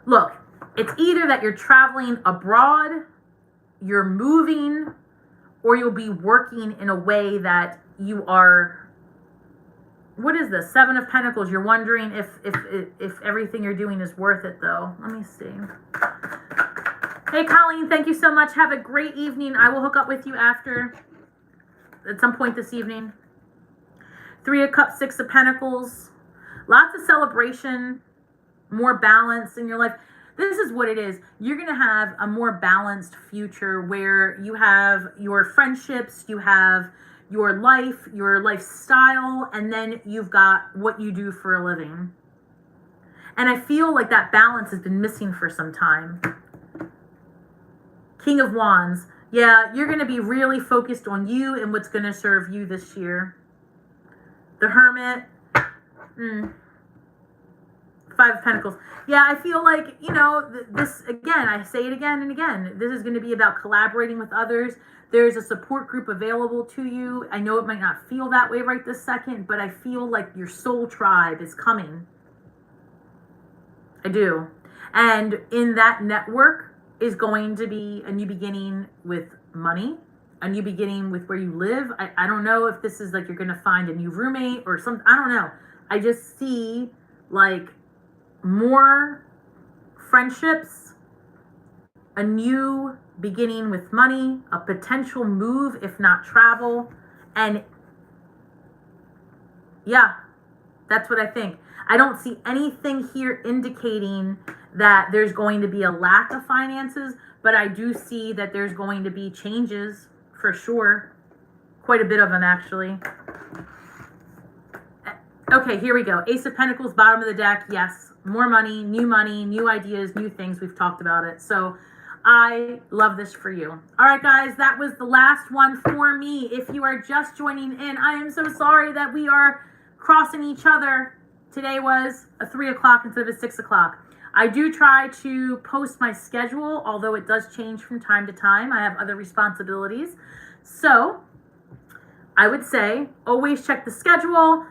Look, it's either that you're traveling abroad, you're moving, or you'll be working in a way that you are... What is this? 7 of Pentacles. You're wondering if everything you're doing is worth it, though. Let me see. Hey, Colleen, thank you so much. Have a great evening. I will hook up with you at some point this evening. 3 of Cups, 6 of Pentacles. Lots of celebration, more balance in your life. This is what it is. You're going to have a more balanced future where you have your friendships, you have your life, your lifestyle, and then you've got what you do for a living. And I feel like that balance has been missing for some time. King of Wands. Yeah, you're going to be really focused on you and what's going to serve you this year. The Hermit. 5 of Pentacles. Yeah, I feel like, this, again, I say it again and again, this is going to be about collaborating with others. There's a support group available to you. I know it might not feel that way right this second, but I feel like your soul tribe is coming. I do. And in that network is going to be a new beginning with money, a new beginning with where you live. I don't know if this is like you're going to find a new roommate or something. I don't know. I just see like more friendships, a new beginning with money, a potential move, if not travel. And yeah, that's what I think. I don't see anything here indicating that there's going to be a lack of finances, but I do see that there's going to be changes for sure. Quite a bit of them, actually. Okay, here we go. Ace of Pentacles, bottom of the deck. Yes, more money, new ideas, new things. We've talked about it. So I love this for you. All right, guys, that was the last one for me. If you are just joining in, I am so sorry that we are crossing each other. Today was a 3 o'clock instead of a 6 o'clock. I do try to post my schedule, although it does change from time to time. I have other responsibilities. So I would say always check the schedule.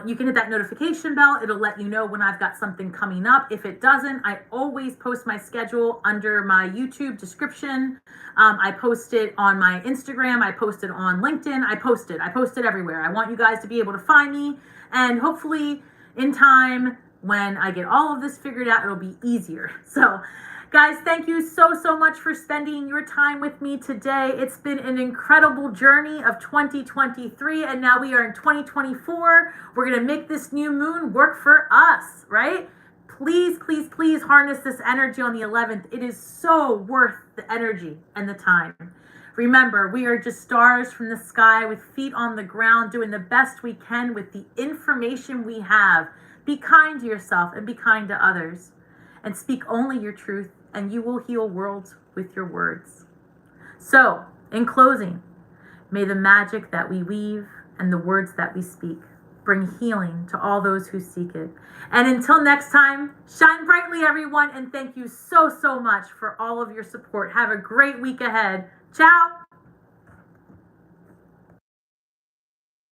You can hit that notification bell. It'll let you know when I've got something coming up. If it doesn't, I always post my schedule under my YouTube description. I post it on my Instagram. I post it on LinkedIn. I post it everywhere. I want you guys to be able to find me, and hopefully in time when I get all of this figured out, it'll be easier. So guys, thank you so much for spending your time with me today. It's been an incredible journey of 2023, and now we are in 2024. We're going to make this new moon work for us, right? Please, please, please harness this energy on the 11th. It is so worth the energy and the time. Remember, we are just stars from the sky with feet on the ground, doing the best we can with the information we have. Be kind to yourself and be kind to others. And speak only your truth, and you will heal worlds with your words. So, in closing, may the magic that we weave and the words that we speak bring healing to all those who seek it. And until next time, shine brightly, everyone, and thank you so much for all of your support. Have a great week ahead. Ciao!